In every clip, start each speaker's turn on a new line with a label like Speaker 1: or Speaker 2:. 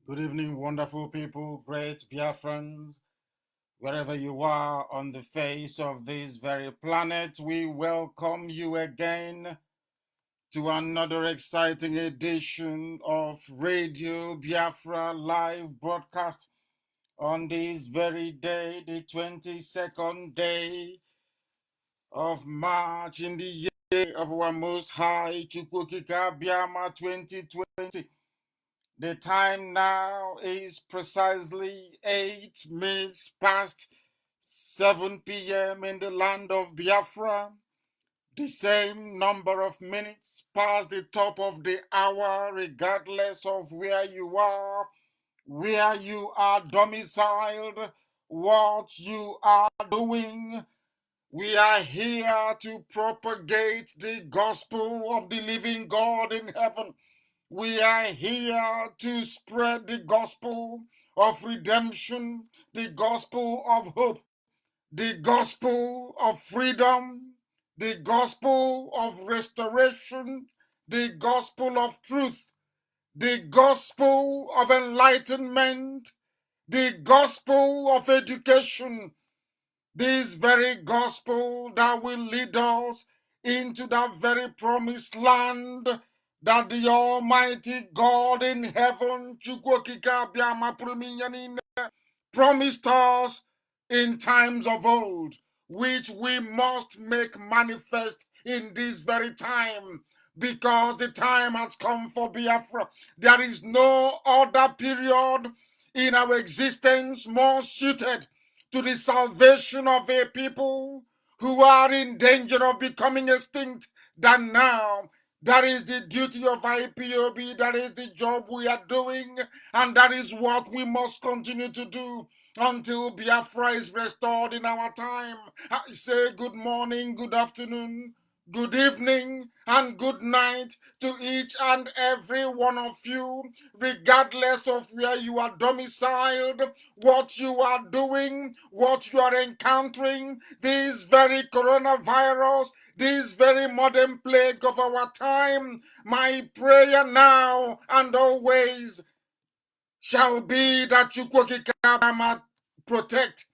Speaker 1: Good evening, wonderful people, great Biafrans, wherever you are on the face of this very planet. We welcome you again to another exciting edition of Radio Biafra live broadcast on this very day, the 22nd day of March in the year of our Most High, Chukwukika Biama 2020. The time now is precisely 8 minutes past 7 p.m. in the land of Biafra. The same number of minutes past the top of the hour, regardless of where you are domiciled, what you are doing. We are here to propagate the gospel of the living God in heaven. We are here to spread the gospel of redemption, the gospel of hope, the gospel of freedom, the gospel of restoration, the gospel of truth, the gospel of enlightenment, the gospel of education, this very gospel that will lead us into that very promised land that the Almighty God in heaven promised us in times of old, which we must make manifest in this very time, because the time has come for Biafra. There is no other period in our existence more suited to the salvation of a people who are in danger of becoming extinct than now. That is the duty of IPOB, that is the job we are doing, and that is what we must continue to do until Biafra is restored in our time. I say good morning, good afternoon, good evening, and good night to each and every one of you, regardless of where you are domiciled, what you are doing, what you are encountering, this very coronavirus, this very modern plague of our time. My prayer now and always shall be that Chukwukika protect,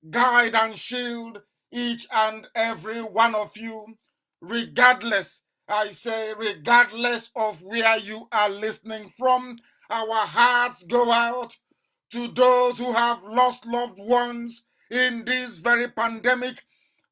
Speaker 1: guide, and shield each and every one of you, regardless, I say, regardless of where you are listening from. Our hearts go out to those who have lost loved ones in this very pandemic,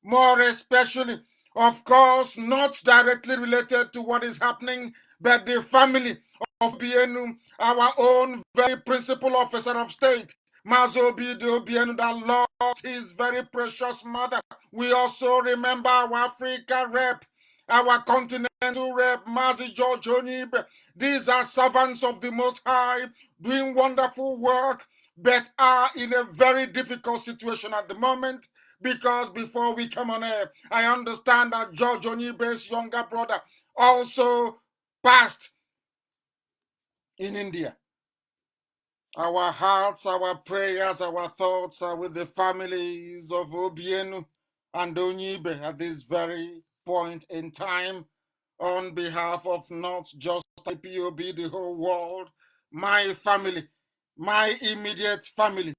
Speaker 1: more especially, of course, not directly related to what is happening, but the family of Bienu, our own very principal officer of state, Mazi Bienu, that lost his very precious mother. We also remember our Africa rep, our continental rep, Mazi George Onibe. These are servants of the Most High, doing wonderful work, but are in a very difficult situation at the moment, because before we come on air, I understand that George Onibe's younger brother also passed in India. Our hearts, our prayers, our thoughts are with the families of Obienu and Onibe at this very point in time, on behalf of not just IPOB, the whole world, my family, my immediate family.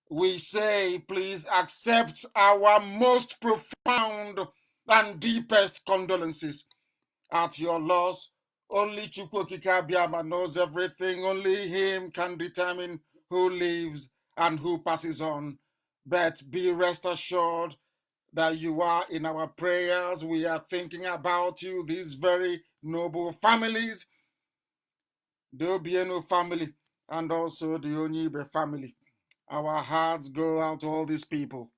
Speaker 1: We say, please accept our most profound and deepest condolences at your loss. Only Chukwukika Biama knows everything. Only him can determine who lives and who passes on. But be rest assured that you are in our prayers. We are thinking about you, these very noble families, the Obieno family, and also the Onibe family. Our hearts go out to all these people.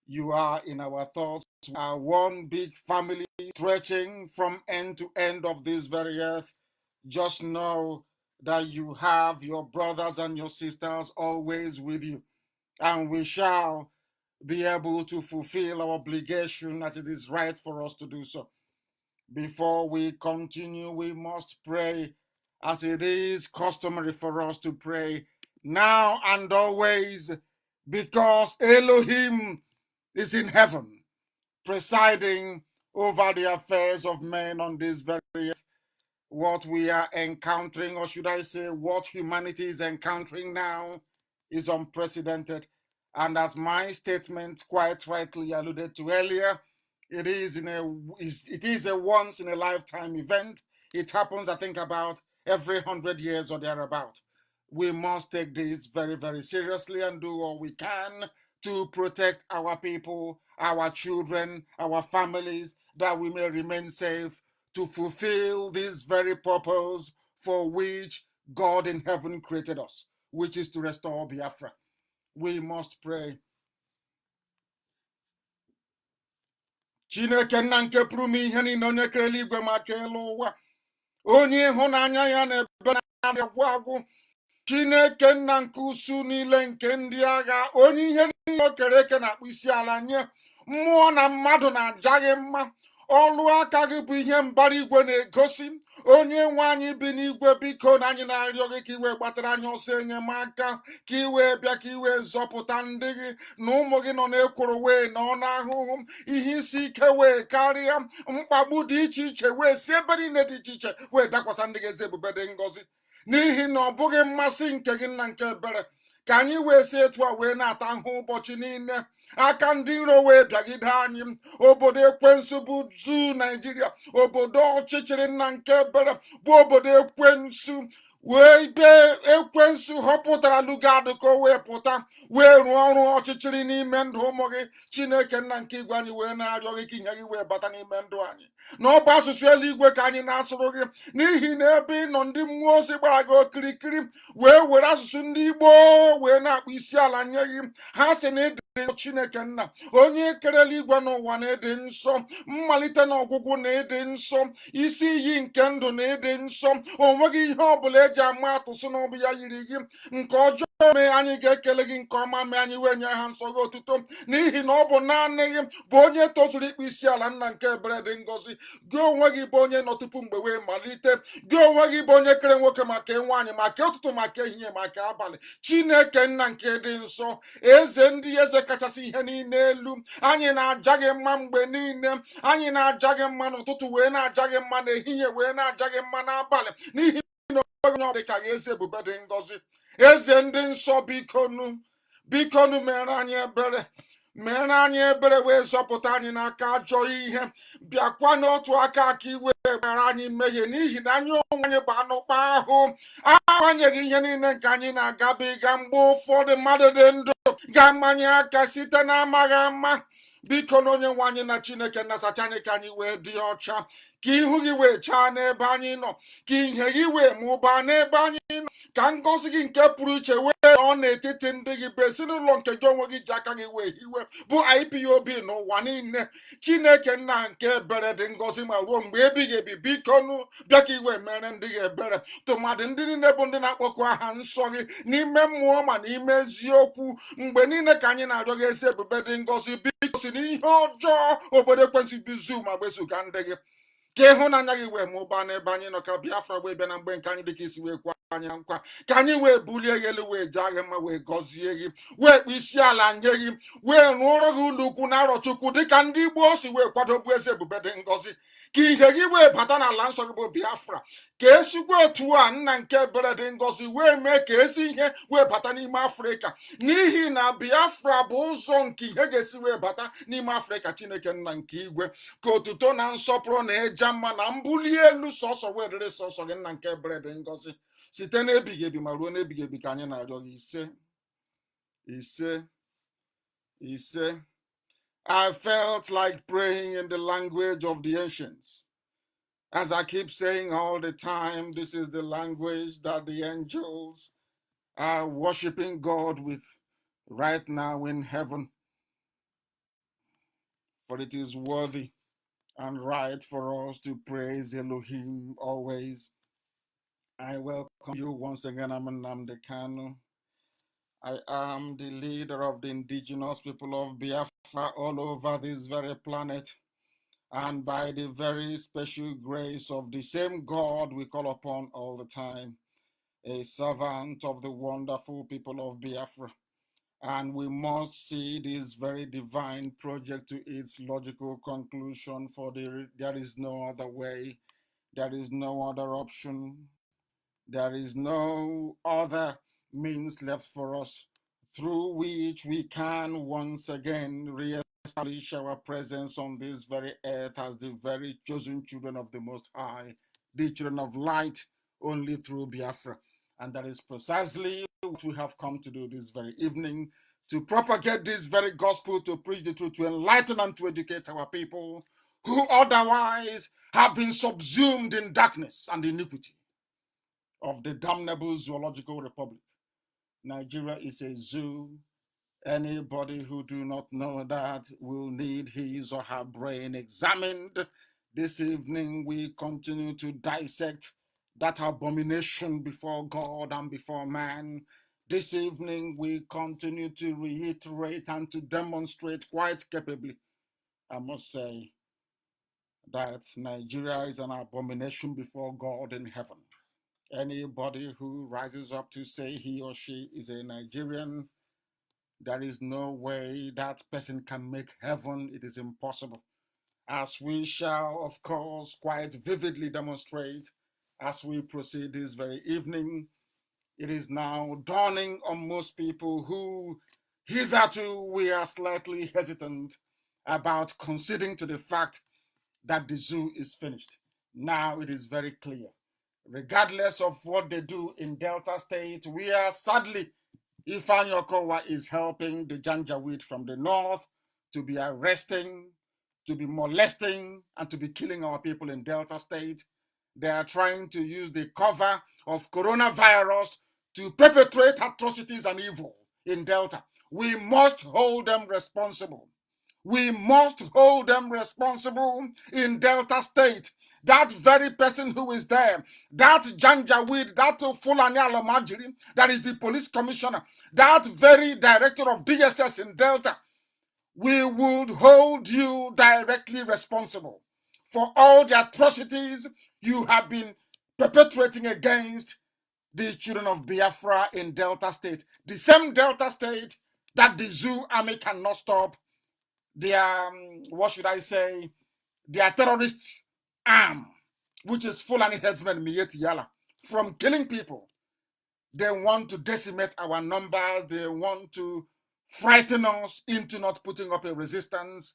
Speaker 1: You are in our thoughts. We are one big family stretching from end to end of this very earth. Just know that you have your brothers and your sisters always with you. And we shall be able to fulfill our obligation as it is right for us to do so. Before we continue, we must pray as it is customary for us to pray now and always, because Elohim is in heaven, presiding over the affairs of men on this very earth. what we are encountering, or should I say, what humanity is encountering now, is unprecedented. And as my statement quite rightly alluded to earlier, it is a once in a lifetime event. It happens, I think, about every 100 years or thereabout. We must take this very, very seriously and do all we can to protect our people, our children, our families, that we may remain safe to fulfill this very purpose for which God in heaven created us, which is to restore Biafra. We must pray. Chineke nna nke pụrụ m ihe niile, onye kere eluigwe ma ka elu ụwa, onye ịhụnanya ya na ebe na-agwụ agwụ, Chineke nna nke usu niile nke ndị agha, onye ihe niile o kere eke na-akpụ isi ala nye, mmụọ na mmadụ na-ajaghị mma, ọlụ aka gị bụ ihe mbara igwe na-egosi. Onye nwe anyị bi n'igwe, biko na anyị na-arịọ gị ka iwe gbatara anyị ọsọ enyemaka, ka iwe bịa, ka iwe zọpụta ndị gị na ụmụ gị nọ n'ekworo wee nọ n'ahụhụ, ihe isi ike wee karịa, mkpagbu dị iche iche wee si ebe niile dị iche iche wee dakwasa ndị gị ezi ebube dị ngọzi, n'ihi na ọ bụghị mmasị nke gị nna nke ebere ka anyị wee si etu a wee na-ata ahụ ụbọchị niile. Aka ndị iro wee bịagide anyị, obodo ekwensu bụ zu Naijiria, obodo ọchịchịrị nna nke ebere bụ obodo ekwensu, wee ibe ekwensu họpụtara lugado ka o wee pụta wee rụọ ọrụ ọchịchịrị n'ime ndụ ụmụ gị. Chineke nna nke igwe, anyị wee na-arịọ gị ka inye gị wee bata n'ime ndụ anyị, na ọ bụ asụsụ eluigwe ka anyị na-asụrụ gị, n'ihi na ebe ị nọ ndị mmụọ ozi gbara gị okirikiri wee were asụsụ ndị Igbo wee na-akpụ isi ala nye gị. Ha sị na ịdị Chineke nna, onye kere eluigwe n'ụwa na ịdị nsọ, mmalite na ọgwụgwụ na ịdị nsọ, isi iyi nke ndụ na ịdị nsọ. O nweghị ihe ọ bụla eji ama atụ sị na ọ bụ ya yiri gị. Nke ọjọọ mee, anyị ga-ekele gị nke ọma, mee anyị wee nye ha nsọ gị otuto, n'ihi na ọ bụ naanị gị bụ onye tozuru ikpe isi ala nna nke ebere dị ngọzi. Gị onwe gị bụ onye nọ tupu mgbe wee malite. Gị onwe gị bụ onye kere nwoke maka nwaanyị, maka ụtụtụ, maka ehihie, maka abalị. Chineke nna nke dị nsọ, eze ndị eze kachasị ihe niile elu, anyị na-aja gị mma mgbe niile. Anyị na-aja gị mma n'ụtụtụ, wee na-aja gị mma n'ehihie, wee na-aja gị mma n'abalị, n'ihi na onye ọ dị ka gị, eze ebube dị ngọzi. Eze ndị nsọ, bikonu mere anyị ebere, mere anyị ebere, wee zọpụta anyị n'aka ajọ ihe. Bịakwa n'otu aka iwe gbara anyị mmehie, n'ihi na anyị onwe anyị bụ anụkpa ahụ. Agbanyeghị ihe niile nke anyị na-agabiga, mgbe ụfọdụ mmadụ dị ndụ ga-amanye aka site na amaghị ama. Biko na onye nwe anyị na Chineke na-asacha anyị ka anyị wee dị ọcha, ka ihu gị wee chaa n'ebe anyị nọ, ka ihe gị wee mụbaa n'ebe anyị nọ, ka ngọzi gị nke pụrụ iche wee nọ n'etiti ndị gị, bụ ezinụlọ nke gị onwe gị ji aka gị wee hiwe, bụ IPOB n'ụwa niile. Chineke nna nke ebere dị ngọzi ma ruo mgbe ebighị ebi, biko nụ bịa ka iwe mere ndị gị ebere, tụmadị ndị niile bụ ndị na-akpọku aha nsọ gị n'ime mmụọ ma n'ime eziokwu. Mgbe niile ka anyị na-arịọ gị ezi ebube dị ngọzi, biko si n'ihe ọjọọ obodo ekwensị bizu ma gbezuga ndị gị, ka ịhụnanya gị wee mụbaa n'ebe anyị nọ, ka Biafra wee bịa na mgbe nke anyị dịka isi wee kwa anyị na nkwa, ka anyị wee bulie gị elu, wee jaa gị mma, wee gọzie gị, wee kpụ isi ala nye gị, wee rụọrọ gị ụlọ ukwu na arọchukwu dịka ndị Igbo si wee kwadobu eze ebube dị ngọzi. Ka ihe gị wee bata n'ala nsọ gị bụ Biafra, ka esikwa otu a nna nke ebere dị ngọzi wee mee ka ezi ihe wee bata n'ime Afrịka, n'ihi na Biafra bụ ụzọ nke ihe ga-esi wee bata n'ime Afrịka. Chineke nna nke igwe, ka otuto na nsọpụrụ na ịja mma na mbuli elu sọsọ wee dịrị sọsọ gị nna nke ebere dị ngọzi, site n'ebighị ebi ma ruo n'ebighị ebi, ka anyị na-arịọ gị. Ise. I felt like praying in the language of the ancients. As I keep saying all the time, this is the language that the angels are worshiping God with right now in heaven. For it is worthy and right for us to praise Elohim always. I welcome you once again. I'm Nnamdi Kanu. I am the leader of the indigenous people of Biafra all over this very planet. And by the very special grace of the same God we call upon all the time, a servant of the wonderful people of Biafra. And we must see this very divine project to its logical conclusion, for there is no other way There is no other option. There is no other means left for us through which we can once again reestablish our presence on this very earth as the very chosen children of the Most High, the children of light, only through Biafra. And that is precisely what we have come to do this very evening, to propagate this very gospel, to preach the truth, to enlighten and to educate our people who otherwise have been subsumed in darkness and iniquity of the damnable zoological republic. Nigeria is a zoo. Anybody who do not know that will need his or her brain examined. This evening we continue to dissect that abomination before God and before man. This evening we continue to reiterate and to demonstrate quite capably, I must say, that Nigeria is an abomination before God in heaven. Anybody who rises up to say he or she is a Nigerian, there is no way that person can make heaven. It is impossible. As we shall, of course, quite vividly demonstrate as we proceed this very evening, it is now dawning on most people who hitherto we are slightly hesitant about conceding to the fact that the zoo is finished. Now it is very clear. Regardless of what they do in Delta State, we are sadly, Ifeanyi Okowa is helping the Janjaweed from the north to be arresting, to be molesting, and to be killing our people in Delta State. They are trying to use the cover of coronavirus to perpetrate atrocities and evil in Delta. We must hold them responsible. We must hold them responsible in Delta State. That very person who is there, that Janjaweed, that Fulani Alomajiri, that is the police commissioner, that very director of DSS in Delta, we would hold you directly responsible for all the atrocities you have been perpetrating against the children of Biafra in Delta State. The same Delta State that the Zoo army cannot stop their, what should I say, their terrorist arm, which is Fulani headsman Miyetti Yala, from killing people. They want to decimate our numbers. They want to frighten us into not putting up a resistance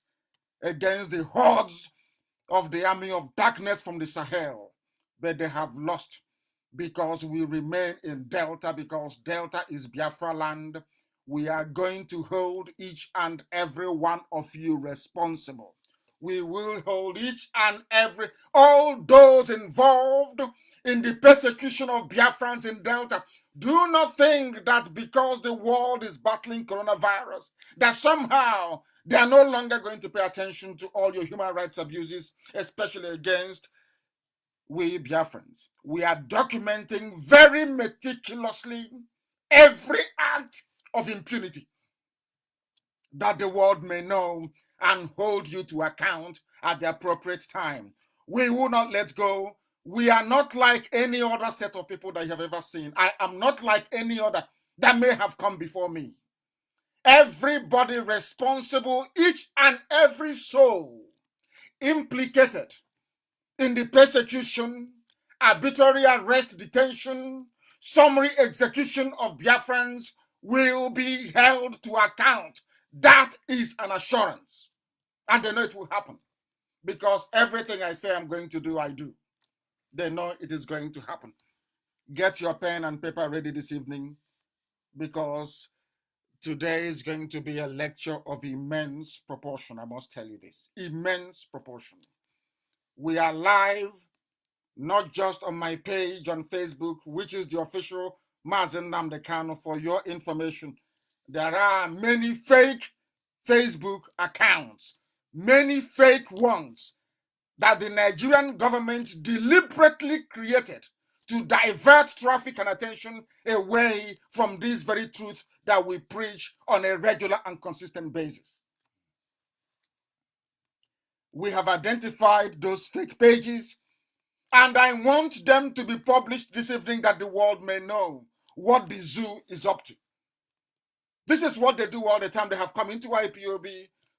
Speaker 1: against the hordes of the army of darkness from the Sahel. But they have lost because we remain in Delta, because Delta is Biafra land. We are going to hold each and every one of you responsible. We will hold each and every, all those involved in the persecution of Biafrans in Delta. Do not think that because the world is battling coronavirus, that somehow they are no longer going to pay attention to all your human rights abuses, especially against we Biafrans. We are documenting very meticulously every act of impunity that the world may know and hold you to account at the appropriate time. We will not let go. We are not like any other set of people that you have ever seen. I am not like any other that may have come before me. Everybody responsible, each and every soul implicated in the persecution, arbitrary arrest, detention, summary execution of Biafrans will be held to account. That is an assurance. And they know it will happen. Because everything I say I'm going to do, I do. They know it is going to happen. Get your pen and paper ready this evening, because today is going to be a lecture of immense proportion. I must tell you this. Immense proportion. We are live, not just on my page on Facebook, which is the official Mazi Nnamdi Kanu, for your information. There are many fake Facebook accounts, many fake ones that the Nigerian government deliberately created to divert traffic and attention away from this very truth that we preach on a regular and consistent basis. We have identified those fake pages, and I want them to be published this evening that the world may know what the zoo is up to. This is what they do all the time. They have come into IPOB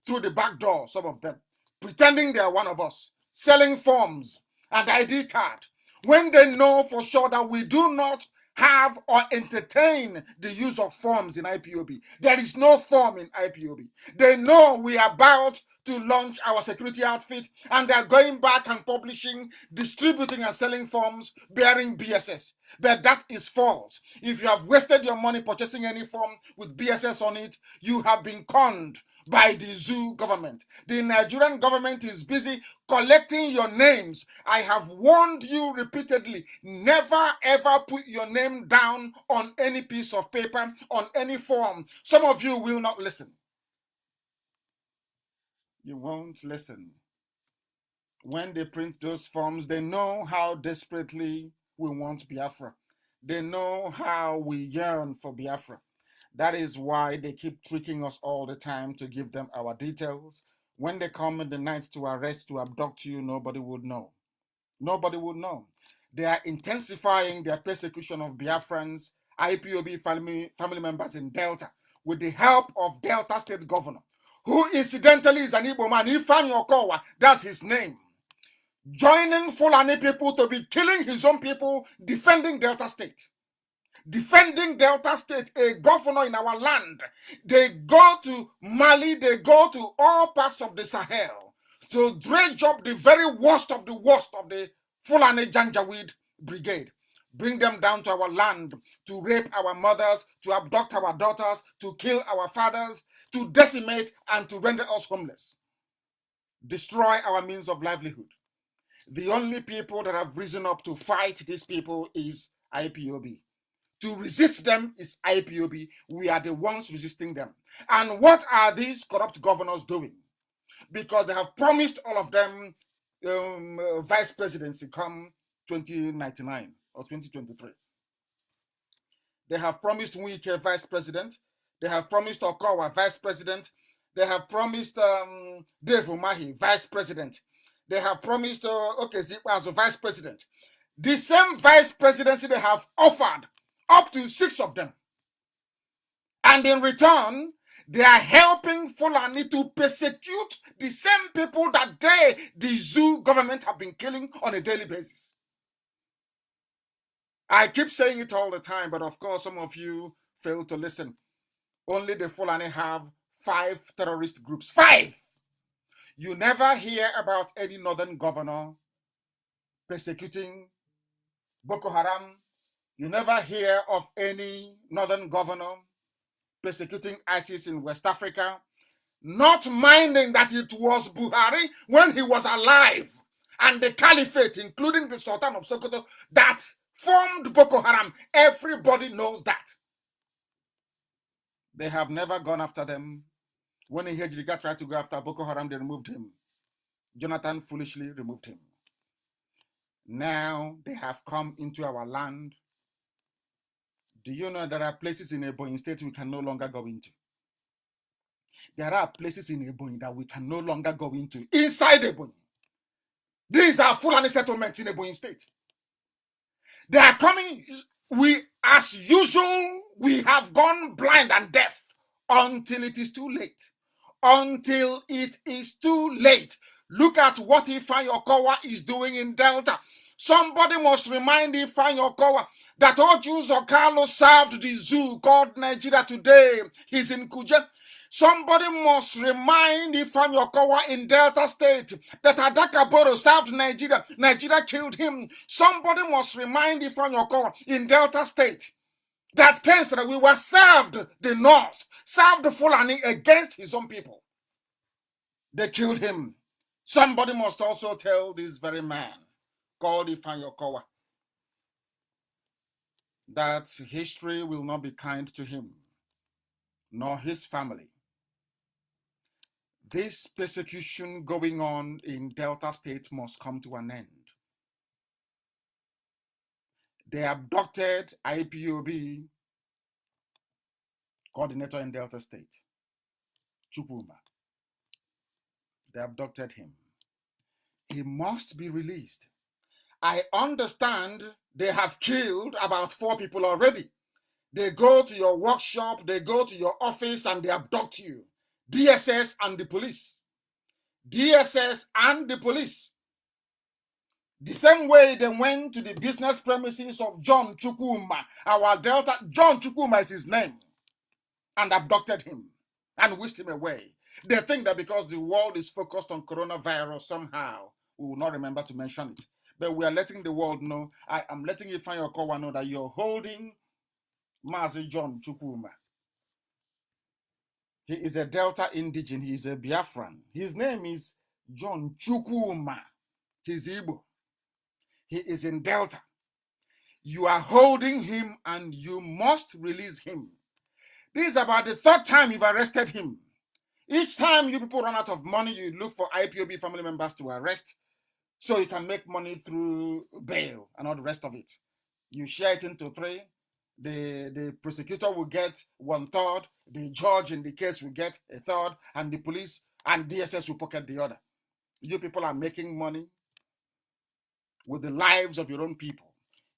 Speaker 1: through the back door, some of them, pretending they are one of us, selling forms, and ID card, when they know for sure that we do not have or entertain the use of forms in IPOB. There is no form in IPOB. They know we are about to launch our security outfit, and they're going back and publishing, distributing and selling forms bearing BSS. But that is false. If you have wasted your money purchasing any form with BSS on it, you have been conned by the zoo government. The Nigerian government is busy collecting your names. I have warned you repeatedly, never ever put your name down on any piece of paper, on any form. Some of you will not listen. You won't listen. When they print those forms, they know how desperately we want Biafra. They know how we yearn for Biafra. That is why they keep tricking us all the time to give them our details. When they come in the night to arrest, to abduct you, nobody would know. Nobody would know. They are intensifying their persecution of Biafrans, IPOB family members in Delta, with the help of Delta State Governor, who incidentally is an Igbo man. Ifeanyi Okowa, that's his name. Joining Fulani people to be killing his own people, defending Delta State. Defending Delta State, a governor in our land. They go to Mali, they go to all parts of the Sahel to dredge up the very worst of the Fulani Janjaweed Brigade. Bring them down to our land to rape our mothers, to abduct our daughters, to kill our fathers, to decimate and to render us homeless. Destroy our means of livelihood. The only people that have risen up to fight these people is IPOB. To resist them is IPOB. We are the ones resisting them. And what are these corrupt governors doing? Because they have promised all of them vice presidency come 2099 or 2023. They have promised Wike vice president. They have promised Okowa vice president. They have promised Dave Umahi vice president. They have promised Okezikwe as a vice president. The same vice presidency they have offered up to 6 of them. And in return, they are helping Fulani to persecute the same people that the zoo government, have been killing on a daily basis. I keep saying it all the time, but of course, some of you fail to listen. Only the Fulani have 5 terrorist groups. 5! You never hear about any northern governor persecuting Boko Haram. You never hear of any northern governor persecuting ISIS in West Africa, not minding that it was Buhari when he was alive and the caliphate, including the Sultan of Sokoto, that formed Boko Haram. Everybody knows that. They have never gone after them. When Ihejiriga tried to go after Boko Haram, they removed him. Jonathan foolishly removed him. Now they have come into our land. Do you know there are places in Ebonyi State we can no longer go into? There are places in Ebonyi that we can no longer go into inside Ebonyi. These are Fulani settlements in Ebonyi State. They are coming. As usual, we have gone blind and deaf until it is too late. Until it is too late. Look at what Ifeanyi Okowa is doing in Delta. Somebody must remind Ifeanyi Okowa that Oju Zokalo served the zoo called Nigeria Today. He's in Kuje. Somebody must remind Ifeanyi Okowa in Delta State that Adaka Boro served Nigeria. Nigeria killed him. Somebody must remind Ifeanyi Okowa in Delta State that Kensra, we were served the North, served Fulani against his own people. They killed him. Somebody must also tell this very man called Ifeanyi Okowa that history will not be kind to him, nor his family. This persecution going on in Delta State must come to an end. They abducted IPOB coordinator in Delta State, Chukwuma. They abducted him. He must be released. I understand they have killed about 4 people already. They go to your workshop, they go to your office, and they abduct you. DSS and the police. DSS and the police. The same way they went to the business premises of John Chukwuma, our Delta, John Chukwuma is his name, and abducted him and whisked him away. They think that because the world is focused on coronavirus, somehow we will not remember to mention it. But we are letting the world know. I am letting Ifeanyi Okowa know that you're holding Mazi John Chukwuma. He is a Delta indigene. He is a Biafran. His name is John Chukwuma. He's Igbo. He is in Delta. You are holding him and you must release him. This is about the third time you've arrested him. Each time you people run out of money, you look for IPOB family members to arrest so you can make money through bail and all the rest of it. You share it into three. The prosecutor will get 1/3, the judge in the case will get 1/3, and the police and DSS will pocket the other. You people are making money with the lives of your own people.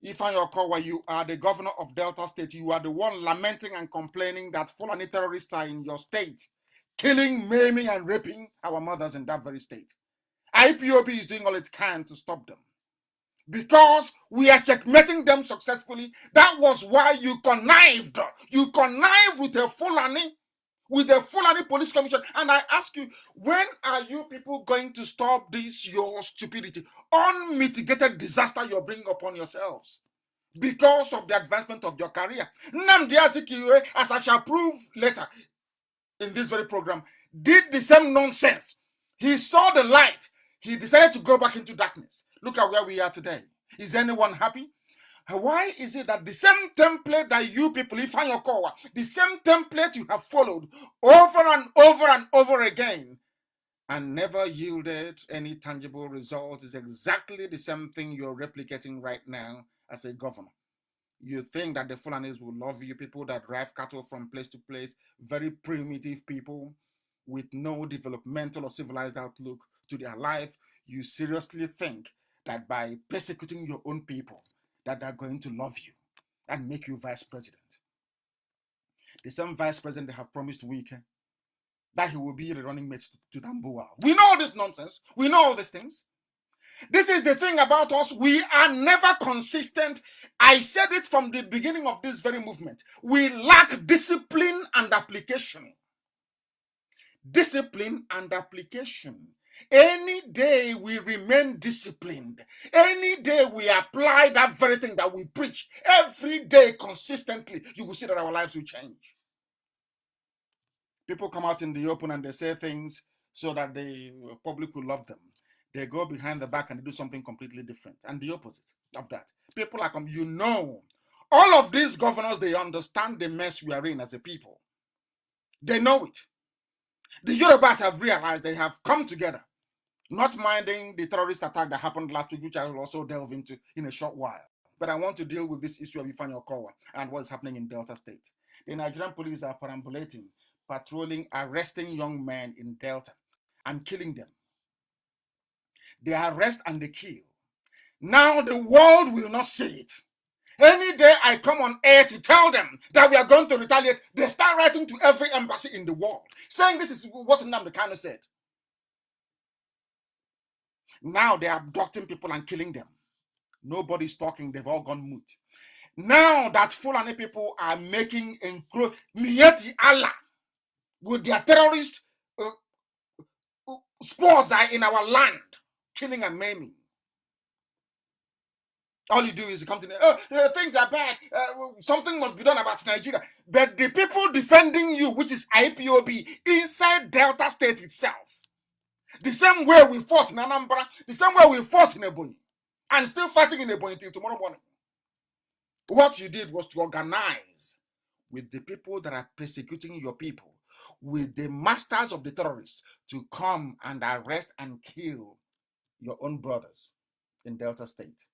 Speaker 1: Ifeanyi Okowa, you are the governor of Delta State. You are the one lamenting and complaining that Fulani terrorists are in your state, killing, maiming, and raping our mothers in that very state. IPOB is doing all it can to stop them. Because we are checkmating them successfully. That was why you connived. You connived with the Fulani police commission. And I ask you, when are you people going to stop this, your stupidity, unmitigated disaster you're bringing upon yourselves because of the advancement of your career? Nnamdi Azikiwe, as I shall prove later in this very program, did the same nonsense. He saw the light. He decided to go back into darkness. Look at where we are today. Is anyone happy? Why is it that the same template that you people, Ifeanyi Okowa, the same template you have followed over and over and over again and never yielded any tangible result is exactly the same thing you're replicating right now as a governor? You think that the Fulanis will love you, people that drive cattle from place to place, very primitive people with no developmental or civilized outlook to their life. You seriously think that by persecuting your own people, that they're going to love you and make you vice president? The same vice president they have promised Wike that he will be the running mate to Dambuwa. We know all this nonsense. We know all these things. This is the thing about us. We are never consistent. I said it from the beginning of this very movement. We lack discipline and application. Discipline and application. Any day we remain disciplined, any day we apply that very thing that we preach, every day consistently, you will see that our lives will change. People come out in the open and they say things so that the public will love them. They go behind the back and they do something completely different. And the opposite of that. People are all of these governors, they understand the mess we are in as a people. They know it. The Yorubas have realized they have come together, not minding the terrorist attack that happened last week, which I will also delve into in a short while. But I want to deal with this issue of Ifeanyi Okowa and what is happening in Delta State. The Nigerian police are perambulating, patrolling, arresting young men in Delta and killing them. They arrest and they kill. Now the world will not see it. Any day I come on air to tell them that we are going to retaliate, they start writing to every embassy in the world, saying this is what Nnamdi Kanu said. Now they are abducting people and killing them. Nobody's talking. They've all gone mute. Now that Fulani people are making Mieti Allah with their terrorist squads are in our land, killing and maiming. All you do is come to things are bad. Something must be done about Nigeria. But the people defending you, which is IPOB, inside Delta State itself, the same way we fought in Anambra, the same way we fought in Ebonyi, and still fighting in Ebonyi till tomorrow morning. What you did was to organize with the people that are persecuting your people, with the masters of the terrorists, to come and arrest and kill your own brothers in Delta State.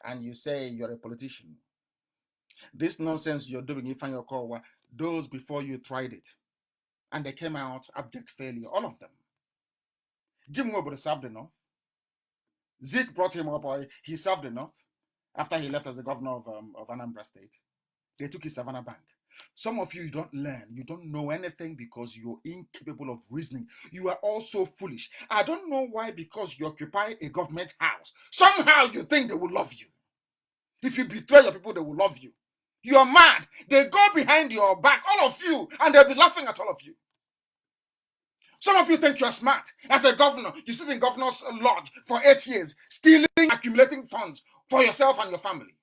Speaker 1: And you say you're a politician. This nonsense you're doing, Ifeanyi Okowa, those before you tried it. And they came out abject failure, all of them. Jim Wobodo served enough. Zeke brought him up, he served enough after he left as the governor of Anambra State. They took his Savannah Bank. Some of you don't learn. You don't know anything because you're incapable of reasoning. You are also foolish. I don't know why, because you occupy a government house. Somehow you think they will love you. If you betray your people, they will love you. You are mad. They go behind your back, all of you, and they'll be laughing at all of you. Some of you think you're smart. As a governor, you sit in governor's lodge for 8 years, stealing, accumulating funds for yourself and your family.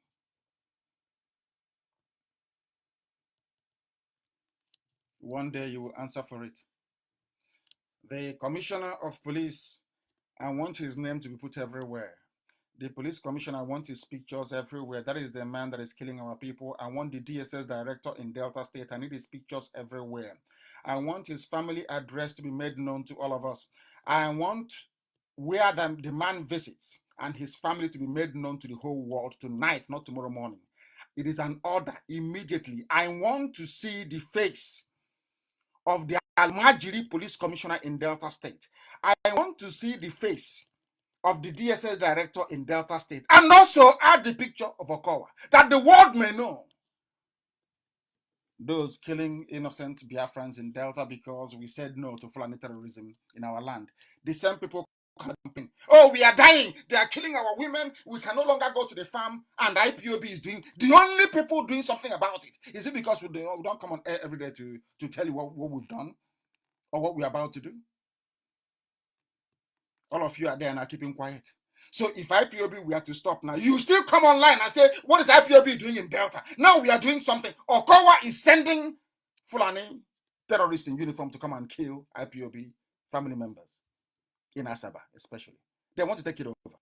Speaker 1: One day you will answer for it. The commissioner of police, I want his name to be put everywhere. The police commissioner, I want his pictures everywhere. That is the man that is killing our people. I want the DSS director in Delta State. I need his pictures everywhere. I want his family address to be made known to all of us. I want where the man visits and his family to be made known to the whole world tonight, not tomorrow morning. It is an order immediately. I want to see the face of the Almajiri police commissioner in Delta State. I want to see the face of the DSS director in Delta State, and also add the picture of Okowa, that the world may know those killing innocent Biafrans in Delta because we said no to Fulani terrorism in our land. The same people campaign, oh, we are dying, they are killing our women, we can no longer go to the farm, and IPOB is doing, the only people doing something about it. Is it because we don't come on air every day to tell you what we've done or what we're about to do? All of you are there and are keeping quiet. So if IPOB were to stop now, you still come online and say, what is IPOB doing in Delta? Now we are doing something. Okowa is sending Fulani terrorists in uniform to come and kill IPOB family members in Asaba, especially. They want to take it over.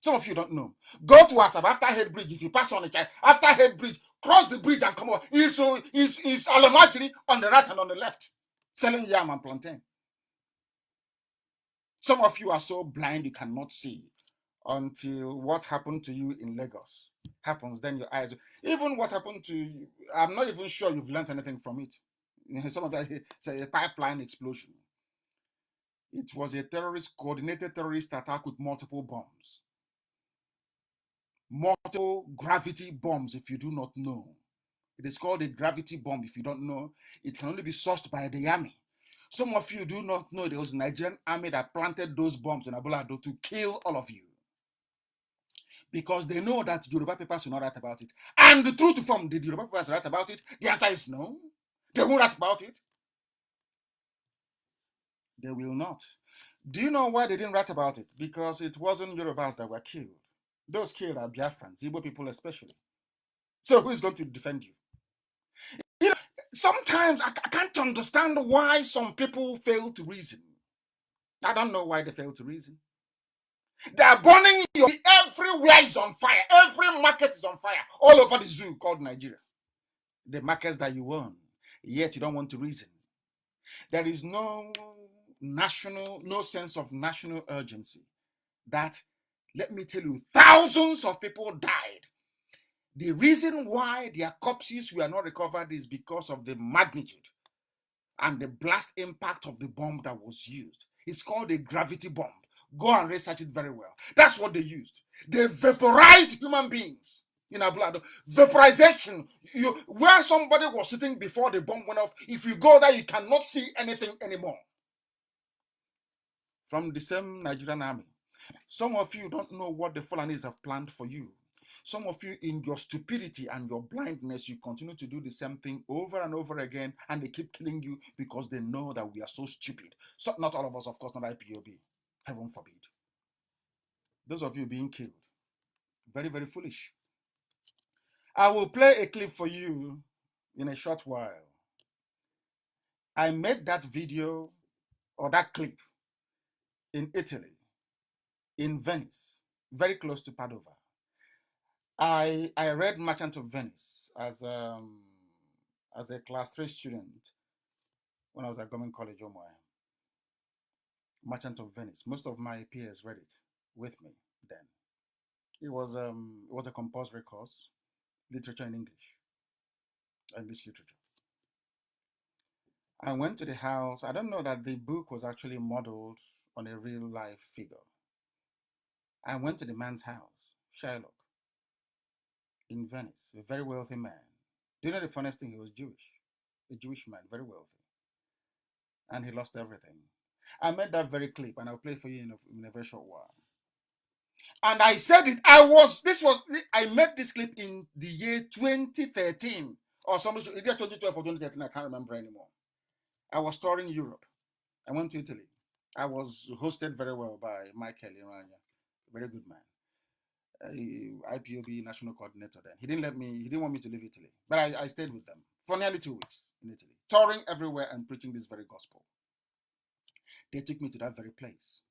Speaker 1: Some of you don't know. Go to Asaba after Head Bridge. If you pass on it, after Head Bridge, cross the bridge and come over. Is Alamajiri on the right and on the left, selling yam and plantain. Some of you are so blind you cannot see until what happened to you in Lagos happens. Then your eyes, even what happened to you, I'm not even sure you've learned anything from it. Some of that say a pipeline explosion. It was a coordinated terrorist attack with multiple bombs. Multiple gravity bombs, if you do not know. It is called a gravity bomb if you don't know. It can only be sourced by the army. Some of you do not know there was a Nigerian army that planted those bombs in Abulado to kill all of you. Because they know that Yoruba papers will not write about it. And the truth from did Yoruba papers write about it? The answer is no. They won't write about it. They will not. Do you know why they didn't write about it? Because it wasn't Yorubas that were killed. Those killed are Biafrans, Igbo people especially. So who is going to defend you? You know, sometimes I can't understand why some people fail to reason. I don't know why they fail to reason. They are burning you. Everywhere is on fire. Every market is on fire. All over the zoo called Nigeria. The markets that you own. Yet you don't want to reason. There is no sense of national urgency. That, let me tell you, thousands of people died. The reason why their corpses were not recovered is because of the magnitude and the blast impact of the bomb that was used. It's called a gravity bomb. Go and research it very well. That's what they used. They vaporized human beings in our blood. Vaporization. Where somebody was sitting before the bomb went off, if you go there, you cannot see anything anymore. From the same Nigerian army. Some of you don't know what the Fulanis have planned for you. Some of you, in your stupidity and your blindness, you continue to do the same thing over and over again, and they keep killing you because they know that we are so stupid. So, not all of us, of course, not IPOB. Heaven forbid. Those of you being killed. Very, very foolish. I will play a clip for you in a short while. I made that video or that clip in Italy, in Venice, very close to Padova. I read Merchant of Venice as a class 3 student when I was at Government College, Omoy. Merchant of Venice. Most of my peers read it with me then. It was a compulsory course, literature in English literature. I went to the house. I don't know that the book was actually modeled on a real life figure. I went to the man's house, Shylock, in Venice, a very wealthy man. Do you know the funniest thing? He was Jewish. a Jewish man, very wealthy, and he lost everything. I made that very clip, and I'll play for you in a very short while. And I said it. I made this clip in the year 2013 or something, either 2012 or 2013. I can't remember anymore. I was touring Europe. I went to Italy. I was hosted very well by Michael Irania, a very good man. IPOB national coordinator then. He didn't want me to leave Italy. But I stayed with them for nearly 2 weeks in Italy, touring everywhere and preaching this very gospel. They took me to that very place.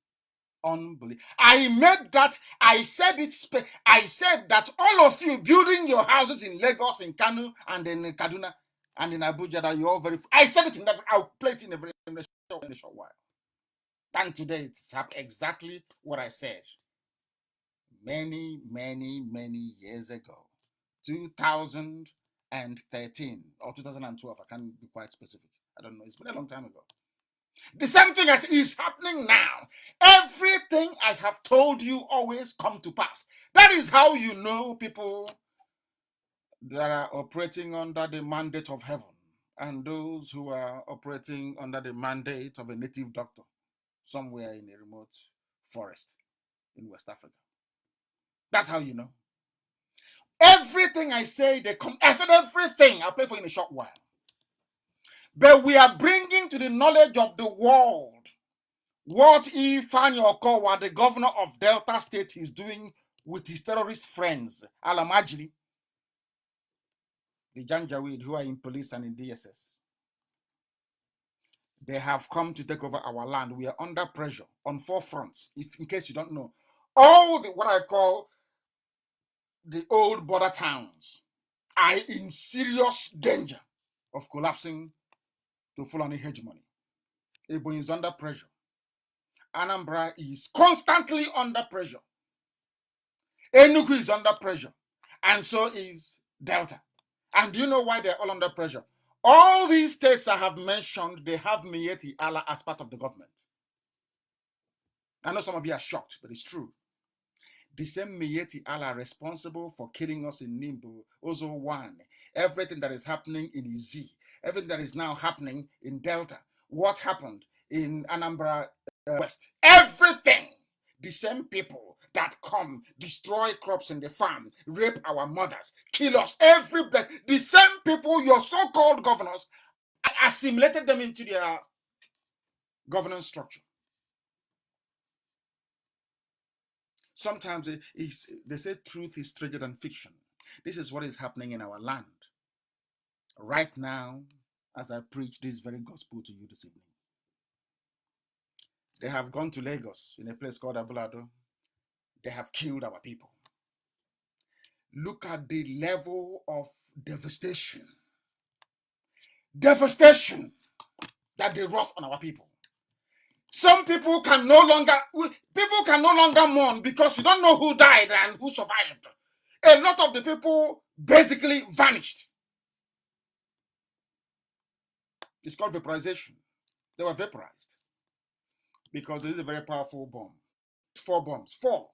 Speaker 1: Unbelievable. I said that all of you building your houses in Lagos, in Kanu, and in Kaduna, and in Abuja, that you're all very. I said it I'll play it in a short while. And today it's exactly what I said. Many, many, many years ago, 2013 or 2012. I can't be quite specific. I don't know. It's been a long time ago. The same thing as is happening now. Everything I have told you always come to pass. That is how you know people that are operating under the mandate of heaven and those who are operating under the mandate of a native doctor somewhere in a remote forest in West Africa. That's how you know. Everything I say, I said everything. I'll play for you in a short while. But we are bringing to the knowledge of the world what Ifeanyi Okowa, the governor of Delta State, is doing with his terrorist friends, Alamajiri, the Janjaweed, who are in police and in DSS. They have come to take over our land. We are under pressure on 4 fronts. In case you don't know, all what I call the old border towns are in serious danger of collapsing to Fulani hegemony. Ebonyi is under pressure. Anambra is constantly under pressure. Enugu is under pressure. And so is Delta. And do you know why they're all under pressure? All these states I have mentioned, they have Miyetti Allah as part of the government. I know some of you are shocked, but it's true. The same Miyetti Allah responsible for killing us in Nimbu, Ozo 1, everything that is happening in Izi, everything that is now happening in Delta, what happened in Anambra West, everything. The same people that come, destroy crops in the farm, rape our mothers, kill us, the same people, your so-called governors, assimilated them into their governance structure. Sometimes they say truth is stranger than fiction. This is what is happening in our land right now as I preach this very gospel to you this evening. They have gone to Lagos in a place called Abulado. They have killed our people. Look at the level of devastation that they wrought on our people. Some people can no longer mourn because you don't know who died and who survived. A lot of the people basically vanished. It's called vaporization. They were vaporized because this is a very powerful bomb. 4 bombs. 4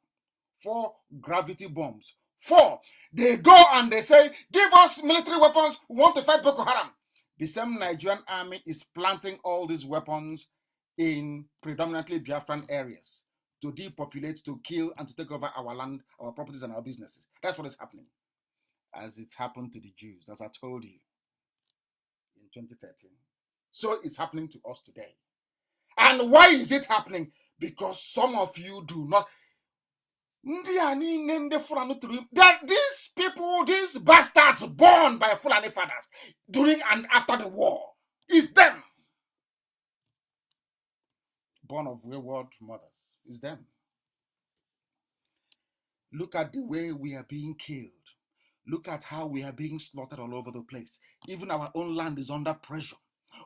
Speaker 1: gravity bombs. 4. They go and they say, give us military weapons. We want to fight Boko Haram. The same Nigerian army is planting all these weapons in predominantly Biafran areas to depopulate, to kill, and to take over our land, our properties, and our businesses. That's what is happening. As it's happened to the Jews, as I told you in 2013. So it's happening to us today. And why is it happening? Because some of you do not. That these people, these bastards born by Fulani fathers during and after the war, is them. Born of wayward mothers, is them. Look at the way we are being killed. Look at how we are being slaughtered all over the place. Even our own land is under pressure.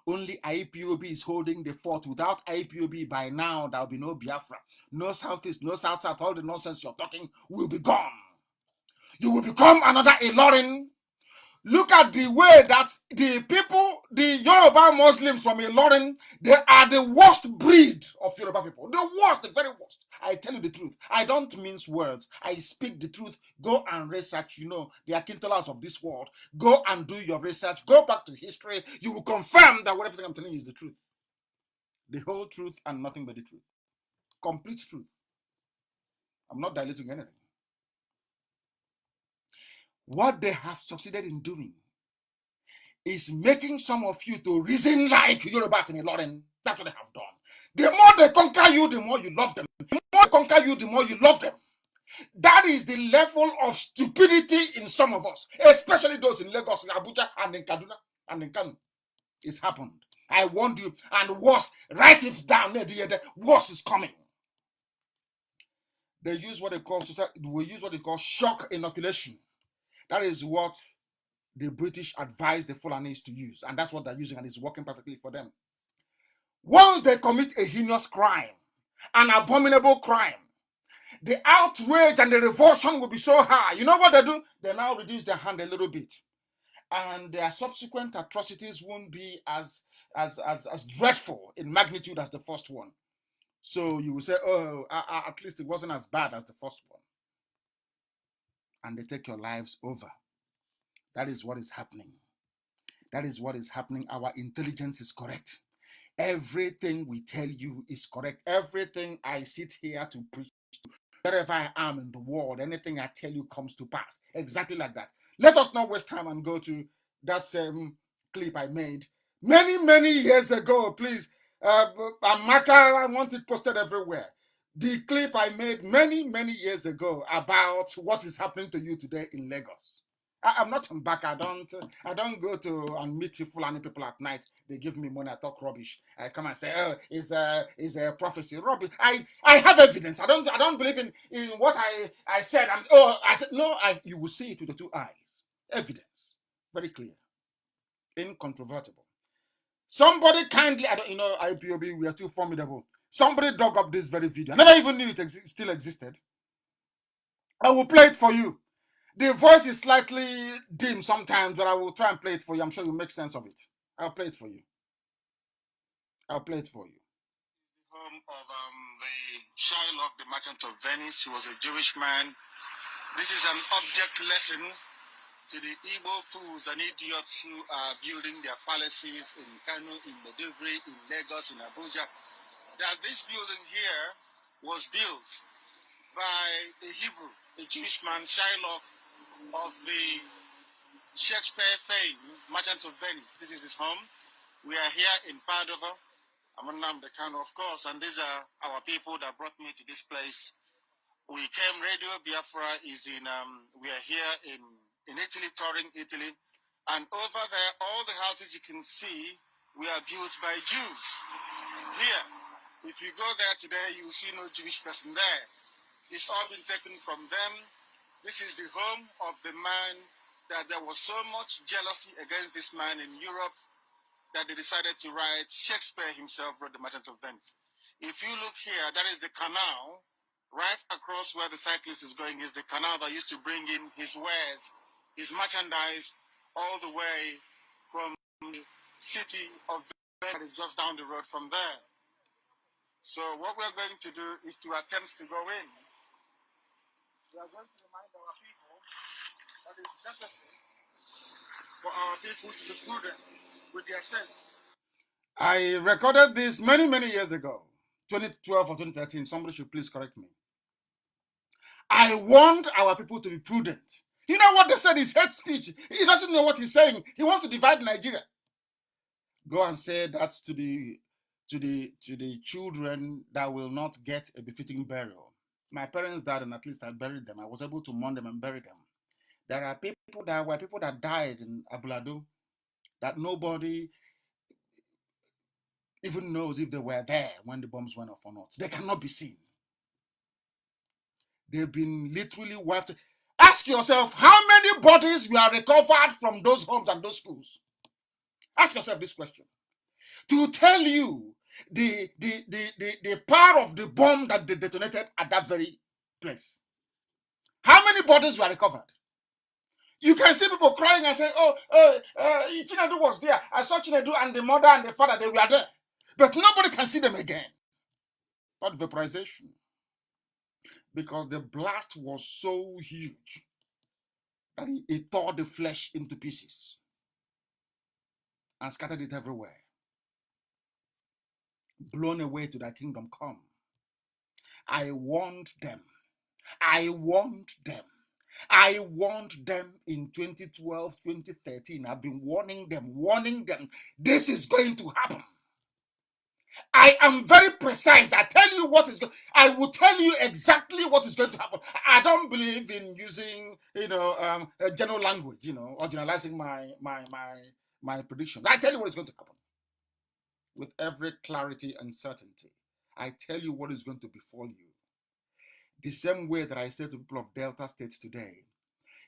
Speaker 1: Only IPOB is holding the fort. Without IPOB, by now, there will be no Biafra. No Southeast, no South-South. All the nonsense you're talking will be gone. You will become another Ilorin. Look at the way that the people, the Yoruba Muslims from Ilorin, they are the worst breed of Yoruba people. The worst, the very worst. I tell you the truth. I don't mince words. I speak the truth. Go and research, the Akintolas of this world. Go and do your research. Go back to history. You will confirm that whatever I'm telling you is the truth. The whole truth and nothing but the truth. Complete truth. I'm not diluting anything. What they have succeeded in doing is making some of you to reason like Yorubas in Ilorin. That's what they have done. The more they conquer you, the more you love them. The more they conquer you, the more you love them. That is the level of stupidity in some of us, especially those in Lagos, in Abuja, and in Kaduna, and in Kanu. It's happened. I warned you, and worse, write it down. The worse is coming. They use what they call shock inoculation. That is what the British advised the Fulanis to use, and that's what they're using, and it's working perfectly for them. Once they commit a heinous crime, an abominable crime, the outrage and the revulsion will be so high. You know what they do? They now reduce their hand a little bit, and their subsequent atrocities won't be as dreadful in magnitude as the first one. So you will say, oh, at least it wasn't as bad as the first one. And they take your lives over. That is what is happening. That is what is happening. Our intelligence is correct. Everything we tell you is correct. Everything I sit here to preach, wherever I am in the world, anything I tell you comes to pass. Exactly like that. Let us not waste time and go to that same clip I made many years ago. Please, Amaka, I want it posted everywhere. The clip I made many years ago about what is happening to you today in Lagos. I'm not from back. I don't go to and meet Fulani people at night. They give me money. I talk rubbish. I come and say, oh, it's a prophecy. Rubbish. I have evidence. I don't believe in what I said. I said no. You will see it with the two eyes. Evidence, very clear, incontrovertible. Somebody kindly, IPOB, we are too formidable. Somebody dug up this very video. I never even knew it still existed. I will play it for you. The voice is slightly dim sometimes, but I will try and play it for you. I'm sure you'll make sense of it. I'll play it for you. I'll play it for you. Home of the Shylock, the merchant of Venice. He was a Jewish man. This is an object lesson to the Igbo fools and idiots who are building their palaces in Kanu, in Maiduguri, in Lagos, in Abuja. That this building here was built by a Hebrew, a Jewish man, Shylock, of the Shakespeare fame, Merchant of Venice. This is his home. We are here in Padova. I'm Nnamdi, Kanu, of course, and these are our people that brought me to this place. We came, Radio Biafra is in, we are here in Italy, touring Italy, and over there, all the houses you can see, we are built by Jews. Here, if you go there today, you will see no Jewish person there. It's all been taken from them. This is the home of the man that there was so much jealousy against this man in Europe that they decided to write. Shakespeare himself wrote The Merchant of Venice. If you look here, that is the canal. Right across where the cyclist is going is the canal that used to bring in his wares, his merchandise, all the way from the city of Venice that is just down the road from there. So what we're going to do is to attempt to go in. We are going to remind our people that it's necessary for our people to be prudent with their sense. I recorded this many years ago, 2012 or 2013. Somebody should please correct me. I want our people to be prudent. You know what they said is hate speech. He doesn't know what he's saying. He wants to divide Nigeria. Go and say that to the children that will not get a befitting burial. My parents died, and at least I buried them. I was able to mourn them and bury them. There are people that died in Abuladu that nobody even knows if they were there when the bombs went off or not. They cannot be seen. They've been literally wiped. Ask yourself, how many bodies were recovered from those homes and those schools? Ask yourself this question. To tell you the power of the bomb that they detonated at that very place. How many bodies were recovered? You can see people crying and saying, Chinedu was there. I saw Chinedu and the mother and the father, they were there. But nobody can see them again. Not vaporization. Because the blast was so huge that it tore the flesh into pieces and scattered it everywhere. Blown away to thy kingdom come. I warned them. I warned them. I warned them in 2012, 2013. I've been warning them. This is going to happen. I am very precise. I tell you what is going. I will tell you exactly what is going to happen. I don't believe in using, general language, or generalizing my predictions. I tell you what is going to happen with every clarity and certainty. I tell you what is going to befall you. The same way that I said to people of Delta States today,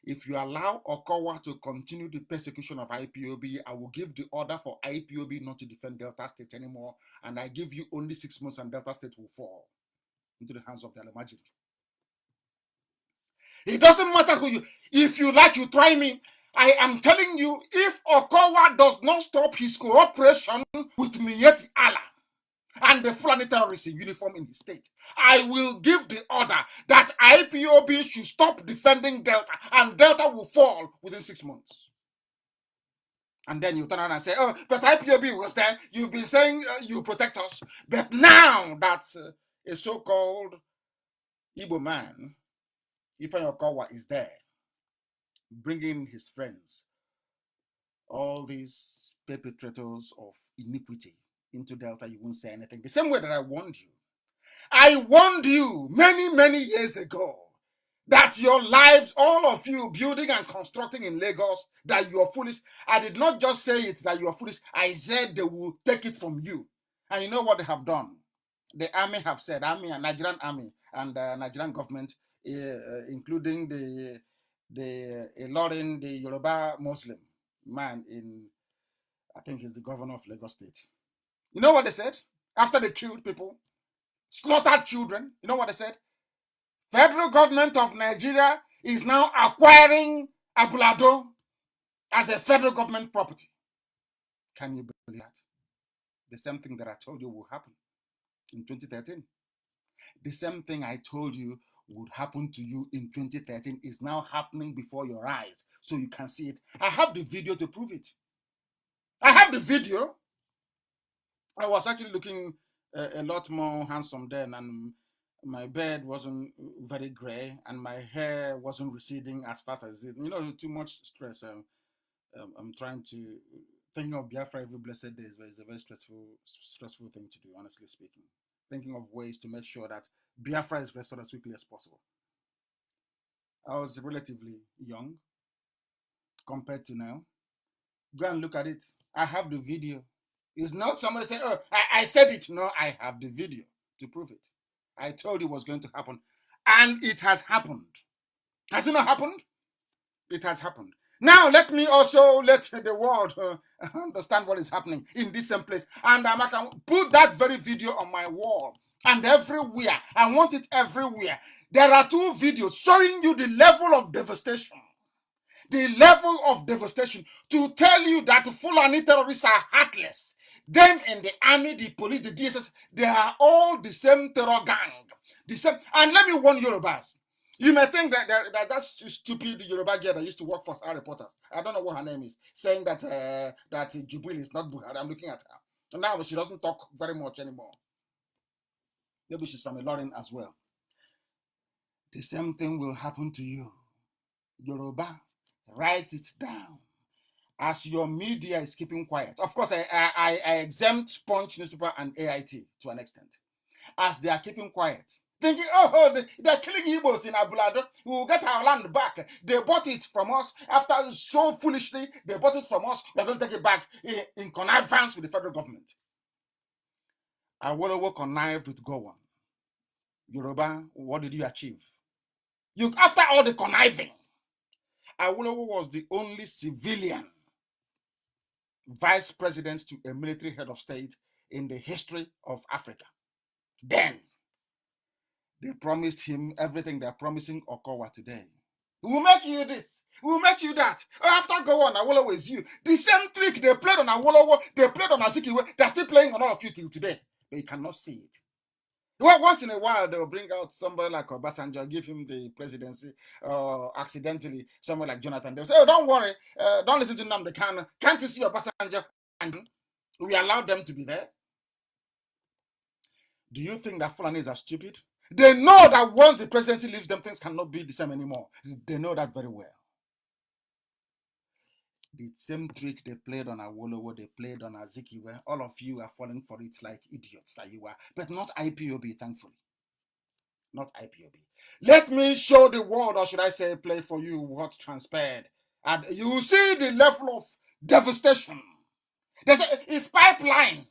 Speaker 1: if you allow Okowa to continue the persecution of IPOB, I will give the order for IPOB not to defend Delta State anymore, and I give you only 6 months and Delta State will fall into the hands of the Almighty. It doesn't matter who you, if you like, you try me. I am telling you, if Okowa does not stop his cooperation with Miyetti Allah and the Fulani terrorists in uniform in the state, I will give the order that IPOB should stop defending Delta and Delta will fall within 6 months. And then you turn around and say, oh, but IPOB was there. You've been saying you protect us. But now that a so-called Igbo man, Ifeanyi Okowa, is there, bringing his friends, all these perpetrators of iniquity into Delta, you won't say anything. The same way that I warned you. I warned you many, many years ago that your lives, all of you building and constructing in Lagos, that you are foolish. I did not just say it that you are foolish. I said they will take it from you. And you know what they have done? The army have said, army and Nigerian army and Nigerian government, including the Ilorin, the Yoruba Muslim man in, I think he's the governor of Lagos State. You know what they said? After they killed people, slaughtered children, you know what they said? Federal government of Nigeria is now acquiring Abulado as a federal government property. Can you believe that? The same thing that I told you will happen in 2013. The same thing I told you would happen to you in 2013 is now happening before your eyes, so you can see it. I have the video to prove it. I have the video. I was actually looking a lot more handsome then, and my beard wasn't very gray, and my hair wasn't receding as fast as it. Too much stress. I'm trying to thinking of Biafra every blessed day is a very stressful thing to do, honestly speaking. Thinking of ways to make sure that Biafra is restored as quickly as possible. I was relatively young compared to now. Go and look at it. I have the video. It's not somebody saying, oh, I said it. No, I have the video to prove it. I told you it was going to happen. And it has happened. Has it not happened? It has happened. Now, let me also let the world understand what is happening in this same place. And I can put that very video on my wall and everywhere. I want it everywhere. There are 2 videos showing you the level of devastation. The level of devastation to tell you that Fulani terrorists are heartless. Them in the army, the police, the DSS, they are all the same terror gang. The same. And let me warn Yorubas. You may think that that's stupid Yoruba girl that used to work for our reporters. I don't know what her name is. Saying that that Jubilee is not Buhari. I'm looking at her. And now she doesn't talk very much anymore. Maybe she's from Ilorin as well. The same thing will happen to you. Yoruba, write it down. As your media is keeping quiet. Of course, I exempt Punch newspaper and AIT to an extent. As they are keeping quiet. Thinking, oh, they're killing Igbos in Abulado. We will get our land back. They bought it from us. After so foolishly, they bought it from us. We're going to take it back in connivance with the federal government. Awolowo connived with Gowon. Yoruba, what did you achieve? After all the conniving, Awolowo was the only civilian vice president to a military head of state in the history of Africa. Then, they promised him everything they're promising Okowa today. We'll make you this. We'll make you that. After go on, Awolowo is you. The same trick they played on Awolowo, they played on Azikiwe, they're still playing on all of you till today. But you cannot see it. Well, once in a while, they'll bring out somebody like Obasanjo, give him the presidency, accidentally, someone like Jonathan. They'll say, oh, don't worry, don't listen to Nnamdi Kanu. Can't you see Obasanjo? And we allow them to be there. Do you think that Fulanis are stupid? They know that once the presidency leaves them, things cannot be the same anymore. They know that very well. The same trick they played on Awolowo, they played on Azikiwe. All of you are falling for it like idiots that you are. But not IPOB, thankfully. Not IPOB. Let me show the world, or should I say, play for you what transpired. And you will see the level of devastation. There's it's pipeline.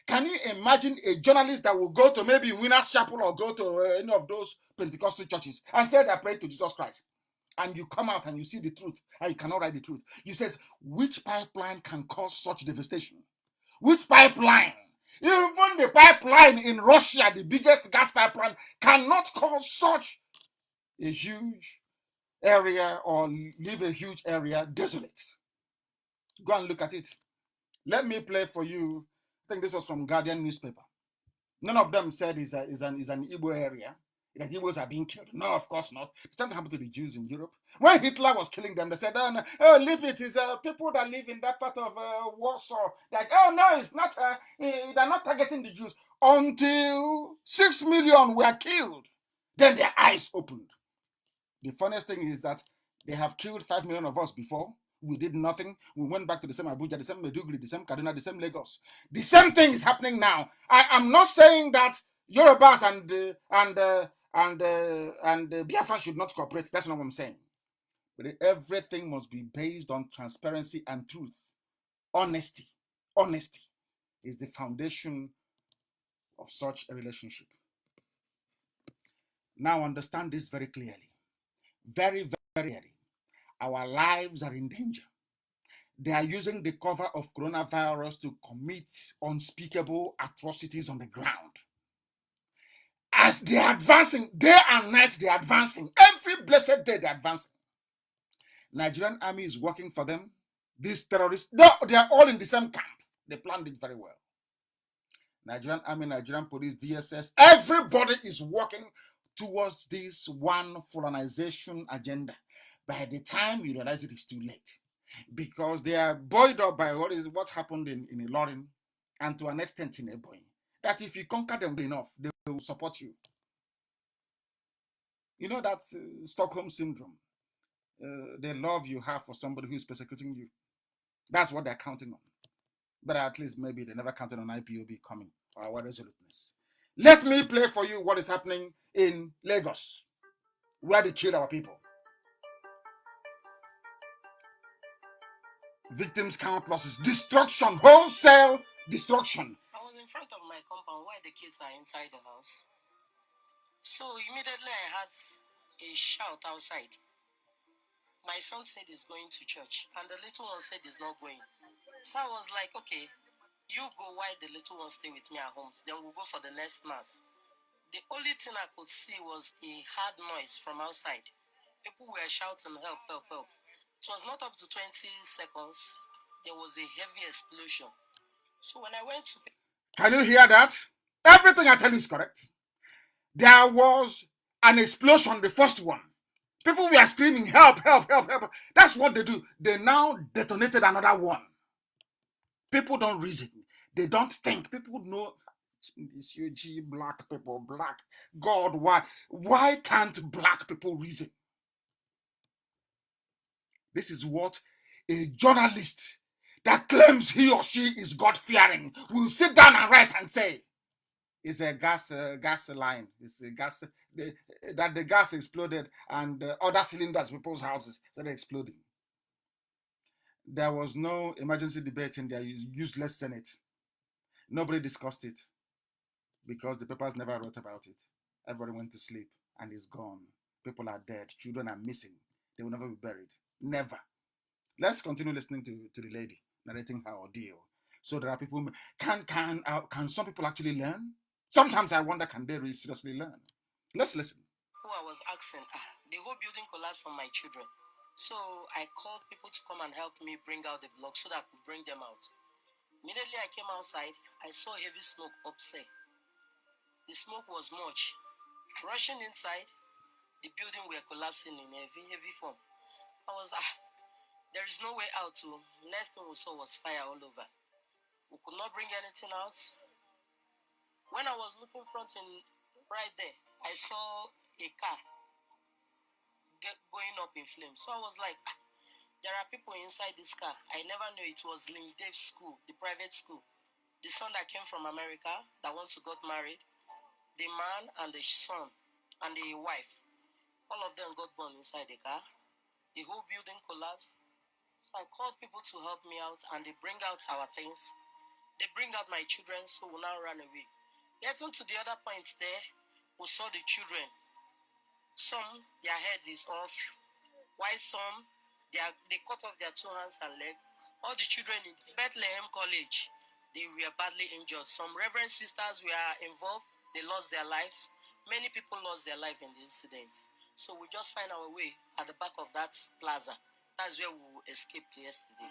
Speaker 1: Can you imagine a journalist that will go to maybe Winners Chapel or go to any of those Pentecostal churches and say they're praying to Jesus Christ? And you come out and you see the truth and you cannot write the truth. You says, which pipeline can cause such devastation? Which pipeline? Even the pipeline in Russia, the biggest gas pipeline, cannot cause such a huge area or leave a huge area desolate. Go and look at it. Let me play for you. I think this was from Guardian newspaper. None of them said it's an Igbo area, that Igbos are being killed. No, of course not. The same happened to the Jews in Europe. When Hitler was killing them, they said, oh, no, oh leave it. It's people that live in that part of Warsaw. Like, oh, no, it's not. They're not targeting the Jews. Until 6 million were killed, then their eyes opened. The funniest thing is that they have killed 5 million of us before. We did nothing. We went back to the same Abuja, the same Meduguri, the same Kaduna, the same Lagos. The same thing is happening now. I am not saying that Yorubas and Biafra should not cooperate. That's not what I'm saying. But everything must be based on transparency and truth. Honesty. Honesty is the foundation of such a relationship. Now understand this very clearly. Very, very clearly. Our lives are in danger. They are using the cover of coronavirus to commit unspeakable atrocities on the ground. As they are advancing, day and night, they are advancing. Every blessed day, they are advancing. Nigerian army is working for them. These terrorists, no, they are all in the same camp. They planned it very well. Nigerian army, Nigerian police, DSS, everybody is working towards this one colonization agenda. By the time you realize it is too late, because they are buoyed up by what happened in Ilorin and to an extent in Ebonyi, that if you conquer them enough, they will support you. You know that Stockholm syndrome, the love you have for somebody who is persecuting you. That's what they're counting on. But at least maybe they never counted on IPOB coming or our resoluteness. Let me play for you what is happening in Lagos, where they killed our people. Victims count losses, destruction, wholesale destruction.
Speaker 2: I was in front of my compound where the kids are inside the house. So immediately I had a shout outside. My son said he's going to church, and the little one said he's not going. So I was like, okay, you go while the little one stay with me at home. Then we'll go for the next mass. The only thing I could see was a hard noise from outside. People were shouting, help, help, help. It was not up to 20 seconds. There was a heavy explosion. So when I went to...
Speaker 1: Can you hear that? Everything I tell you is correct. There was an explosion, the first one. People were screaming, help, help, help, help. That's what they do. They now detonated another one. People don't reason. They don't think. People know this UG, black people, black. God, why? Why can't black people reason? This is what a journalist that claims he or she is God-fearing will sit down and write and say, it's a gas line. It's a gas that the gas exploded and other cylinders people's houses started exploding. There was no emergency debate in their useless Senate. Nobody discussed it because the papers never wrote about it. Everybody went to sleep and it's gone. People are dead. Children are missing. They will never be buried. Never. Let's continue listening to the lady narrating her ordeal. So there are people. Can some people actually learn? Sometimes I wonder, can they really seriously learn? Let's listen.
Speaker 2: Who I was asking, The whole building collapsed on my children. So I called people to come and help me bring out the blocks so that I could bring them out. Immediately I came outside, I saw heavy smoke upstairs. The smoke was much. Rushing inside, the building were collapsing in heavy form. I was, there is no way out. So next thing we saw was fire all over. We could not bring anything out. When I was looking front and right there, I saw a car going up in flames. So I was like, there are people inside this car. I never knew it was Lynn Dave's school, the private school. The son that came from America, that once got married, the man and the son and the wife, all of them got born inside the car. The whole building collapsed. So I called people to help me out, and they bring out our things. They bring out my children, so we now run away. Getting to the other point there, we saw the children. Some, their head is off, while some, they cut off their 2 hands and legs. All the children in Bethlehem College, they were badly injured. Some reverend sisters were involved. They lost their lives. Many people lost their life in the incident. So we just find our way at the back of that plaza. That's where we escaped yesterday.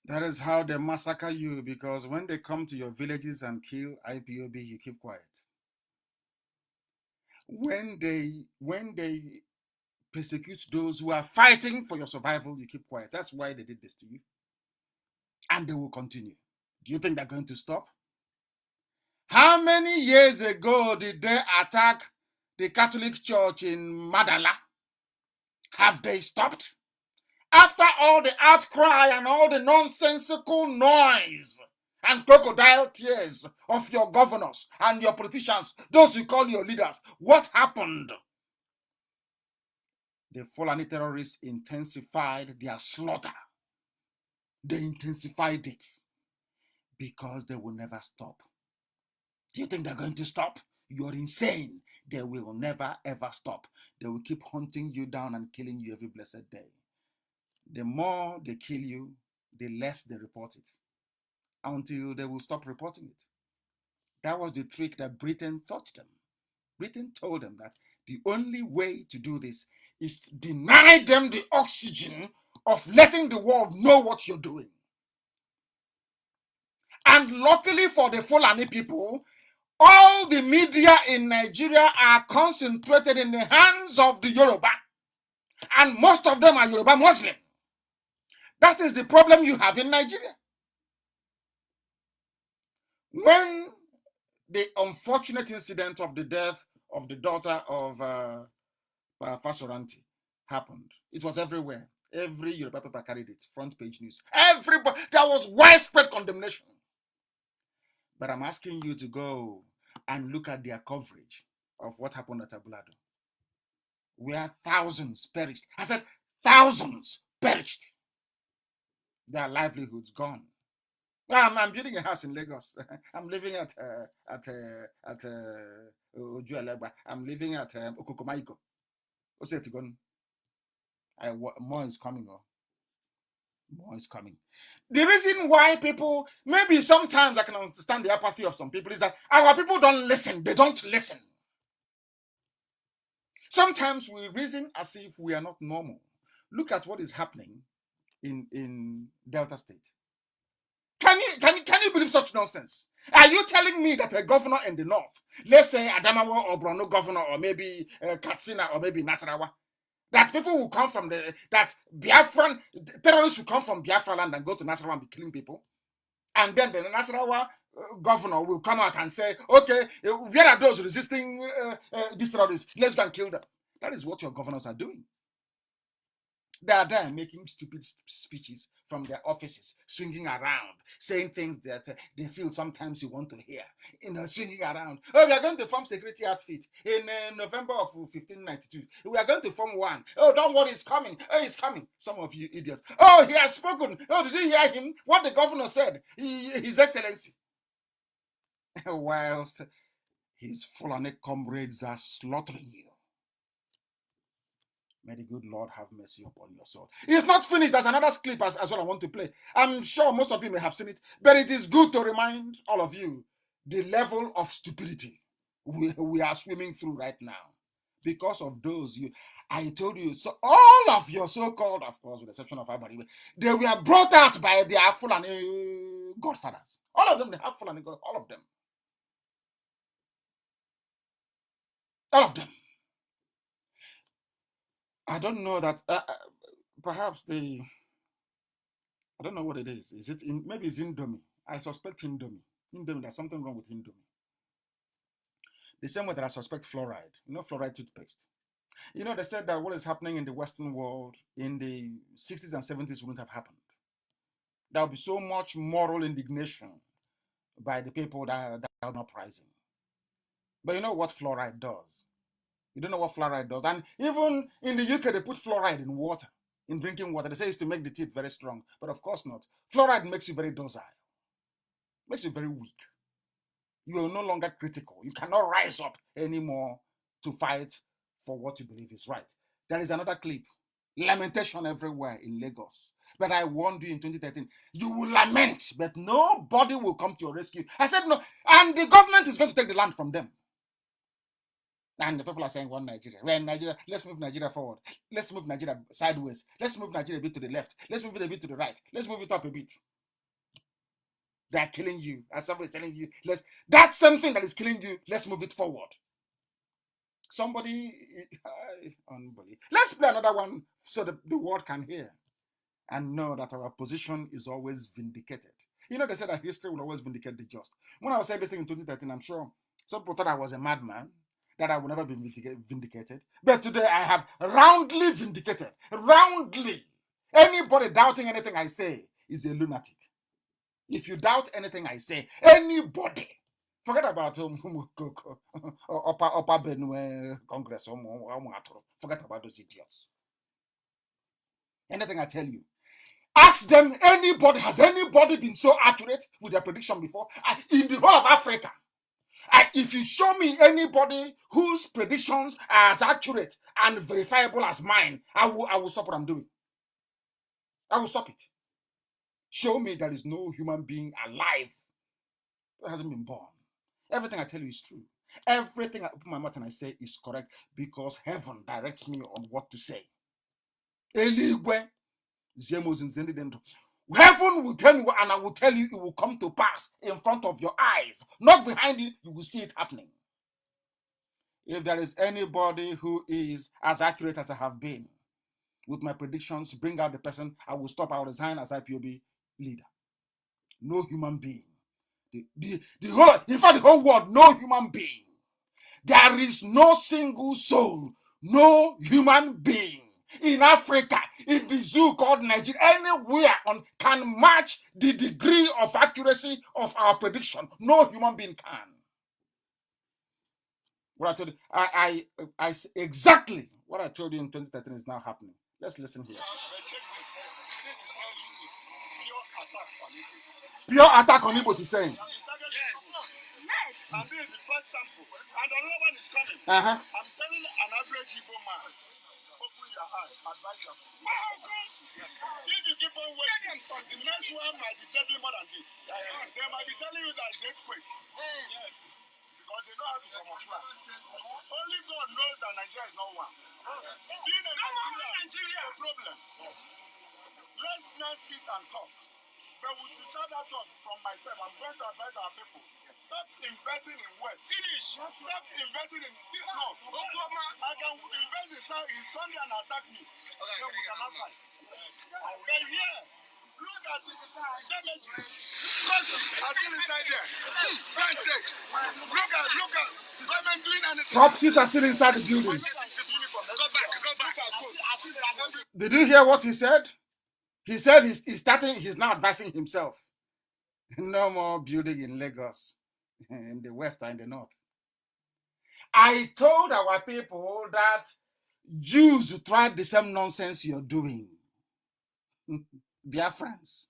Speaker 1: That is how they massacre you, because when they come to your villages and kill IPOB, you keep quiet. When they persecute those who are fighting for your survival, you keep quiet. That's why they did this to you. And they will continue. Do you think they're going to stop? How many years ago did they attack the Catholic Church in Madala? Have they stopped? After all the outcry and all the nonsensical noise and crocodile tears of your governors and your politicians, those you call your leaders, what happened? The Fulani terrorists intensified their slaughter. They intensified it because they will never stop. Do you think they're going to stop? You're insane. They will never ever stop. They will keep hunting you down and killing you every blessed day. The more they kill you, the less they report it, until they will stop reporting it. That was the trick that Britain taught them. Britain told them that the only way to do this is to deny them the oxygen of letting the world know what you're doing. And luckily for the Fulani people, all the media in Nigeria are concentrated in the hands of the Yoruba. And most of them are Yoruba Muslim. That is the problem you have in Nigeria. When the unfortunate incident of the death of the daughter of Fasoranti happened, it was everywhere. Every Yoruba paper carried it, front page news. Everybody, there was widespread condemnation. But I'm asking you to go and look at their coverage of what happened at Abulado, where thousands perished. I said thousands perished. Their livelihoods gone. I'm building a house in Lagos. I'm living at Ojuelegba. I'm living at Okokomaiko. More is coming. More is coming. The reason why people, maybe sometimes I can understand the apathy of some people, is that our people don't listen. They don't listen. Sometimes we reason as if we are not normal. Look at what is happening in Delta State. Can you believe such nonsense? Are you telling me that a governor in the north, let's say Adamawa or Borno governor, or maybe Katsina, or maybe Nasarawa, that people will come from that Biafran terrorists will come from Biafra land and go to Nasarawa and be killing people, and then the Nasarawa governor will come out and say, okay, where are those resisting these terrorists? Let's go and kill them. That is what your governors are doing. They are there making stupid speeches from their offices, swinging around, saying things that they feel sometimes you want to hear. Swinging around. Oh, we are going to form security outfit in November of 1592. We are going to form one. Oh, don't worry, it's coming. Oh, it's coming. Some of you idiots. Oh, he has spoken. Oh, did you hear him? What the governor said? His Excellency. Whilst his Fulani comrades are slaughtering you. May the good Lord have mercy upon your soul. It's not finished. There's another clip as well I want to play. I'm sure most of you may have seen it, but it is good to remind all of you the level of stupidity we are swimming through right now. Because of those, I told you, so all of your so-called, of course, with the exception of Abari, they were brought out by their Fulani godfathers. All of them, they have Fulani god, all of them. All of them. I don't know that, perhaps I don't know what it is. Is it, maybe it's Indomie. I suspect Indomie. Indomie, there's something wrong with Indomie. The same way that I suspect fluoride. Fluoride toothpaste. They said that what is happening in the Western world in the 60s and 70s wouldn't have happened. There will be so much moral indignation by the people that are not uprising. But you know what fluoride does? You don't know what fluoride does. And even in the UK, they put fluoride in water, in drinking water. They say it's to make the teeth very strong. But of course not. Fluoride makes you very docile, makes you very weak. You are no longer critical. You cannot rise up anymore to fight for what you believe is right. There is another clip. Lamentation everywhere in Lagos. But I warned you in 2013, you will lament, but nobody will come to your rescue. I said no, and the government is going to take the land from them. And the people are saying, one Nigeria. We're in Nigeria. Let's move Nigeria forward. Let's move Nigeria sideways. Let's move Nigeria a bit to the left. Let's move it a bit to the right. Let's move it up a bit. They are killing you. As somebody is telling you, that's something that is killing you. Let's move it forward. Somebody, unbelievable. Let's play another one so the world can hear and know that our position is always vindicated. They said that history will always vindicate the just. When I was saying this thing in 2013, I'm sure some people thought I was a madman, that I would never be vindicated. But today I have roundly vindicated. Roundly. Anybody doubting anything I say is a lunatic. If you doubt anything I say, anybody, forget about Upper Benue Congress. Forget about those idiots. Anything I tell you, ask them. Has anybody been so accurate with their prediction before? In the whole of Africa. If you show me anybody whose predictions are as accurate and verifiable as mine, I will stop what I'm doing. I will stop it. Show me there is no human being alive that hasn't been born. Everything I tell you is true. Everything I open my mouth and I say is correct because heaven directs me on what to say. Heaven will tell me, and I will tell you it will come to pass in front of your eyes, not behind you. You will see it happening. If there is anybody who is as accurate as I have been with my predictions, bring out the person. I will stop. I will resign as IPOB leader. No human being. The whole world, no human being. There is no single soul, no human being in Africa, in the zoo called Nigeria, anywhere can match the degree of accuracy of our prediction. No human being can. What I told you, I exactly what I told you in 2013 is now happening. Let's listen here. Pure attack on Igbo, he's saying.
Speaker 3: Yes. And this is the first sample. And another one is coming. I'm telling an average Igbo man, open your eyes, advise them. If you keep on waiting, the next one might be telling more than this. They might be telling you that it's earthquake. Yes. Because they know how to camouflage. Only God knows that Nigeria is not one. Being a Nigeria is a problem. Let's not sit and talk. But we should start that talk from myself. I'm going to advise our people. Stop investing in West. Finish. Stop investing in North. I can invest in South. He's coming and attack me. Okay, no, we cannot fight. But here, look at the damages. Cops are still inside there. Go and check. Look at government doing anything.
Speaker 1: Cops are still inside the building.
Speaker 3: Go back.
Speaker 1: Did you hear what he said? He said he's now advising himself. No more building in Lagos, in the west or in the north. I told our people that Jews tried the same nonsense you're doing. Biafrans,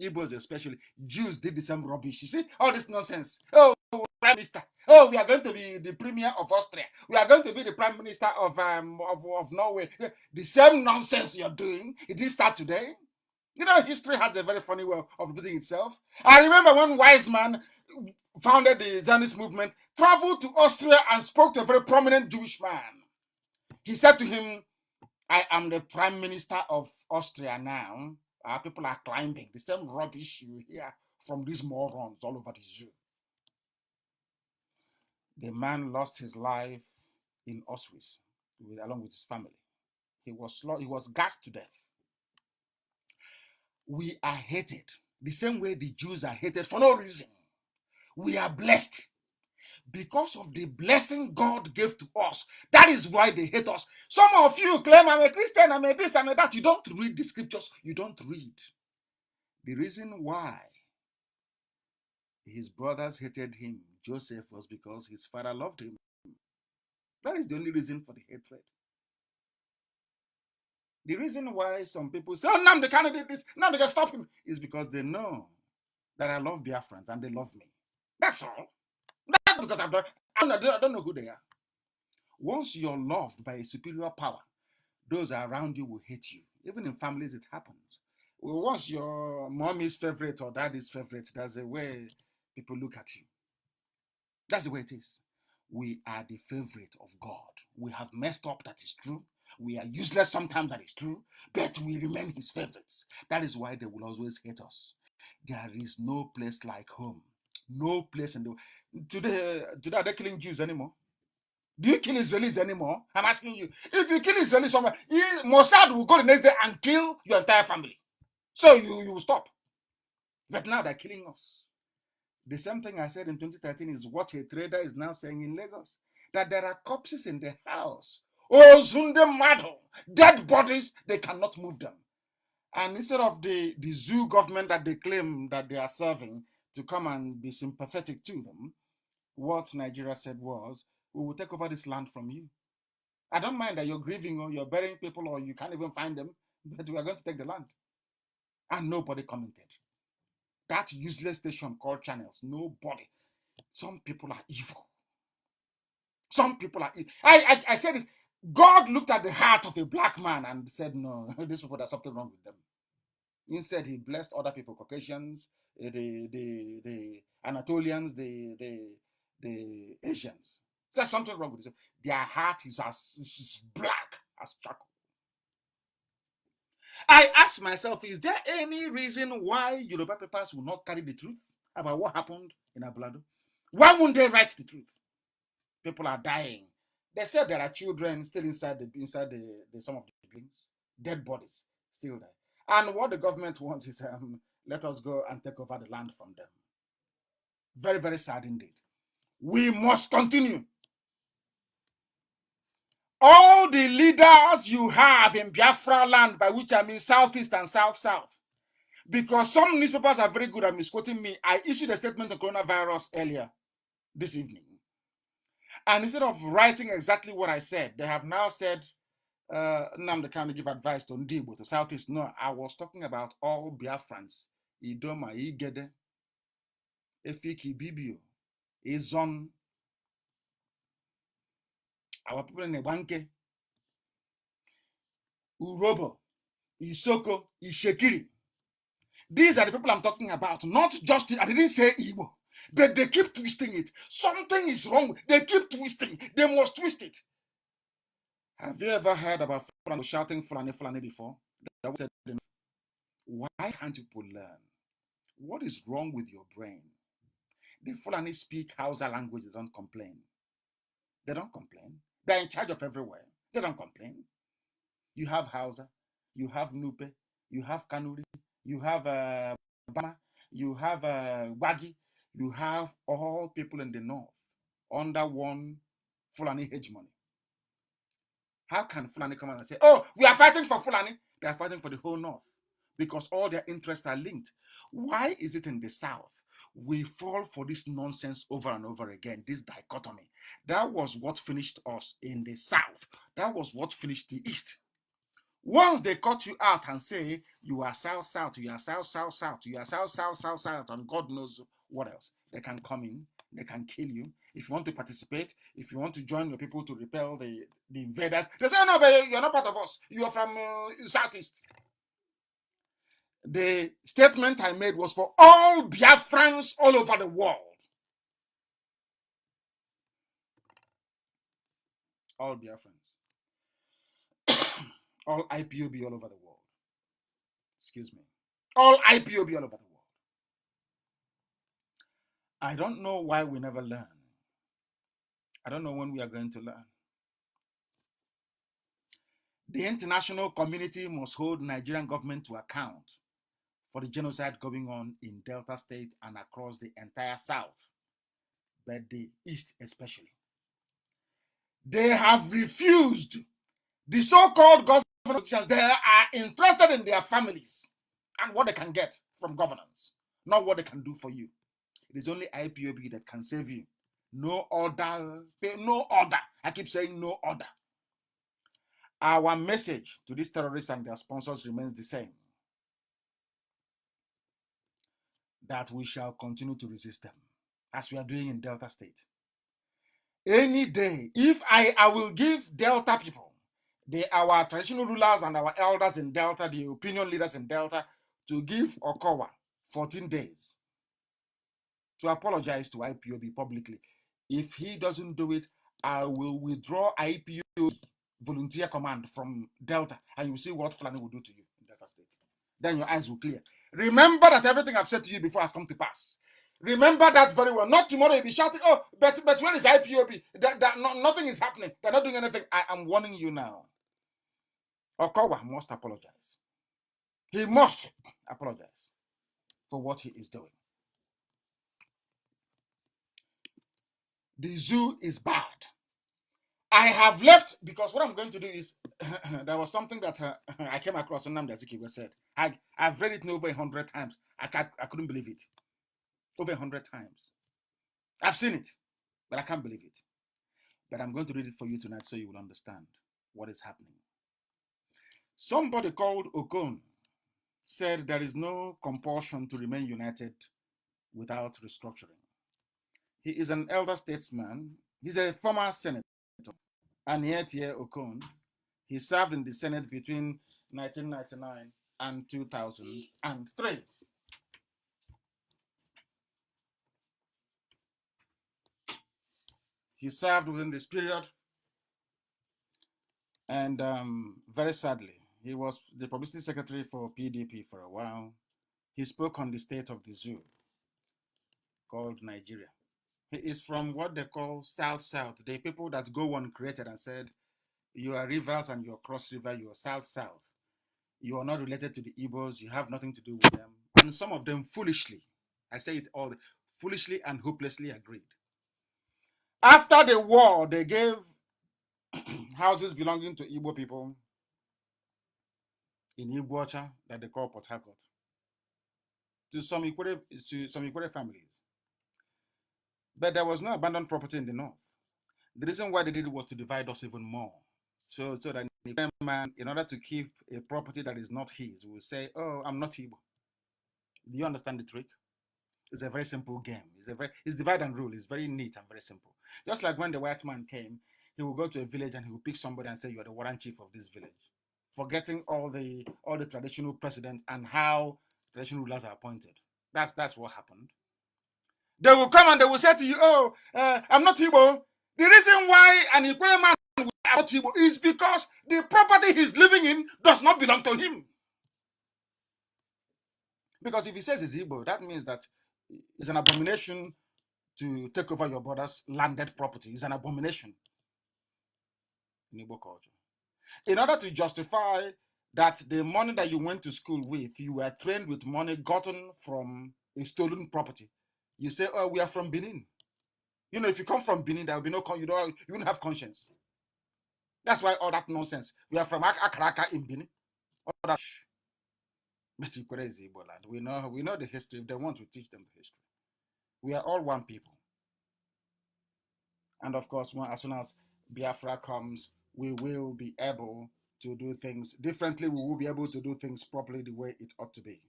Speaker 1: Igbos especially, Jews did the same rubbish. You see, all this nonsense. Oh, Prime Minister. Oh, we are going to be the Premier of Austria. We are going to be the Prime Minister of Norway. The same nonsense you're doing, it didn't start today. History has a very funny way of repeating itself. I remember one wise man founded the Zionist movement, traveled to Austria and spoke to a very prominent Jewish man. He said to him, I am the prime minister of Austria now. Our people are climbing the same rubbish you hear from these morons all over the zoo. The man lost his life in Auschwitz along with his family. He was gassed to death. We are hated the same way the Jews are hated for no reason. We are blessed because of the blessing God gave to us. That is why they hate us. Some of you claim, I'm a Christian, I'm a this, I'm a that. You don't read the scriptures. You don't read. The reason why his brothers hated him, Joseph, was because his father loved him. That is the only reason for the hatred. The reason why some people say, oh, Nnamdi Kanu did this, Nnamdi can stop him, is because they know that I love Biafrans and they love me. That's all. That's because I don't know who they are. Once you're loved by a superior power, those around you will hate you. Even in families, it happens. Once your mom is favorite or dad is favorite, that's the way people look at you. That's the way it is. We are the favorite of God. We have messed up, that is true. We are useless sometimes, that is true. But we remain his favorites. That is why they will always hate us. There is no place like home. No place in the world. Today, are they killing Jews anymore? Do you kill Israelis anymore? I'm asking you. If you kill Israelis somewhere, Mossad will go the next day and kill your entire family. So you will stop. But now they're killing us. The same thing I said in 2013 is what a trader is now saying in Lagos. That there are corpses in the house. Oh, Zunde Mado. Dead bodies, they cannot move them. And instead of the zoo government that they claim that they are serving to come and be sympathetic to them, what Nigeria said was, we will take over this land from you. I don't mind that you're grieving or you're burying people or you can't even find them, but we are going to take the land. And nobody commented. That useless station called Channels, nobody. Some people are evil. Some people are evil. I said this. God looked at the heart of a black man and said, no, these people, there's something wrong with them. Instead, he blessed other people, Caucasians, the Anatolians, the Asians. So there's something wrong with them. Their heart is black as charcoal. I ask myself, is there any reason why Yoruba papers will not carry the truth about what happened in Ablado? Why won't they write the truth? People are dying. They said there are children still inside the some of the buildings, dead bodies still there. And what the government wants is let us go and take over the land from them. Very, very sad indeed. We must continue. All the leaders you have in Biafra land, by which I mean Southeast and South-South, because some newspapers are very good at misquoting me, I issued a statement on coronavirus earlier this evening. And instead of writing exactly what I said, they have now said, Nnamdi Kanu give advice to Ndibo, to Southeast. No, I was talking about all Biafrans. Idoma, Igede, Efiki, Bibio, Izon, our people in Ebanke, Urobo, Isoko, Ishekiri. These are the people I'm talking about, not just, I didn't say Igbo, but they keep twisting it. Something is wrong. They keep twisting. They must twist it. Have you ever heard about Fulani shouting Fulani, Fulani before? Why can't people learn? What is wrong with your brain? The Fulani speak Hausa language, they don't complain. They don't complain. They're in charge of everywhere. They don't complain. You have Hausa, you have Nupe, you have Kanuri, you have Bama, you have Wagi, you have all people in the north under one Fulani hegemony. How can Fulani come out and say, oh, we are fighting for Fulani? They are fighting for the whole north because all their interests are linked. Why is it in the south we fall for this nonsense over and over again, this dichotomy? That was what finished us in the south. That was what finished the east. Once they cut you out and say, you are south-south, you are south-south-south, you are south-south-south-south, and God knows what else, they can come in, they can kill you. If you want to participate, if you want to join your people to repel the invaders, they say, no, but you're not part of us. You are from Southeast. The statement I made was for all Biafrans all over the world. all Biafrans, all IPOB all over the world. Excuse me. All IPOB all over the world. I don't know why we never learn. I don't know when we are going to learn. The international community must hold Nigerian government to account for the genocide going on in Delta State and across the entire South, but the East especially. They have refused. The so-called government, they are interested in their families and what they can get from governance, not what they can do for you. It is only IPOB that can save you. No order, no order. I keep saying no order. Our message to these terrorists and their sponsors remains the same. That we shall continue to resist them, as we are doing in Delta State. Any day, if I will give Delta people, our traditional rulers and our elders in Delta, the opinion leaders in Delta, to give Okowa 14 days to apologize to IPOB publicly. If he doesn't do it, I will withdraw IPOB volunteer command from Delta, and you will see what Fulani will do to you in Delta State. Then your eyes will clear. Remember that everything I've said to you before has come to pass. Remember that very well. Not tomorrow you'll be shouting, oh, but where is IPOB? Nothing is happening. They're not doing anything. I am warning you now. Okowa must apologize. He must apologize for what he is doing. The zoo is bad. I have left because what I'm going to do is there was something that I came across on Nnamdi said. I've read it over 100 times. I couldn't believe it. Over 100 times. I've seen it, but I can't believe it. But I'm going to read it for you tonight so you will understand what is happening. Somebody called Okon said there is no compulsion to remain united without restructuring. He is an elder statesman. He's a former senator. Aniyetie Okon. He served in the Senate between 1999 and 2003. He served within this period, and very sadly, he was the publicity secretary for PDP for a while. He spoke on the state of the zoo called Nigeria. He is from what they call South-South. The people that go uncreated and said, you are rivers and you are cross river, you are South-South. You are not related to the Igbos, you have nothing to do with them. And some of them foolishly, I say it all, foolishly and hopelessly agreed. After the war, they gave houses belonging to Igbo people in Iguacha that they call Port Harcourt to some Ikwere families. But there was no abandoned property in the north. The reason why they did it was to divide us even more. So that the man, in order to keep a property that is not his, will say, oh, I'm not Igbo. Do you understand the trick? It's a very simple game. It's divide and rule. It's very neat and very simple. Just like when the white man came, he will go to a village and he will pick somebody and say, you are the warrant chief of this village, forgetting all the traditional precedent and how traditional rulers are appointed. That's what happened. They will come and they will say to you, oh, I'm not Igbo. The reason why an Ikwere man will not Igbo is because the property he's living in does not belong to him. Because if he says he's Igbo, that means that it's an abomination to take over your brother's landed property. It's an abomination in Igbo culture. In order to justify that the money that you went to school with, you were trained with money gotten from a stolen property, you say, oh, we are from Benin. You know, if you come from Benin, there will be no, you won't have conscience. That's why all that nonsense. We are from Akaraka in Benin. All that crazy, we know the history. If they want to teach them the history. We are all one people. And of course, as soon as Biafra comes, we will be able to do things differently. We will be able to do things properly the way it ought to be.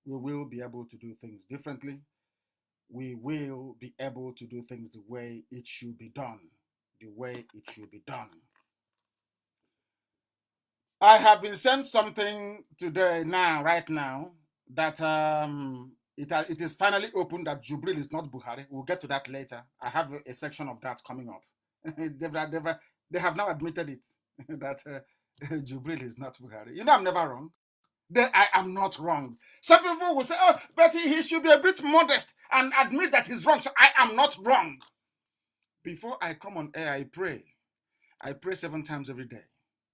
Speaker 1: We will be able to do things differently. We will be able to do things the way it should be done. The way it should be done. I have been sent something today, right now, that it is finally open that Jubril is not Buhari. We'll get to that later. I have a section of that coming up. They have now admitted it, that Jubril is not Buhari. You know, I'm never wrong. I am not wrong. Some people will say, oh, but he should be a bit modest and admit that he's wrong. So I am not wrong. Before I come on air, I pray. I pray 7 times every day.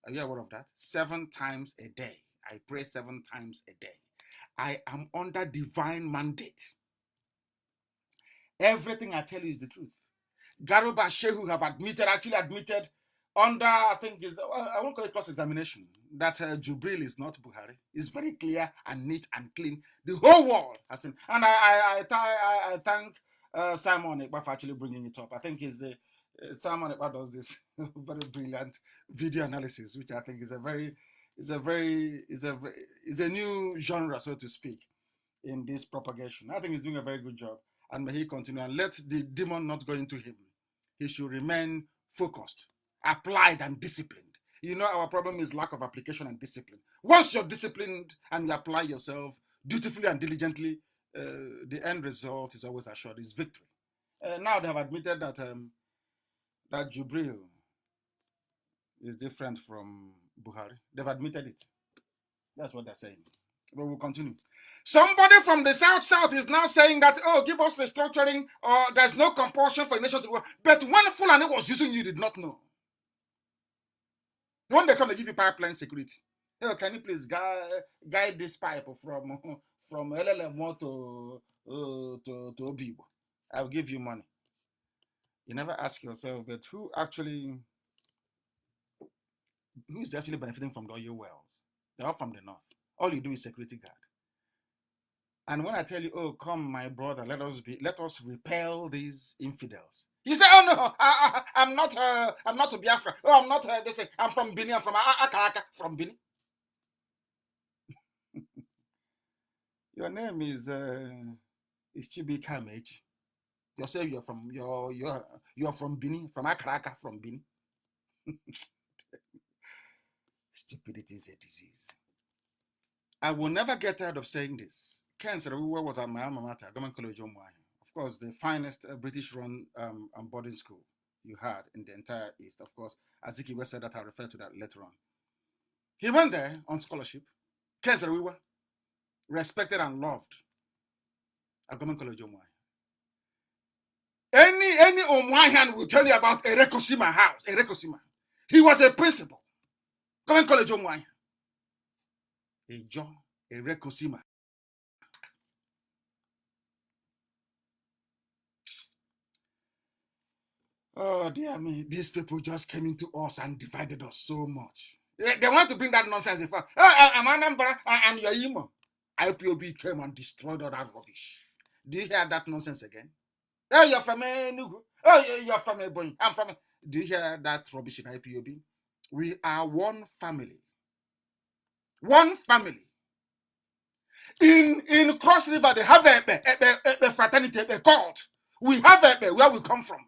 Speaker 1: Are you aware of that? 7 times a day. I pray 7 times a day. I am under divine mandate. Everything I tell you is the truth. Garuba Shehu have actually admitted under, I think, I won't call it cross-examination, that Jubril is not Buhari. It's very clear and neat and clean. The whole world has seen. And I thank Simon Ekpa for actually bringing it up. I think Simon Ekpa does this very brilliant video analysis, which I think is a new genre, so to speak, in this propagation. I think he's doing a very good job. And may he continue, and let the demon not go into him. He should remain focused, applied, and disciplined. You know, our problem is lack of application and discipline. Once you're disciplined and you apply yourself dutifully and diligently, the end result is always assured, is victory. Now they have admitted that that Jubril is different from Buhari. They've admitted it. That's what they're saying. But we'll continue. Somebody from the south is now saying that, oh, give us the structuring, or there's no compulsion for the nation to work. But when Fulani was using you, did not know. When they come to give you pipeline security, oh, can you please guide this pipe from LLM to Obibo? I'll give you money. You never ask yourself, but who is actually benefiting from the oil wells? They're all from the north. All you do is security guard. And when I tell you, oh, come, my brother, let us repel these infidels. You say, oh no, I'm not to Biafra. Oh, I'm not this. I'm from Bini. I'm from Akaraka, from Bini. Your name is Chibika Meji. You say you're from Bini, from Akaraka, from Bini. Stupidity is a disease. I will never get tired of saying this. Cancer, where was at my alma mater, Government College Omwai. Of course, the finest British-run boarding school you had in the entire East. Of course, Azikiwe said that. I refer to that later on. He went there on scholarship. Cancer, we were respected and loved at Government College Omwai. Any Omwaian will tell you about Erekosima House. Erekosima. He was a principal. Government College Omwai. A John Erekosima. Oh, dear me, these people just came into us and divided us so much. They want to bring that nonsense before. Oh, I'm Anambra and your Imo. IPOB came and destroyed all that rubbish. Do you hear that nonsense again? Oh, you're from Enugu. Oh, you're from Ebonyi. I'm from. Do you hear that rubbish in IPOB? We are one family. One family. In Cross River, they have a fraternity, a cult. We have where we come from.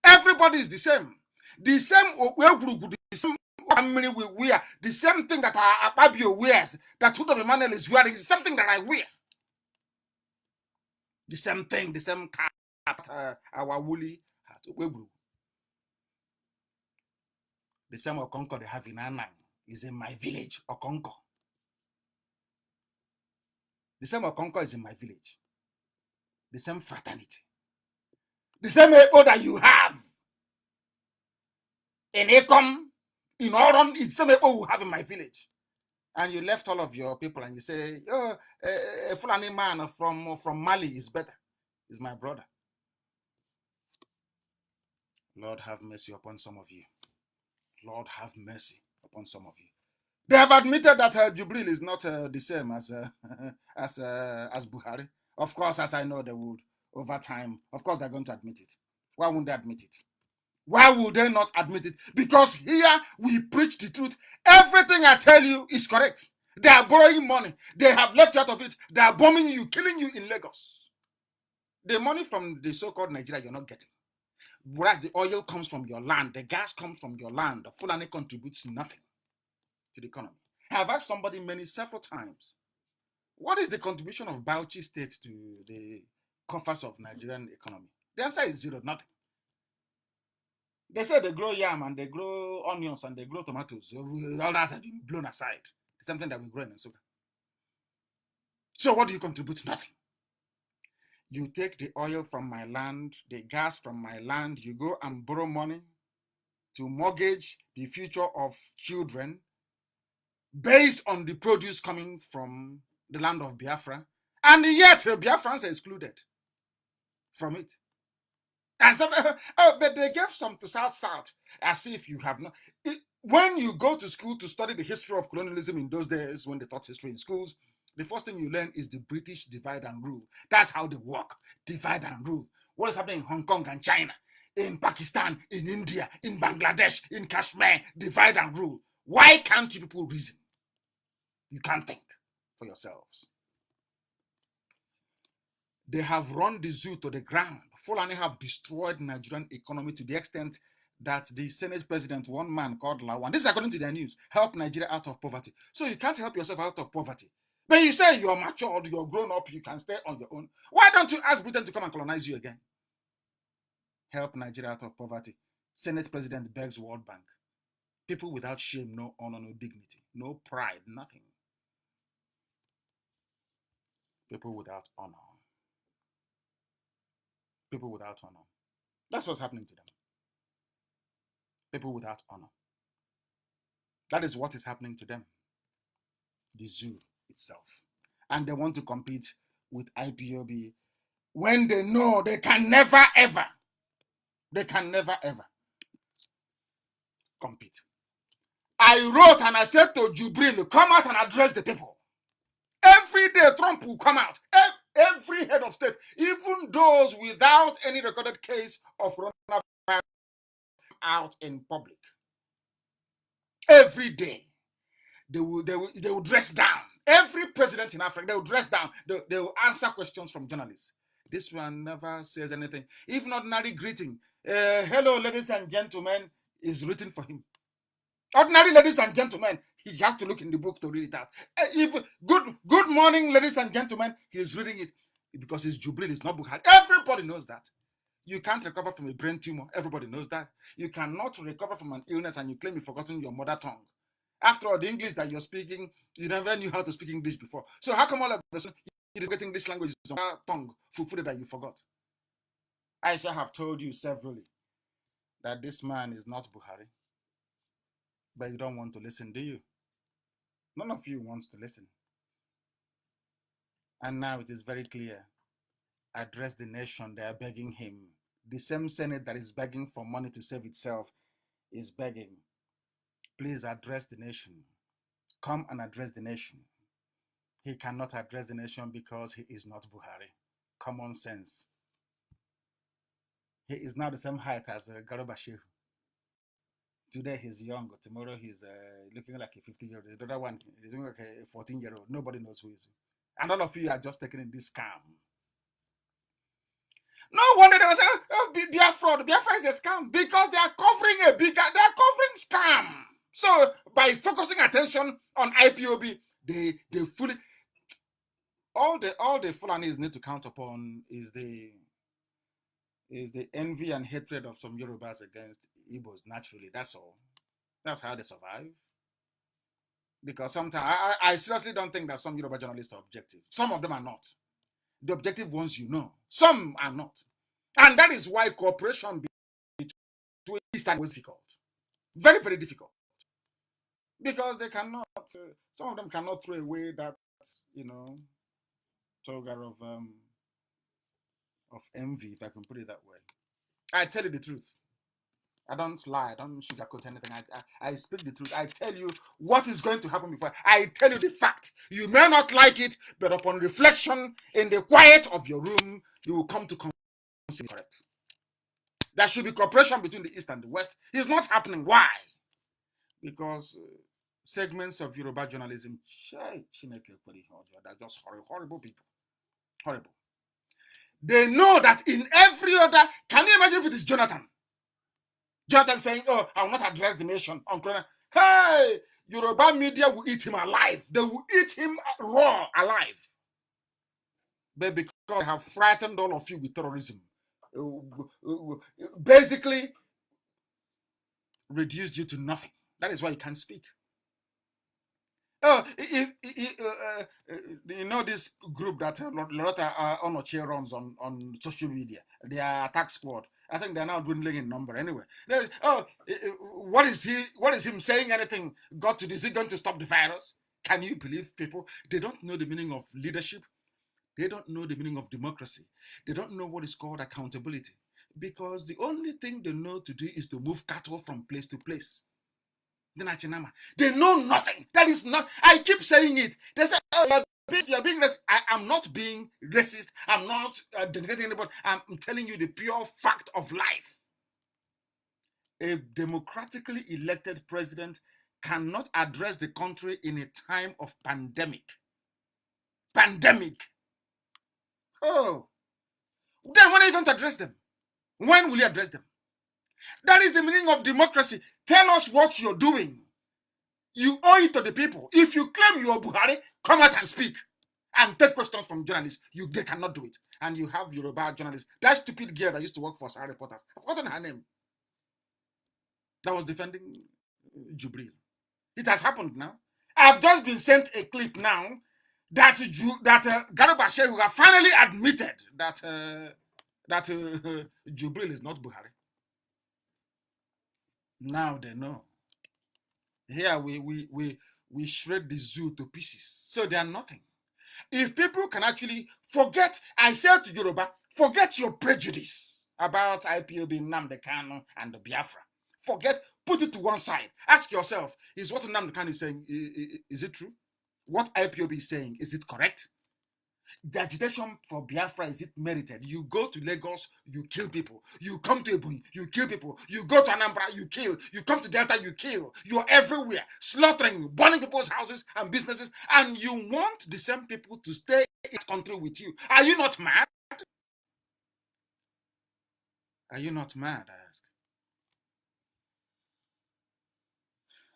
Speaker 1: Everybody is the same. The same group, the same family we wear, the same thing that Ababio wears, that Tudo Emmanuel is wearing, is something that I wear. The same thing, the same cap, our woolly hat. The same Okonko they have in Anang is in my village, Okonko. The same Okonko is in my village. The same fraternity. The same Eko that you have in Ekom, in Oron, it's the same Eko we have in my village. And you left all of your people and you say, oh, a Fulani man from Mali is better. Is my brother. Lord have mercy upon some of you. Lord have mercy upon some of you. They have admitted that Jubril is not the same as Buhari. Of course, as I know they would, over time, of course they're going to admit it. Why wouldn't they admit it? Why would they not admit it? Because here we preach the truth. Everything I tell you is correct. They are borrowing money. They have left you out of it. They are bombing you, killing you in Lagos. The money from the so-called Nigeria you're not getting. Whereas the oil comes from your land, the gas comes from your land, the Fulani contributes nothing to the economy. I have asked somebody several times, what is the contribution of Bauchi State to the coffers of Nigerian economy? The answer is zero, nothing. They say they grow yam and they grow onions and they grow tomatoes. All that has been blown aside. It's something that we grow in Nsukka. So what do you contribute? Nothing. You take the oil from my land, the gas from my land, you go and borrow money to mortgage the future of children based on the produce coming from the land of Biafra. And yet Biafrans are excluded from it. And some, but they gave some to South, as if you have not. When you go to school to study the history of colonialism in those days, when they taught history in schools, the first thing you learn is the British divide and rule. That's how they work, divide and rule. What is happening in Hong Kong and China, in Pakistan, in India, in Bangladesh, in Kashmir, divide and rule. Why can't you people reason? You can't think for yourselves. They have run the zoo to the ground. Fulani have destroyed Nigerian economy to the extent that the Senate president, one man called Lawan, this is according to their news, helped Nigeria out of poverty. So you can't help yourself out of poverty. But you say you're matured, you're grown up, you can stay on your own. Why don't you ask Britain to come and colonize you again? Help Nigeria out of poverty. Senate president begs World Bank. People without shame, no honor, no dignity, no pride, nothing. People without honor. People without honor. That's what's happening to them. People without honor. That is what is happening to them. The zoo itself. And they want to compete with IPOB when they know they can never ever compete. I wrote and I said to Jubril, come out and address the people. Every day Trump will come out. Every head of state, even those without any recorded case of coronavirus, out in public. Every day. They will dress down. Every president in Africa, they will dress down. They will answer questions from journalists. This one never says anything. Even ordinary greeting, hello, ladies and gentlemen, is written for him. Ordinary ladies and gentlemen, he has to look in the book to read it out. Even good morning, ladies and gentlemen, he's reading it because it's Jubril, it's not Bukhari. Everybody knows that. You can't recover from a brain tumor. Everybody knows that. You cannot recover from an illness and you claim you've forgotten your mother tongue. After all, the English that you're speaking, you never knew how to speak English before. So how come all of a sudden you get English language is on tongue, fufu that you forgot? I shall have told you severally that this man is not Buhari. But you don't want to listen, do you? None of you wants to listen. And now it is very clear. Address the nation, they are begging him. The same Senate that is begging for money to save itself is begging. Please address the nation. Come and address the nation. He cannot address the nation because he is not Buhari. Common sense. He is now the same height as Garuba Shehu. Today he's young. Tomorrow he's looking like a 50-year-old. The other one is looking like a 14-year-old. Nobody knows who he is. And all of you are just taking in this scam. No wonder they will say, oh, Biafra. Biafra is a scam because they are covering scam. So by focusing attention on IPOB, they fully all the Fulanis need to count upon is the envy and hatred of some Yorubas against Igbos. Naturally, that's all. That's how they survive. Because sometimes I seriously don't think that some Yoruba journalists are objective. Some of them are not. The objective ones you know. Some are not. And that is why cooperation between East and West is difficult. Very, very difficult. Because they cannot, some of them cannot throw away that, toga of envy, if I can put it that way. I tell you the truth. I don't lie. I don't sugarcoat anything. I speak the truth. I tell you what is going to happen before. I tell you the fact. You may not like it, but upon reflection in the quiet of your room, you will come to conclusion correct. There should be cooperation between the East and the West. It's not happening. Why? Because segments of Yoruba journalism, they're just horrible people. Horrible. They know that in every other, can you imagine if it is Jonathan? Jonathan saying, oh, I will not address the nation on Corona. Hey, Yoruba media will eat him alive. They will eat him raw, alive. But because they have frightened all of you with terrorism. Basically, reduced you to nothing. That is why you can't speak. Oh, you know this group that Loretta Onoche runs on social media, their attack squad. I think they're now dwindling in number anyway. What is him saying anything got to this? Is he going to stop the virus? Can you believe people? They don't know the meaning of leadership. They don't know the meaning of democracy. They don't know what is called accountability. Because the only thing they know to do is to move cattle from place to place. They know nothing. That is not, I keep saying it. They say, oh, you're being racist. I am not being racist. I'm not denigrating anybody. I'm telling you the pure fact of life. A democratically elected president cannot address the country in a time of pandemic. Pandemic. Oh. Then when are you going to address them? When will you address them? That is the meaning of democracy. Tell us what you're doing. You owe it to the people. If you claim you are Buhari, come out and speak and take questions from journalists. They cannot do it. And you have Yoruba journalists. That stupid girl that used to work for Sahara Reporters. I've forgotten her name. That was defending Jubril. It has happened now. I've just been sent a clip now that Garba Shehu have finally admitted that Jubril is not Buhari. Now they know. Here we shred the zoo to pieces. So they are nothing. If people can actually forget, I said to Yoruba, forget your prejudice about IPOB, Nnamdi, Kanu, and the Biafra. Forget, put it to one side. Ask yourself, is what Nnamdi Kanu is saying, is it true? What IPOB is saying, is it correct? The agitation for Biafra, is it merited? You go to Lagos, you kill people. You come to Ebonyi, you kill people. You go to Anambra, you kill. You come to Delta, you kill. You're everywhere, slaughtering, burning people's houses and businesses, and you want the same people to stay in this country with you. Are you not mad? Are you not mad, I ask?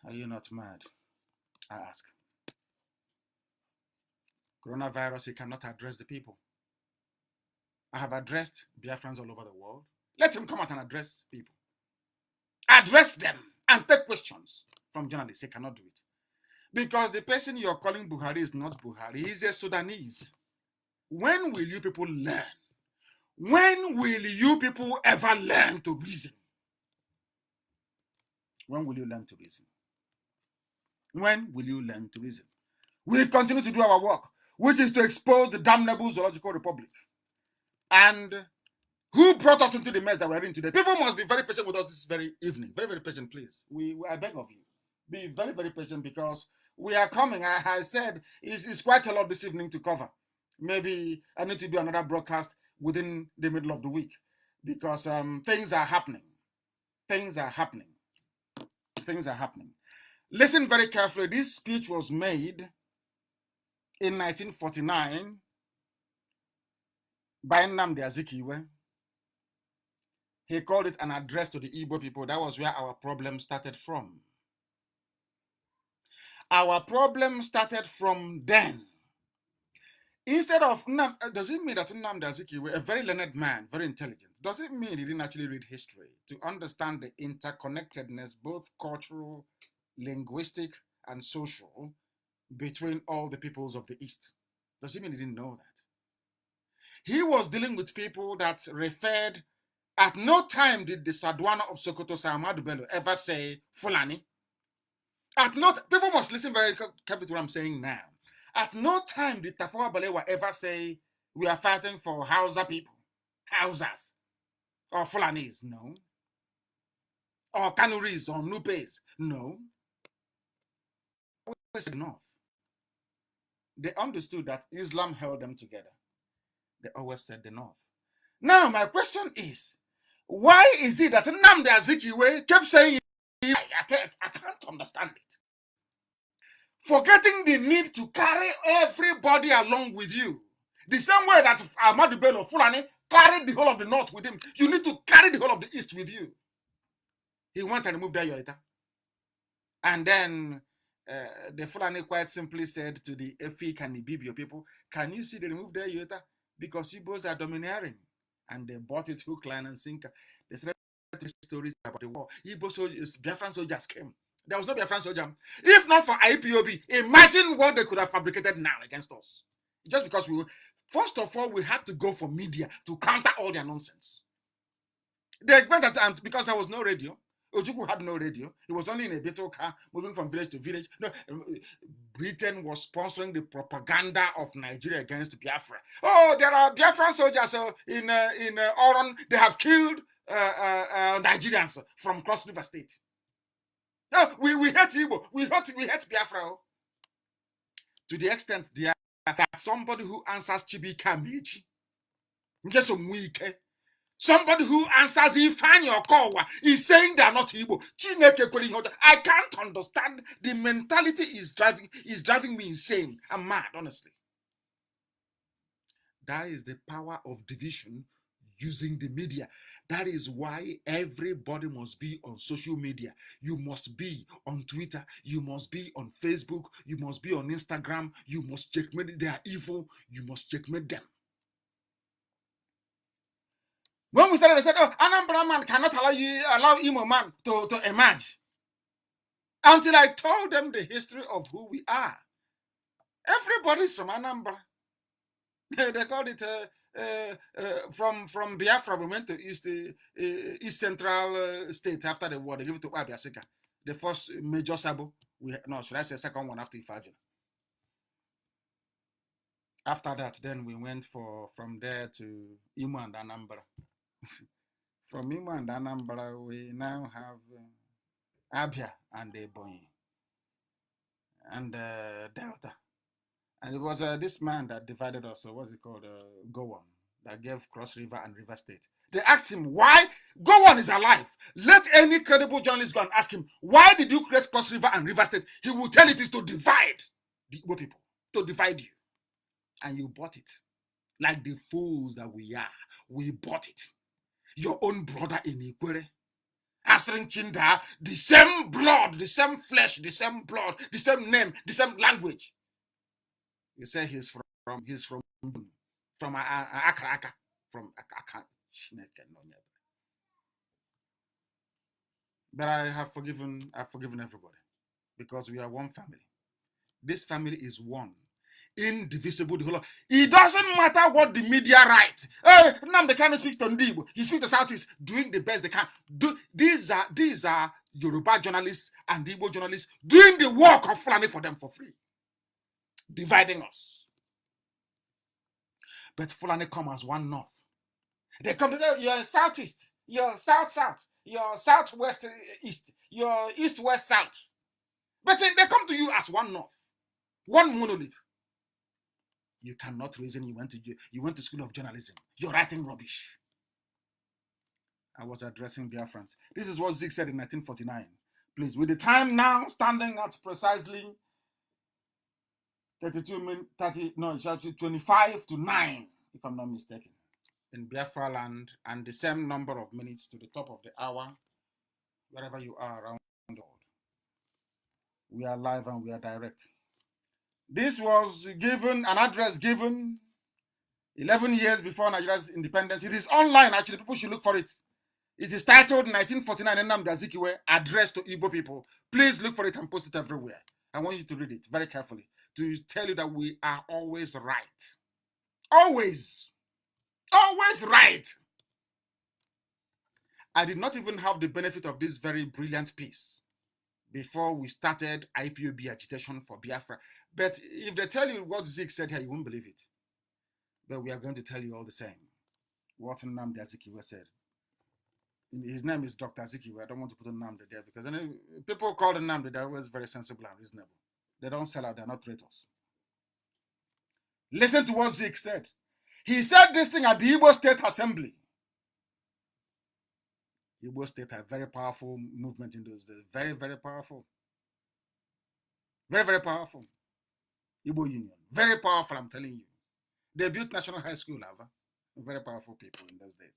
Speaker 1: Are you not mad, I ask? Coronavirus, he cannot address the people. I have addressed Biafrans all over the world. Let him come out and address people. Address them and take questions from journalists. He cannot do it. Because the person you're calling Buhari is not Buhari. He's a Sudanese. When will you people learn? When will you people ever learn to reason? When will you learn to reason? When will you learn to reason? We continue to do our work, which is to expose the damnable zoological republic. And who brought us into the mess that we're in today? People must be very patient with us this very evening. Very, very patient, please. I beg of you. Be very, very patient because we are coming. I said it's quite a lot this evening to cover. Maybe I need to do another broadcast within the middle of the week because things are happening. Things are happening. Things are happening. Listen very carefully. This speech was made in 1949 by Nnamdi Azikiwe. He called it an address to the Igbo people. That was where our problem started from. Our problem started from then. Instead of, does it mean that Nnamdi Azikiwe, a very learned man, very intelligent, does it mean he didn't actually read history to understand the interconnectedness, both cultural, linguistic, and social, between all the peoples of the East? Does it mean he didn't know that? He was dealing with people that referred, at no time did the Sadwana of Sokoto, Ahmadu Bello, ever say Fulani. People must listen very carefully to what I'm saying now. At no time did Tafawa Balewa ever say, we are fighting for Hausa people, Hausas, or Fulanis, no. Or Kanuris, or Nupes, no. They said no. They understood that Islam held them together. They always said the North. Now, my question is, why is it that Nnamdi Azikiwe kept saying, I can't understand it. Forgetting the need to carry everybody along with you. The same way that Ahmadu Bello Fulani carried the whole of the North with him. You need to carry the whole of the East with you. He went and removed that Yoruba. And then the Fulani quite simply said to the Efik and the Bibio people, can you see they removed their Yoruba? Because Igbos are domineering. And they bought it hook, line, and sinker. They said, stories about the war. Igbo soldiers, Biafran soldiers came. There was no Biafran soldier. If not for IPOB, imagine what they could have fabricated now against us. Just because first of all, we had to go for media to counter all their nonsense. They went at because there was no radio. Ojukwu had no radio. He was only in a beetle car moving from village to village. No, Britain was sponsoring the propaganda of Nigeria against Biafra. Oh, there are Biafran soldiers in Oron. They have killed Nigerians from Cross River State. No, we hate Igbo. We hate Biafra. To the extent that somebody who answers Chibika Meji, somebody who answers Ifani or Kowa is saying they are not Igbo. I can't understand. The mentality is driving me insane. I'm mad, honestly. That is the power of division using the media. That is why everybody must be on social media. You must be on Twitter. You must be on Facebook. You must be on Instagram. You must checkmate. They are evil. You must checkmate them. When we started, they said, oh, Anambra man cannot allow Imo man to emerge. Until I told them the history of who we are. Everybody's from Anambra. They called it from Biafra. We went to East Central State after the war. They gave it to Abiasika. The first major Sabo. Should I say second one after Ifajo? After that, then we went from there to Imo and Anambra. From Imo and Anambra, we now have Abia and Ebonyi and Delta. And it was this man that divided us. So what's it called? Gowon, that gave Cross River and River State. They asked him why Gowon is alive. Let any credible journalist go and ask him, why did you create Cross River and River State? He will tell it is to divide the Igbo people, to divide you. And you bought it. Like the fools that we are. We bought it. Your own brother in Ikwere, answering Chinda, the same blood, the same flesh, the same blood, the same name, the same language. You say he's from Akraka, from Akaka. But I have forgiven everybody because we are one family. This family is one. Indivisible. The whole. It doesn't matter what the media writes. Nnamdi Kanu speaks to Ndibo. He speaks to Southeast, doing the best they can. These are Yoruba journalists and Igbo journalists doing the work of Fulani for them for free, dividing us. But Fulani come as one North. They come to say you're Southeast, you're South, you're Southwest East, you're East West South. But they come to you as one North, one monolith. You cannot reason. You went to school of journalism. You're writing rubbish. I was addressing Biafrans. This is what Zeke said in 1949. Please, with the time now standing at precisely 25 to 9, if I'm not mistaken, in Biafra land, and the same number of minutes to the top of the hour, wherever you are around the world. We are live and we are direct. This was given, an address given 11 years before Nigeria's independence. It is online, actually. People should look for it. It is titled 1949 Nnamdi Azikiwe, Address to Igbo People. Please look for it and post it everywhere. I want you to read it very carefully to tell you that we are always right. Always. Always right. I did not even have the benefit of this very brilliant piece before we started IPOB agitation for Biafra. But if they tell you what Zeke said here, you won't believe it. But we are going to tell you all the same what Nnamdi Azikiwe said. His name is Dr. Azikiwe. I don't want to put Nnamdi there because people call Nnamdi, they're always very sensible and reasonable. They don't sell out, they're not traitors. Listen to what Zeke said. He said this thing at the Igbo State Assembly. Igbo State had a very powerful movement in those days. Very, very powerful. Very, very powerful. Igbo Union. Very powerful, I'm telling you. They built National High School, Ava. Very powerful people in those days.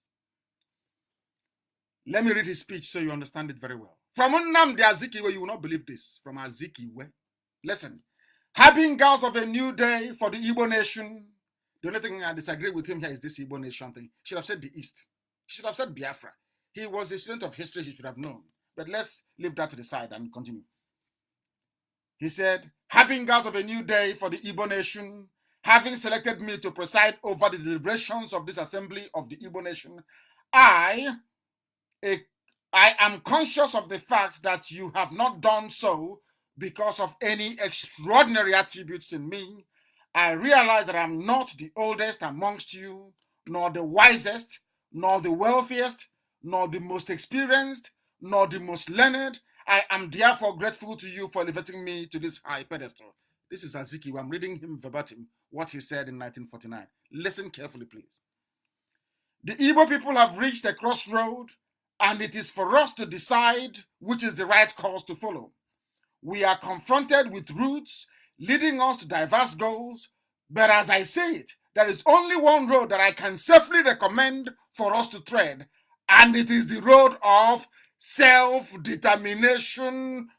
Speaker 1: Let me read his speech so you understand it very well. From Nnamdi Azikiwe, you will not believe this. From Azikiwe. Listen. Harbingers of a new day for the Igbo nation. The only thing I disagree with him here is this Igbo nation thing. He should have said the East. He should have said Biafra. He was a student of history, he should have known. But let's leave that to the side and continue. He said, "Harbingers of a new day for the Igbo nation, having selected me to preside over the deliberations of this assembly of the Igbo nation, I am conscious of the fact that you have not done so because of any extraordinary attributes in me. I realize that I'm not the oldest amongst you, nor the wisest, nor the wealthiest, nor the most experienced, nor the most learned. I am therefore grateful to you for elevating me to this high pedestal." This is Azikiwe. I'm reading him verbatim, what he said in 1949. Listen carefully, please. "The Igbo people have reached a crossroad, and it is for us to decide which is the right course to follow. We are confronted with routes leading us to diverse goals, but as I say it, there is only one road that I can safely recommend for us to tread, and it is the road of self-determination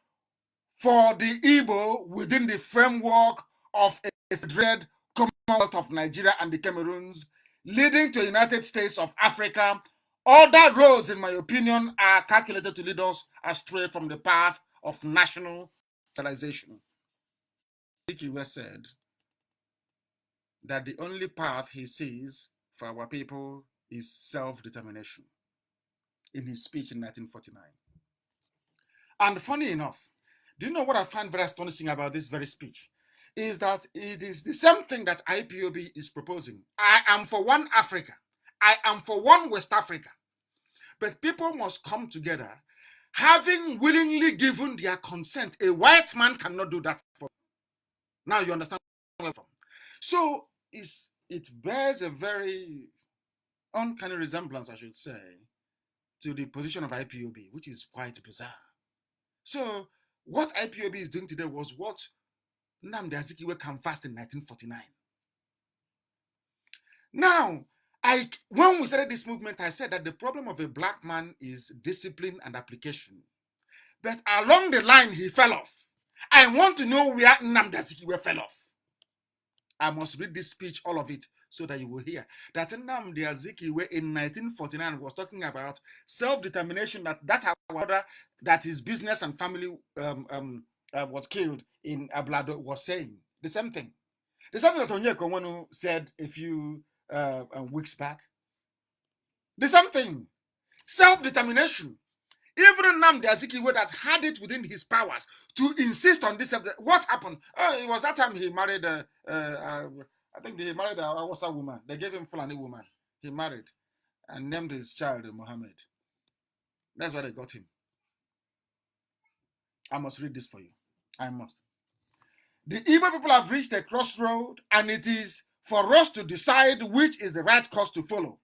Speaker 1: for the Igbo within the framework of a federated Commonwealth of Nigeria and the Cameroons, leading to the United States of Africa. Other roads, in my opinion, are calculated to lead us astray from the path of national civilization." Ikiwe said that the only path he sees for our people is self-determination in his speech in 1949. And funny enough, do you know what I find very astonishing about this very speech? Is that it is the same thing that IPOB is proposing. I am for one Africa. I am for one West Africa. But people must come together, having willingly given their consent. A white man cannot do that for you. Now you understand where I'm from. So it bears a very uncanny resemblance, I should say, to the position of IPOB, which is quite bizarre. So what IPOB is doing today was what Nnamdi Azikiwe canvassed in 1949. Now, when we started this movement, I said that the problem of a black man is discipline and application. But along the line, he fell off. I want to know where Nnamdi Azikiwe fell off. I must read this speech, all of it, so that you will hear that Nnamdi Azikiwe in 1949 was talking about self-determination, that his business and family was killed in Ablado was saying. The same thing. The same thing that Onyeka Onwenu said a few weeks back. The same thing. Self-determination. Even Nnamdi Azikiwe that had it within his powers to insist on this. What happened? It was that time he married, I think he married a Hausa woman. They gave him Fulani woman. He married and named his child Mohammed. That's why they got him. I must read this for you. I must. "The Igbo people have reached a crossroad, and it is for us to decide which is the right course to follow.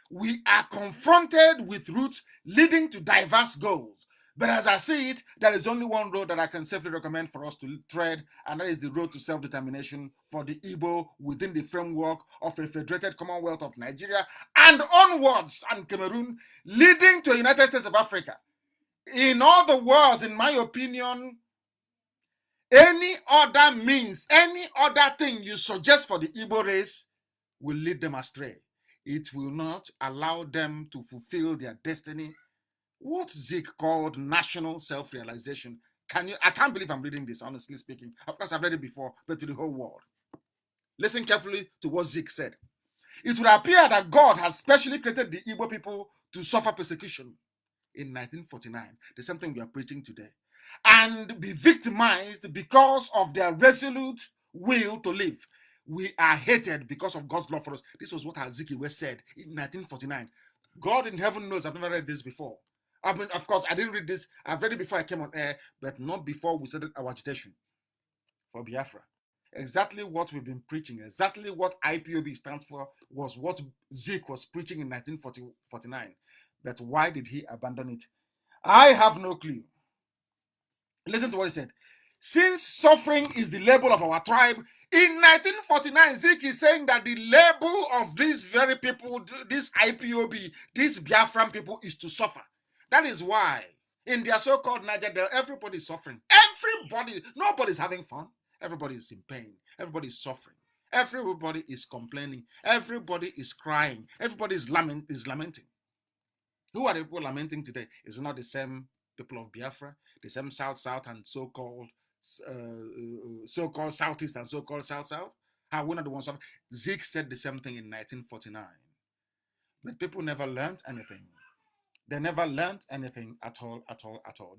Speaker 1: We are confronted with routes leading to diverse goals. But as I see it, there is only one road that I can safely recommend for us to tread, and that is the road to self-determination for the Igbo within the framework of a federated Commonwealth of Nigeria and onwards, and Cameroon, leading to the United States of Africa. In other words, in my opinion, any other means, any other thing you suggest for the Igbo race will lead them astray. It will not allow them to fulfill their destiny." What Zeke called national self-realization. I can't believe I'm reading this, honestly speaking. Of course, I've read it before, but to the whole world. Listen carefully to what Zeke said. "It would appear that God has specially created the Igbo people to suffer persecution in 1949, the same thing we are preaching today, and be victimized because of their resolute will to live. We are hated because of God's love for us." This was what Azikiwe said in 1949. God in heaven knows I've never read this before. I mean, of course, I didn't read this. I've read it before I came on air, but not before we started our agitation for Biafra. Exactly what we've been preaching, exactly what IPOB stands for, was what Zeke was preaching in 1949. But why did he abandon it? I have no clue. Listen to what he said. "Since suffering is the label of our tribe, in 1949, Zeke is saying that the label of these very people, this IPOB, these Biafran people, is to suffer. That is why in their so-called Niger, everybody is suffering. Nobody's having fun. Everybody is in pain. Everybody is suffering. Everybody is complaining. Everybody is crying. Everybody is lamenting. Who are the people lamenting today? Is it not the same people of Biafra, the same South and so-called Southeast and so-called South? Are we not the ones? Zeke said the same thing in 1949. But people never learned anything. They never learned anything at all.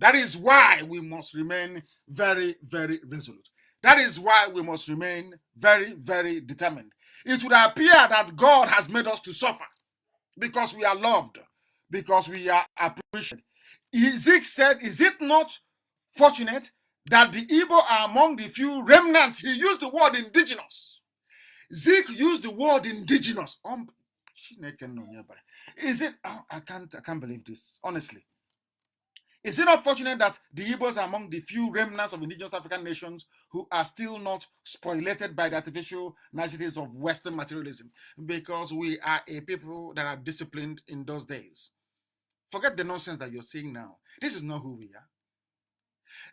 Speaker 1: That is why we must remain very, very resolute. That is why we must remain very, very determined. It would appear that God has made us to suffer because we are loved, because we are appreciated. Zeke said, is it not fortunate that the Igbo are among the few remnants? He used the word indigenous. Zeke used the word indigenous. Is it? Oh, I can't believe this. Honestly, is it not fortunate that the Igbos are among the few remnants of indigenous African nations who are still not spoilated by the artificial niceties of Western materialism? Because we are a people that are disciplined in those days. Forget the nonsense that you're seeing now. This is not who we are.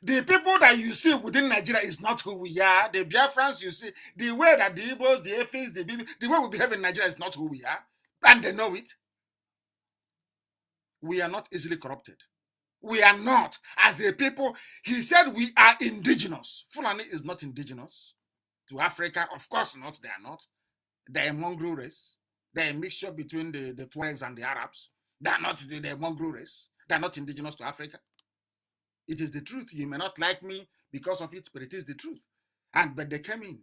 Speaker 1: The people that you see within Nigeria is not who we are. The Biafrans you see, the way that the Igbos, the Efis, the way we behave in Nigeria is not who we are. And they know it. We are not easily corrupted. We are not. As a people, he said we are indigenous. Fulani is not indigenous to Africa. Of course not. They are not. They are a mongrel race. They are a mixture between the Tuaregs and the Arabs. They are not the mongrel race. They are not indigenous to Africa. It is the truth. You may not like me because of it, but it is the truth. But they came in.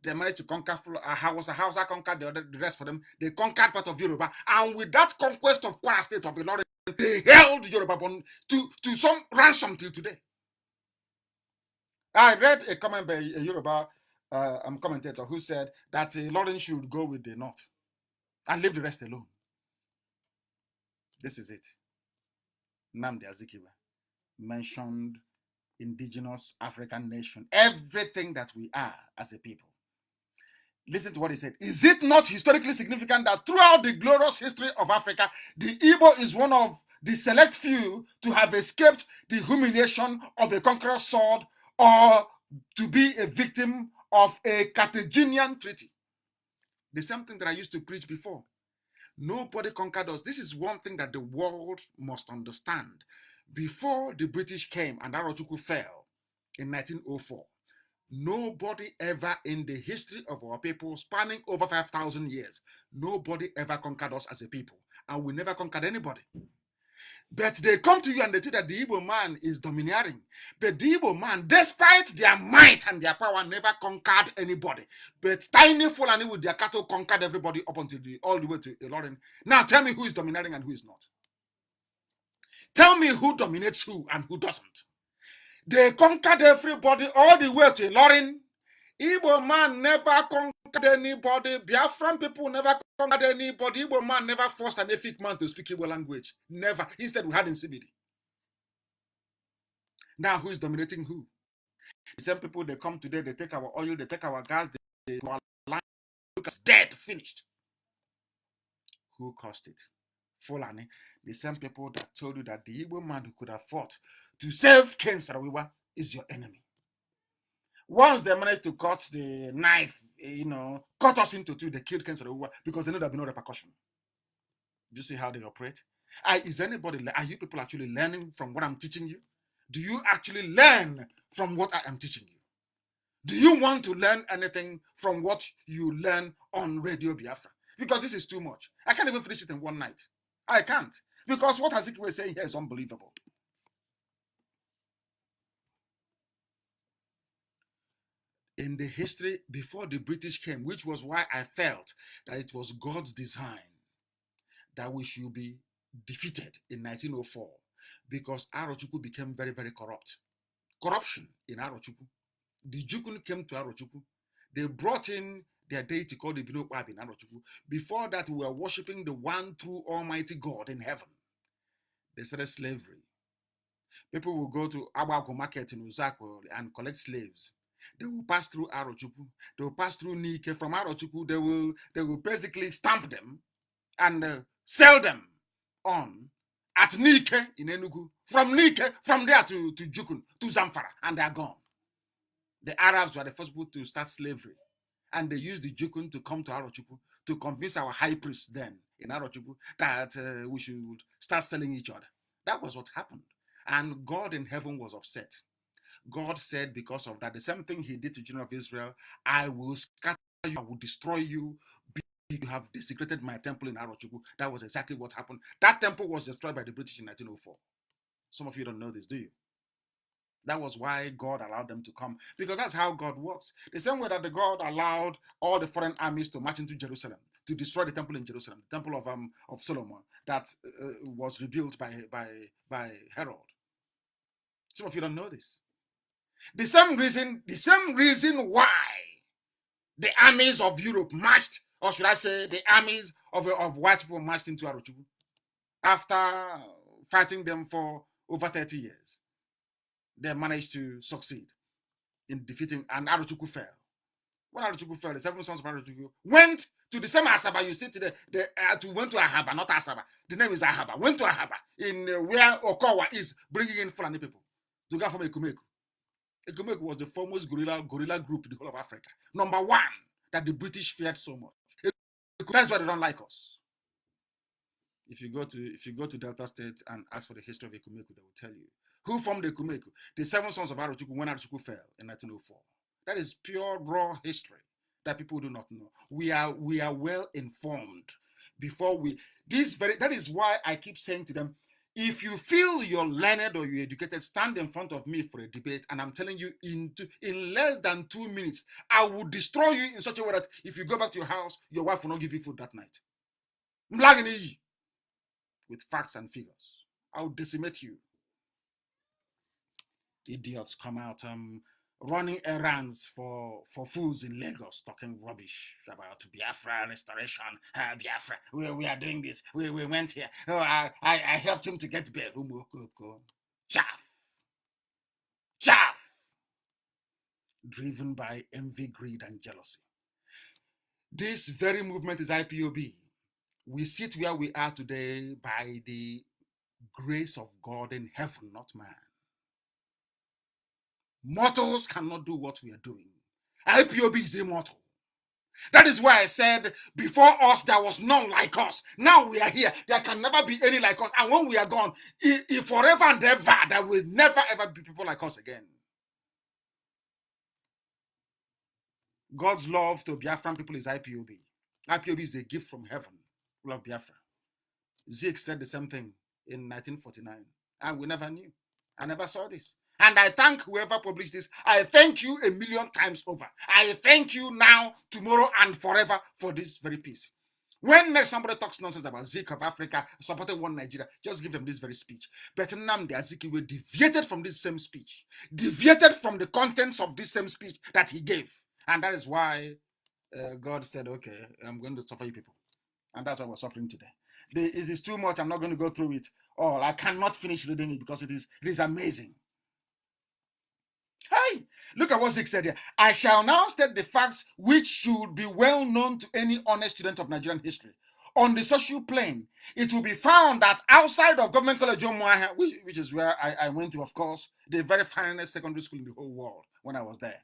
Speaker 1: They managed to conquer Hausa conquered the rest for them. They conquered part of Yoruba. And with that conquest of Kwara State of Ilorin, they held Yoruba to some ransom till today. I read a comment by a Yoruba commentator who said that Ilorin should go with the North and leave the rest alone. This is it. Nnamdi Azikiwe mentioned indigenous African nation, everything that we are as a people. Listen to what he said. Is it not historically significant that throughout the glorious history of Africa, the Igbo is one of the select few to have escaped the humiliation of a conqueror's sword or to be a victim of a Carthaginian treaty? The same thing that I used to preach before. Nobody conquered us. This is one thing that the world must understand. Before the British came and Arochukwu fell in 1904, nobody ever in the history of our people, spanning over 5,000 years, nobody ever conquered us as a people. And we never conquered anybody. But they come to you and they say that the Igbo man is domineering. But the Igbo man, despite their might and their power, never conquered anybody. But tiny Fulani with their cattle conquered everybody up until all the way to Ilorin. Now tell me who is domineering and who is not. Tell me who dominates who and who doesn't. They conquered everybody all the way to Ilorin. Igbo man never conquered anybody. Biafran people never conquered anybody. Igbo man never forced an Efik man to speak Igbo language. Never. Instead, we had in CBD. Now, who is dominating who? The same people, they come today, they take our oil, they take our gas, they our land, look us dead, finished. Who caused it? Fulani. The same people that told you that the Igbo man who could have fought to save Ken Sarawiwa is your enemy. Once they managed to cut the knife, cut us into two, they killed Ken Sarawiwa because they know there'll be no repercussion. Do you see how they operate? Are you people actually learning from what I'm teaching you? Do you actually learn from what I am teaching you? Do you want to learn anything from what you learn on Radio Biafra? Because this is too much. I can't even finish it in one night. I can't. Because what Azikiwe is saying here is unbelievable. In the history before the British came, which was why I felt that it was God's design that we should be defeated in 1904, because Arochukwu became very, very corrupt. Corruption in Arochukwu. The Jukun came to Arochukwu. They brought in their deity called the Binokwabi in Arochukwu. Before that, we were worshipping the one true Almighty God in heaven. They started slavery. People will go to Abaku market in Uzako and collect slaves. They will pass through Arochukwu. They will pass through Nike. From Arochukwu, they will basically stamp them and sell them on at Nike in Enugu. From Nike, from there to Jukun, to Zamfara, and they are gone. The Arabs were the first people to start slavery. And they used the Jukun to come to Arochukwu to convince our high priests then in Arochukwu that we should start selling each other. That was what happened. And God in heaven was upset. God said, because of that, the same thing he did to the children of Israel, I will scatter you, I will destroy you. You have desecrated my temple in Arochukwu. That was exactly what happened. That temple was destroyed by the British in 1904. Some of you don't know this, do you? That was why God allowed them to come, because that's how God works. The same way that the God allowed all the foreign armies to march into Jerusalem to destroy the temple in Jerusalem, the temple of Solomon that was rebuilt by Herod. Some of you don't know this. The same reason why the armies of Europe marched, or should I say, the armies of white people marched into Arochukwu after fighting them for over 30 years. They managed to succeed in defeating, and Arochukwu fell. When Arochukwu fell, the 7 sons of Arochukwu went to the same Asaba you see today. They went to Ahaba, not Asaba. The name is Ahaba. Went to Ahaba in where Okowa is, bringing in Fulani people to go from Ekumeku. Ekumeku was the foremost guerrilla group in the whole of Africa. Number one that the British feared so much. That's why they don't like us. If you go to Delta State and ask for the history of Ekumeku, they will tell you who formed Ekumeku. The 7 sons of Arochukwu when Arochukwu fell in 1904. That is pure raw history that people do not know. We are well informed before we that is why I keep saying to them, if you feel you're learned or you're educated, stand in front of me for a debate, and I'm telling you, in less than 2 minutes, I will destroy you in such a way that if you go back to your house, your wife will not give you food that night. With facts and figures, I will decimate you. Idiots come out running errands for fools in Lagos, talking rubbish about Biafra restoration. Biafra, we are doing this. We went here. Oh, I helped him to get bail. Chaff. Driven by envy, greed, and jealousy. This very movement is IPOB. We sit where we are today by the grace of God in heaven, not man. Mortals cannot do what we are doing. IPOB is immortal. That is why I said, before us, there was none like us. Now we are here. There can never be any like us. And when we are gone, if forever and ever, there will never, ever be people like us again. God's love to Biafran people is IPOB. IPOB is a gift from heaven. We love Biafra. Zeke said the same thing in 1949. And we never knew. I never saw this. And I thank whoever published this. I thank you 1,000,000 times over. I thank you now, tomorrow, and forever for this very peace. When next somebody talks nonsense about Zeke of Africa supporting one Nigeria, just give them this very speech. But Nnamdi Azikiwe deviated from this same speech, deviated from the contents of this same speech that he gave. And that is why God said, okay, I'm going to suffer you people. And that's why we're suffering today. It is too much. I'm not going to go through it all. I cannot finish reading it because it is amazing. Hey, look at what Zeke said here. I shall now state the facts which should be well known to any honest student of Nigerian history. On the social plane, it will be found that outside of Government College Umuahia, which is where I went to, of course, the very finest secondary school in the whole world when I was there.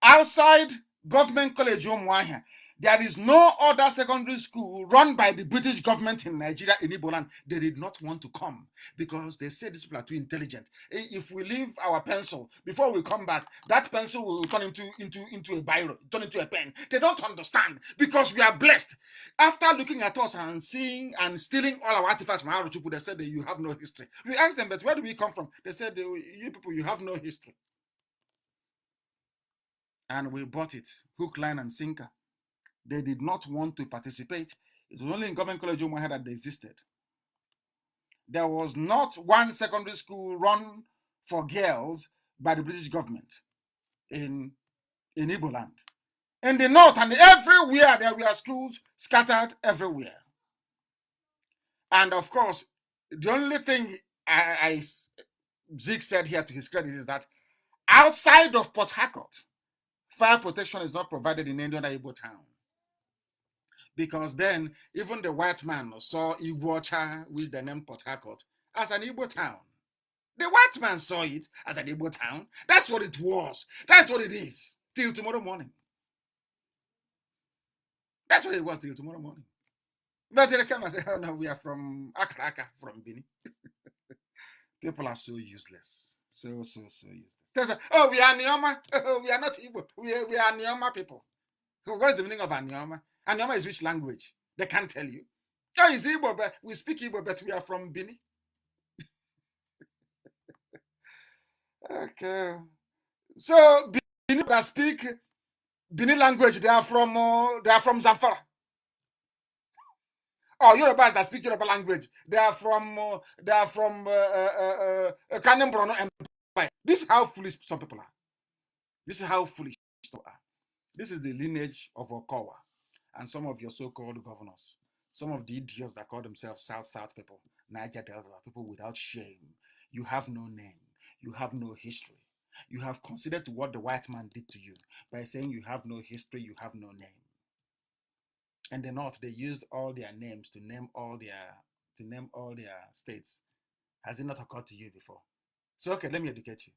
Speaker 1: Outside Government College Umuahia, there is no other secondary school run by the British government in Nigeria, in Igbo land. They did not want to come because they said these people are too intelligent. If we leave our pencil, before we come back, that pencil will turn into a biro, turn into a pen. They don't understand because we are blessed. After looking at us and seeing and stealing all our artifacts from Arochukwu, they said that you have no history. We asked them, but where do we come from? They said, you people, you have no history. And we bought it, hook, line, and sinker. They did not want to participate. It was only in Government College Umuahia that they existed. There was not one secondary school run for girls by the British government in Igbo land. In the north and everywhere, there were schools scattered everywhere. And of course, the only thing Zeke said here to his credit is that outside of Port Harcourt, fire protection is not provided in any other Igbo town. Because then, even the white man saw Iguacha, which they named Port Harcourt, as an Igbo town. The white man saw it as an Igbo town. That's what it was. That's what it is. Till tomorrow morning. That's what it was till tomorrow morning. But they come and say, oh no, we are from Akaraka, from Bini. People are so useless. So useless. They say, oh, we are Nioma. Oh, we are not Igbo. We are Nioma people. What is the meaning of Anioma? Anioma is which language? They can't tell you. Oh, it's Igbo, but we speak Igbo, but we are from Bini. Okay. So Bini that speak Bini language, they are from Zamfara. Or Yorubas that speak Yoruba language, they are from Kanu Empire. This is how foolish some people are. This is how foolish some are. This is the lineage of Okowa and some of your so-called governors. Some of the idiots that call themselves South people, Niger Delta, people without shame. You have no name. You have no history. You have considered to what the white man did to you by saying you have no history, you have no name. And the North, they used all their names to name all their states. Has it not occurred to you before? So okay, let me educate you.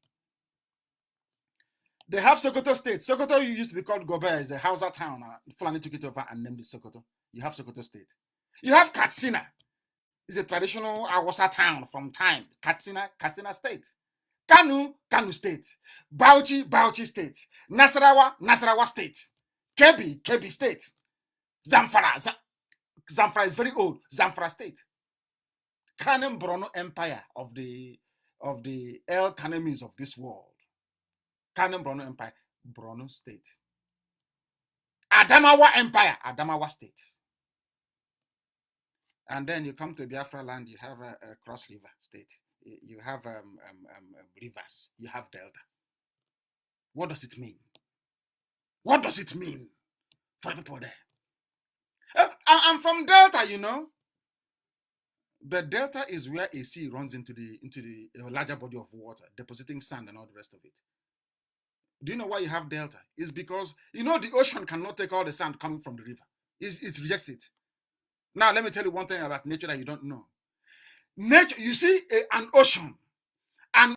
Speaker 1: They have Sokoto State. Sokoto used to be called Gobe, is a Hausa town. Fulani took it over and named it Sokoto. You have Sokoto State. You have Katsina. It's a traditional Hausa town from time. Katsina State. Kanu State. Bauchi State. Nasarawa State. Kebbi State. Zamfara is very old. Zamfara State. Kanem Brono Empire of the El Kanemis of this world. Kanem Brono Empire, Brono State. Adamawa Empire, Adamawa State. And then you come to Biafra land, you have a Cross River State. You have rivers. You have Delta. What does it mean? What does it mean for the people there? I'm from Delta, you know. But Delta is where a sea runs into the larger body of water, depositing sand and all the rest of it. Do you know why you have Delta? It's because, you know, the ocean cannot take all the sand coming from the river. It rejects it. Now, let me tell you one thing about nature that you don't know. Nature, you see an ocean, and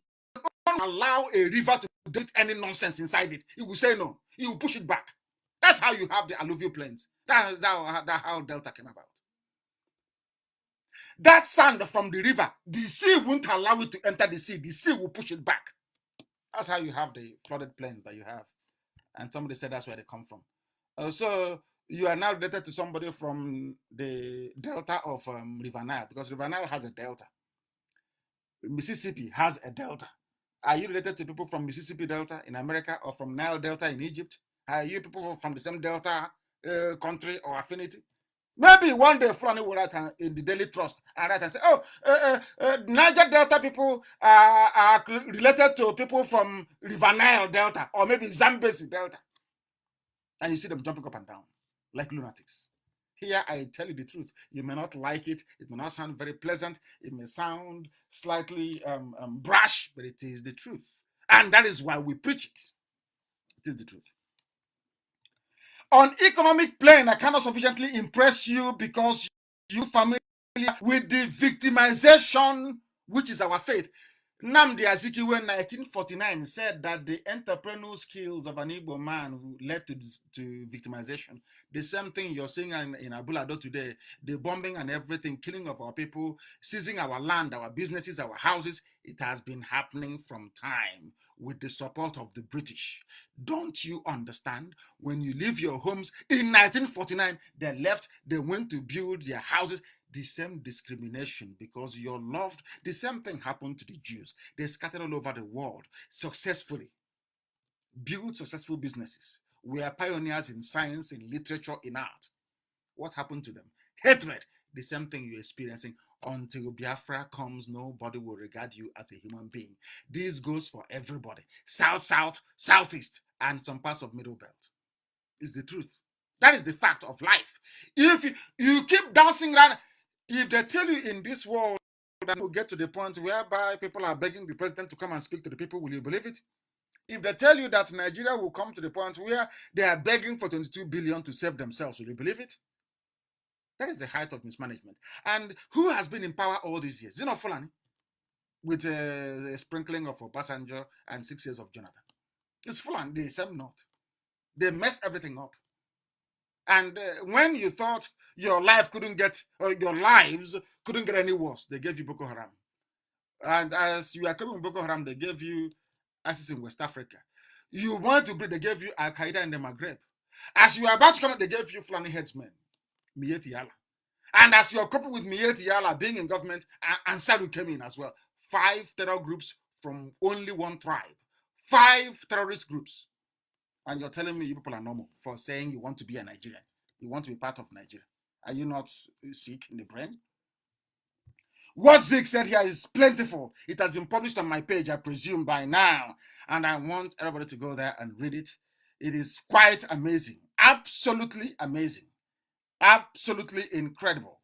Speaker 1: allow a river to do any nonsense inside it. It will say no. It will push it back. That's how you have the alluvial plains. That's how Delta came about. That sand from the river, the sea won't allow it to enter the sea. The sea will push it back. That's how you have the flooded plains that you have. And somebody said that's where they come from. So you are now related to somebody from the delta of River Nile, because River Nile has a delta. Mississippi has a delta. Are you related to people from Mississippi Delta in America or from Nile Delta in Egypt? Are you people from the same delta country or affinity? Maybe one day Fulani will write in the Daily Trust and write and say, oh, Niger Delta people are related to people from River Nile Delta or maybe Zambezi Delta. And you see them jumping up and down like lunatics. Here, I tell you the truth. You may not like it. It may not sound very pleasant. It may sound slightly brash, but it is the truth. And that is why we preach it. It is the truth. On economic plane, I cannot sufficiently impress you because you're familiar with the victimization, which is our faith. Nnamdi Azikiwe in 1949 said that the entrepreneurial skills of an Igbo man who led to victimization. The same thing you're seeing in Abulado today, the bombing and everything, killing of our people, seizing our land, our businesses, our houses, it has been happening from time with the support of the British. Don't you understand? When you leave your homes in 1949, they left, they went to build their houses. The same discrimination because you're loved. The same thing happened to the Jews. They scattered all over the world successfully, built successful businesses. We are pioneers in science, in literature, in art. What happened to them? Hatred. The same thing you're experiencing. Until Biafra comes, nobody will regard you as a human being. This goes for everybody. South, southeast, and some parts of Middle Belt. It's the truth. That is the fact of life. If you keep dancing around, if they tell you in this world that will get to the point whereby people are begging the president to come and speak to the people, will you believe it? If they tell you that Nigeria will come to the point where they are begging for 22 billion to save themselves, will you believe it? That is the height of mismanagement. And who has been in power all these years? Is it not Fulani? With a sprinkling of Obasanjo and 6 years of Jonathan. It's Fulani, the same North. They messed everything up. And when you thought your life couldn't get, or your lives couldn't get any worse, they gave you Boko Haram. And as you are coming with Boko Haram, they gave you ISIS in West Africa. You want to breed, they gave you Al Qaeda in the Maghreb. As you are about to come, they gave you Fulani headsmen, Mieti Yala. And as you're coping with Mieti Yala being in government, Ansari came in as well. 5 terror groups from only one tribe. 5 terrorist groups. And you're telling me you people are normal for saying you want to be a Nigerian. You want to be part of Nigeria. Are you not sick in the brain? What Zeke said here is plentiful. It has been published on my page, I presume, by now. And I want everybody to go there and read it. It is quite amazing. Absolutely amazing. Absolutely incredible.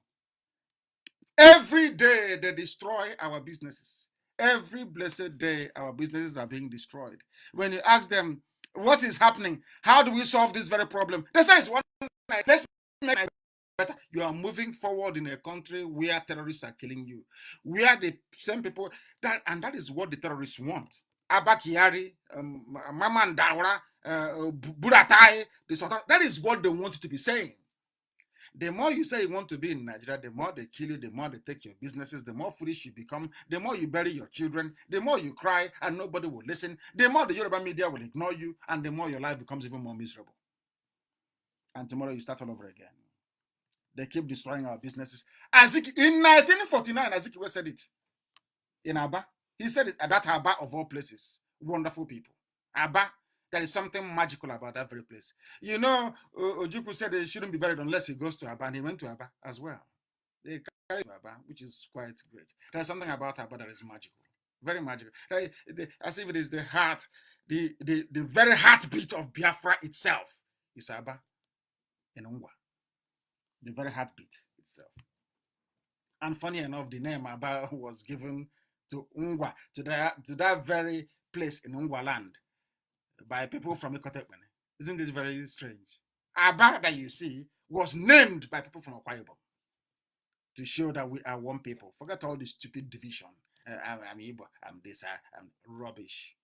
Speaker 1: Every day they destroy our businesses. Every blessed day our businesses are being destroyed. When you ask them, what is happening? How do we solve this very problem? They say it's one night. Let's make it better. You are moving forward in a country where terrorists are killing you. Where the same people, and that is what the terrorists want. Abakiyari, Mama Ndawra, Buratai, that is what they want you to be saying. The more you say you want to be in Nigeria, the more they kill you, the more they take your businesses, the more foolish you become, the more you bury your children, the more you cry and nobody will listen, the more the Yoruba media will ignore you, and the more your life becomes even more miserable. And tomorrow you start all over again. They keep destroying our businesses. In 1949, Azikiwe said it. In Aba. He said it at that Aba of all places. Wonderful people. Aba. There is something magical about that very place. You know, Ojukwu said he shouldn't be buried unless he goes to Aba, and he went to Aba as well. They carried to Aba, which is quite great. There's something about Aba that is magical. Very magical. As if it is the heart, the very heartbeat of Biafra itself is Aba in Ungwa. The very heartbeat itself. And funny enough, the name Aba was given to Ungwa, to that very place in Ungwa land, by people from Ikotekpene. Isn't this very strange? Aba that you see was named by people from Akwa Ibom to show that we are one people. Forget all this stupid division. I'm Igbo, I'm this, I'm rubbish.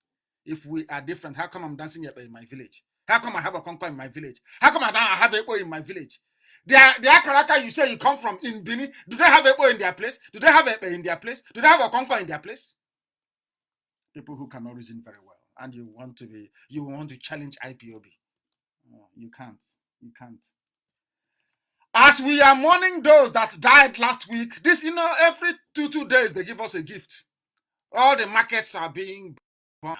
Speaker 1: If we are different, how come I'm dancing in my village? How come I have a conquer in my village? How come I don't have a in my village? The Akaraka you say you come from in Bini, do they have a in their place? Do they have a in their place? Do they have a conquer in their place? People who cannot reason very well. And you want to challenge IPOB. Oh, you can't. As we are mourning those that died last week, every two days they give us a gift. All the markets are being burned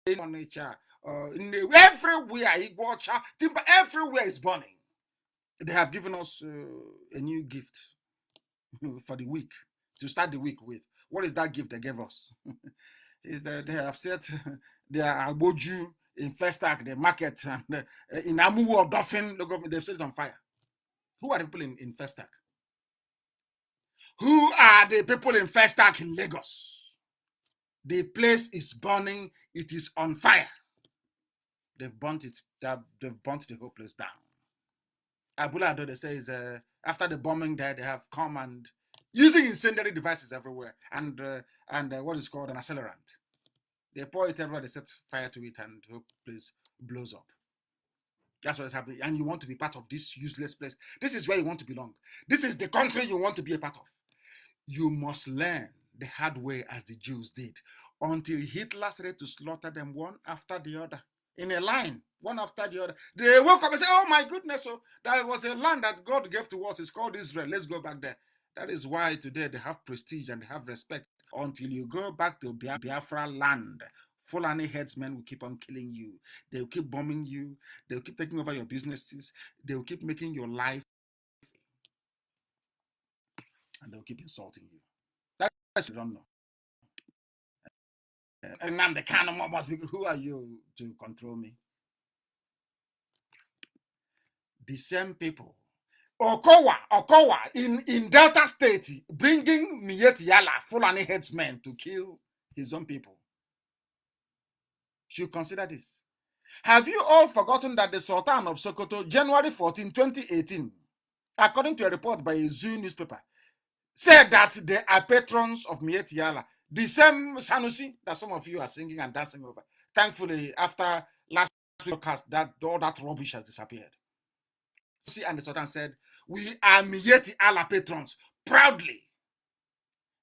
Speaker 1: down. Everywhere is burning. They have given us a new gift for the week, to start the week with. What is that gift they gave us? Is that they have said they are Agboju in Festac, the market, and in Amuwu or Dauphin, they've set it on fire. Who are the people in Festac? Who are the people in Festac in Lagos? The place is burning. It is on fire. They've burnt it. They've burnt the whole place down. Abula, they say, is after the bombing there, they have come and using incendiary devices everywhere, and what is called an accelerant. They pour it everywhere, they set fire to it, and the whole place blows up. That's what is happening. And you want to be part of this useless place. This is where you want to belong. This is the country you want to be a part of. You must learn the hard way, as the Jews did, until Hitler started to slaughter them one after the other, in a line, one after the other. They woke up and said, oh my goodness, so that was a land that God gave to us. It's called Israel. Let's go back there. That is why today they have prestige and they have respect. Until you go back to Biafra land, Fulani headsmen will keep on killing you. They will keep bombing you. They will keep taking over your businesses. They will keep making your life, and they will keep insulting you. That's you don't know. And I'm the kind of must be. Who are you to control me? The same people. Okowa in Delta State, bringing Miet Yala, Fulani headsmen to kill his own people. Should consider this. Have you all forgotten that the Sultan of Sokoto, January 14, 2018, according to a report by a Zoo newspaper, said that they are patrons of Miet Yala, the same Sanusi that some of you are singing and dancing over. Thankfully, after last broadcast that all that rubbish has disappeared. See, and the Sultan said, "We are Miyetti Allah patrons proudly."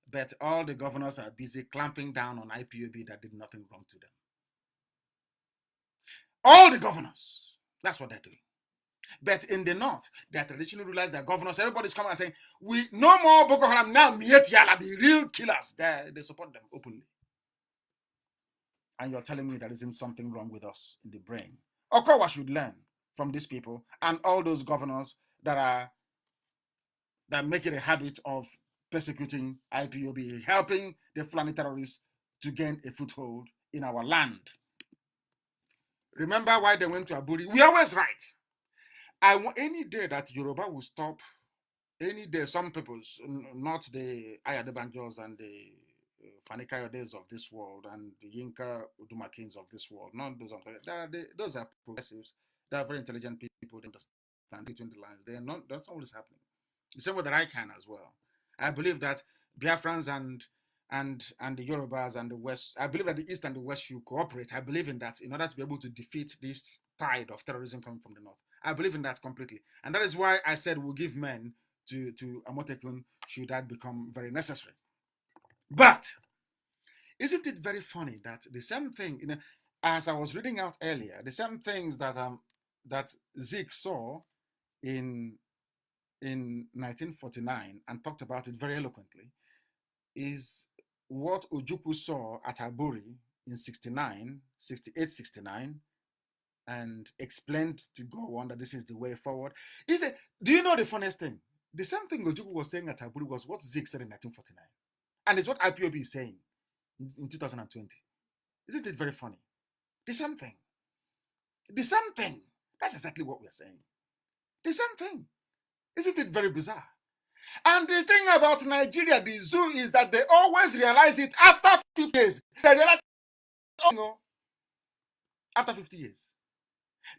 Speaker 1: But all the governors are busy clamping down on IPOB that did nothing wrong to them. All the governors, that's what they're doing. But in the north, they are traditional rulers, their governors, everybody's coming and saying, "We no more Boko Haram, now Miyetti Allah, the real killers." They support them openly. And you're telling me there isn't something wrong with us in the brain. Okowa should learn from these people and all those governors that make it a habit of persecuting IPOB, helping the Fulani terrorists to gain a foothold in our land. Remember why they went to Aburi? We always right. I want any day that Yoruba will stop, any day, some people, not the Ayadebanjos and the Fani Kayodes of this world and the Yinka Uduma Kings of this world, not those those are progressives. They are very intelligent people. They understand between the lines. They are not. That's not what is happening. The same way that I can as well. I believe that Biafrans and the Yorubas and the West. I believe that the East and the West should cooperate. I believe in that in order to be able to defeat this tide of terrorism coming from the north. I believe in that completely, and that is why I said we'll give men to Amotekun should that become very necessary. But isn't it very funny that the same thing, as I was reading out earlier, the same things that Zeke saw in 1949 and talked about it very eloquently is what Ojukwu saw at Aburi in 68, 69, and explained to Gowon that this is the way forward. Do you know the funniest thing? The same thing Ojukwu was saying at Aburi was what Zeke said in 1949. And it's what IPOB is saying in 2020. Isn't it very funny? The same thing. The same thing. That's exactly what we're saying. The same thing. Isn't it very bizarre? And the thing about Nigeria, the zoo, is that they always realize it after 50 years. They realize, after 50 years.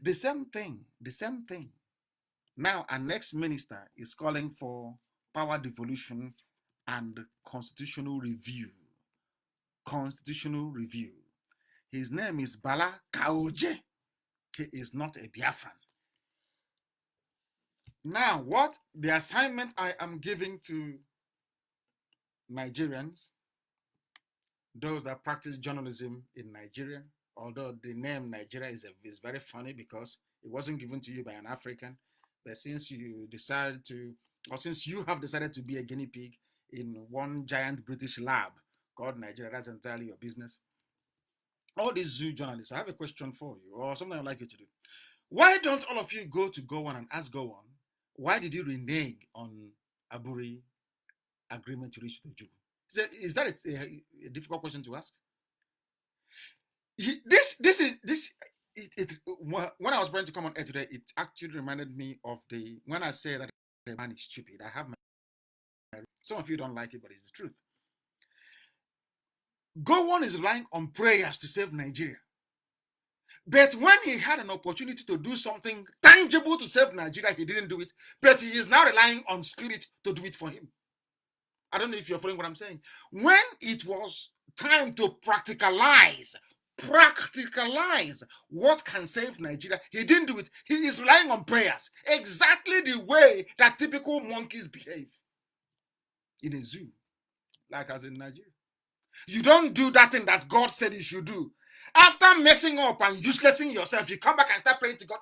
Speaker 1: The same thing. Now, our next minister is calling for power devolution and constitutional review. His name is Bala Kaoje. He is not a Biafran. Now, what the assignment I am giving to Nigerians, those that practice journalism in Nigeria, although the name Nigeria is very funny because it wasn't given to you by an African, but since you since you have decided to be a guinea pig in one giant British lab called Nigeria, that's entirely your business. All these zoo journalists, I have a question for you, or something I'd like you to do. Why don't all of you go to Gowon and ask Gowon, why did you renege on Aburi agreement to reach the Ojukwu? Is that a difficult question to ask? When I was trying to come on air today, it actually reminded me of when I say that the man is stupid. I have some of you don't like it, but it's the truth. Gowon is relying on prayers to save Nigeria. But when he had an opportunity to do something tangible to save Nigeria, he didn't do it. But he is now relying on spirit to do it for him. I don't know if you're following what I'm saying. When it was time to practicalize what can save Nigeria, he didn't do it. He is relying on prayers. Exactly the way that typical monkeys behave in a zoo, like as in Nigeria. You don't do that thing that God said you should do. After messing up and uselessing yourself, you come back and start praying to God.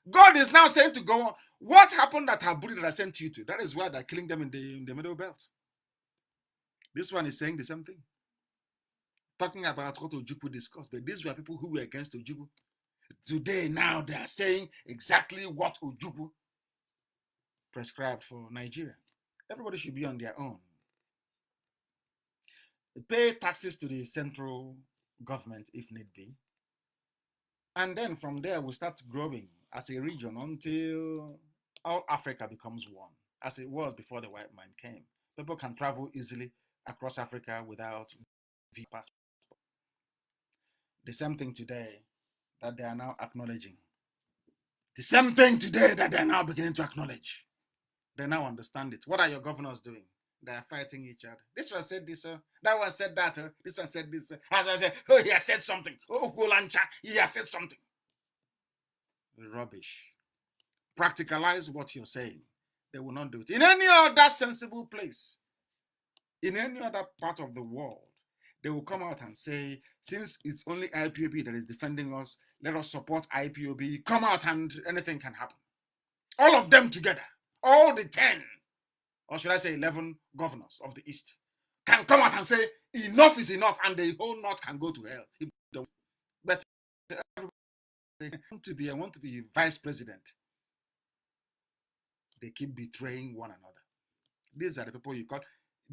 Speaker 1: God is now saying to go on. What happened at Aburi that I sent you to? That is why they're killing them in the middle belt. This one is saying the same thing. Talking about what Ojukwu discussed. But these were people who were against Ojukwu. Today, now, they are saying exactly what Ojukwu prescribed for Nigeria. Everybody should be on their own. Pay taxes to the central government if need be. And then from there, we start growing as a region until all Africa becomes one, as it was before the white man came. People can travel easily across Africa without visa passport. The same thing today that they are now acknowledging. The same thing today that they are now beginning to acknowledge. They now understand it. What are your governors doing? They are fighting each other. This one said this, that one said that, this one said this. Oh, he has said something. Oh, Golancha, he has said something. Rubbish. Practicalize what you're saying. They will not do it. In any other sensible place, in any other part of the world, they will come out and say, since it's only IPOB that is defending us, let us support IPOB. Come out and anything can happen. All of them together, all the 10, or should I say 11 governors of the East, can come out and say, enough is enough, and the whole North can go to hell. But I want to be vice president. They keep betraying one another. These are the people you call.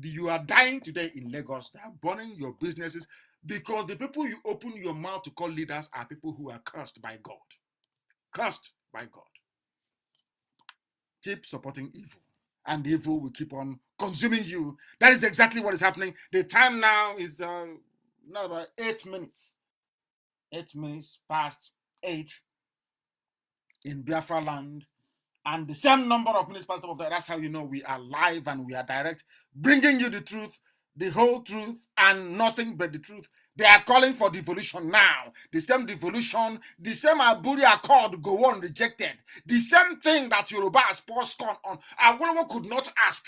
Speaker 1: You are dying today in Lagos. They are burning your businesses because the people you open your mouth to call leaders are people who are cursed by God. Cursed by God. Keep supporting evil, and evil will keep on consuming you. That is exactly what is happening. The time now is not about 8 minutes. 8 minutes past 8 in Biafra land. And the same number of minutes past of that. That's how you know we are live and we are direct, bringing you the truth, the whole truth, and nothing but the truth. They are calling for devolution now. The same devolution, the same Aburi Accord go on rejected. The same thing that Yoruba has poured scorn on. Awolowo could not ask.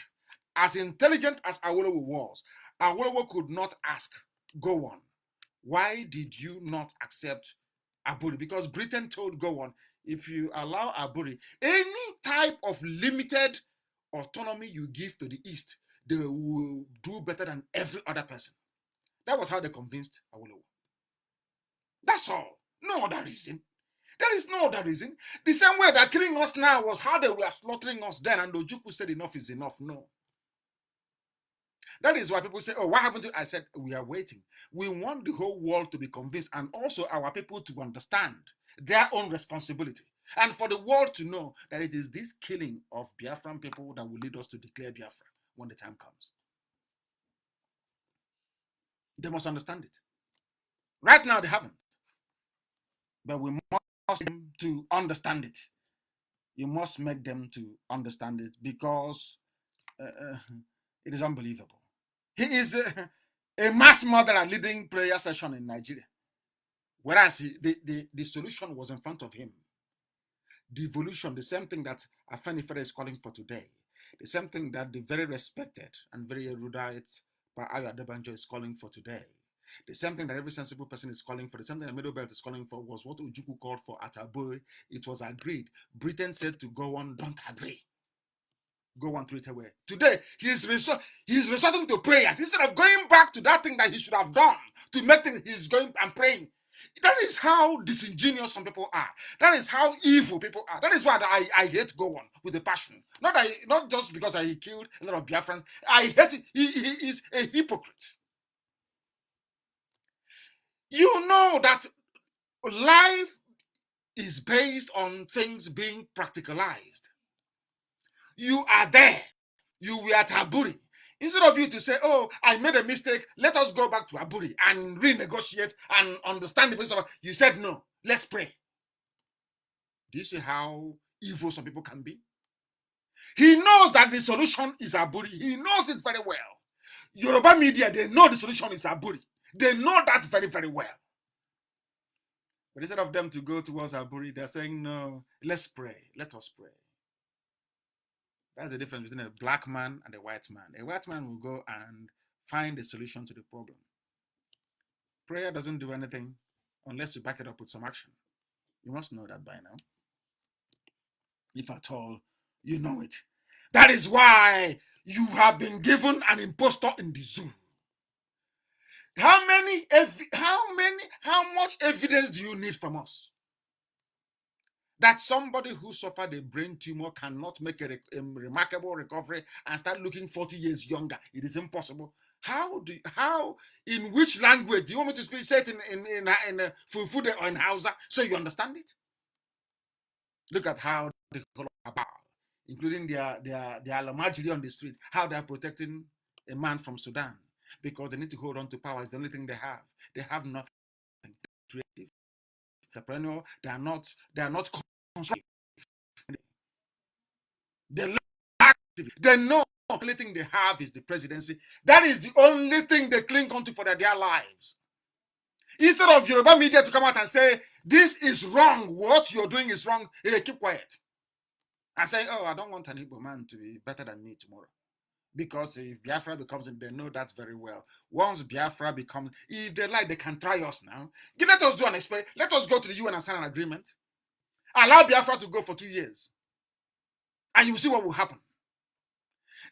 Speaker 1: As intelligent as Awolowo was, Awolowo could not ask. Go on. Why did you not accept Aburi? Because Britain told go on, if you allow Aburi, any type of limited autonomy you give to the East, they will do better than every other person. That was how they convinced Awolowo. That's all. No other reason. There is no other reason. The same way they're killing us now was how they were slaughtering us then, and Ojukwu said enough is enough. No. That is why people say, oh, why haven't you? I said, we are waiting. We want the whole world to be convinced and also our people to understand their own responsibility. And for the world to know that it is this killing of Biafran people that will lead us to declare Biafra when the time comes. They must understand it. Right now, they haven't. But we must make them to understand it. You must make them to understand it because it is unbelievable. He is a mass murderer leading prayer session in Nigeria. Whereas the solution was in front of him. Devolution, the same thing that Afenifere is calling for today. The same thing that the very respected and very erudite Ayo Adebanjo is calling for today. The same thing that every sensible person is calling for, the same thing that Middle Belt is calling for was what Ojukwu called for at Aburi. It was agreed. Britain said to go on, don't agree. Go on, throw it away. Today, he's resorting to prayers. Instead of going back to that thing that he should have done to make things, he's going and praying. That is how disingenuous some people are. That is how evil people are. That is why I hate Go On with a passion. Not just because he killed a lot of Biafrans. I hate it. He is a hypocrite. You know that life is based on things being practicalized. You are there. You were at Aburi. Instead of you to say, oh, I made a mistake, let us go back to Aburi and renegotiate and understand the business of it. You said, no, let's pray. Do you see how evil some people can be? He knows that the solution is Aburi. He knows it very well. Yoruba media, they know the solution is Aburi. They know that very, very well. But instead of them to go towards Aburi, they're saying, no, let's pray. Let us pray. That's the difference between a black man and a white man. A white man will go and find a solution to the problem. Prayer doesn't do anything unless you back it up with some action. You must know that by now. If at all, you know it. That is why you have been given an impostor in the zoo. How much evidence do you need from us? That somebody who suffered a brain tumor cannot make a remarkable recovery and start looking 40 years younger. It is impossible. In which language? Do you want me to speak, say it in Fulfude or in Hausa so you understand it? Look at how the Kolaba, including their Alamajiri on the street, how they are protecting a man from Sudan because they need to hold on to power. It's the only thing they have. They have nothing creative. Entrepreneurial. They are not constructive. They know the only thing they have is the presidency. That is the only thing they cling on to for their lives. Instead of Yoruba media to come out and say, This is wrong. What you're doing is wrong. Hey, keep quiet. And say, oh, I don't want an Igbo man to be better than me tomorrow. Because if Biafra becomes, they know that very well. Once Biafra becomes, if they like, they can try us now. Let us do an experiment. Let us go to the UN and sign an agreement. Allow Biafra to go for 2 years. And you will see what will happen.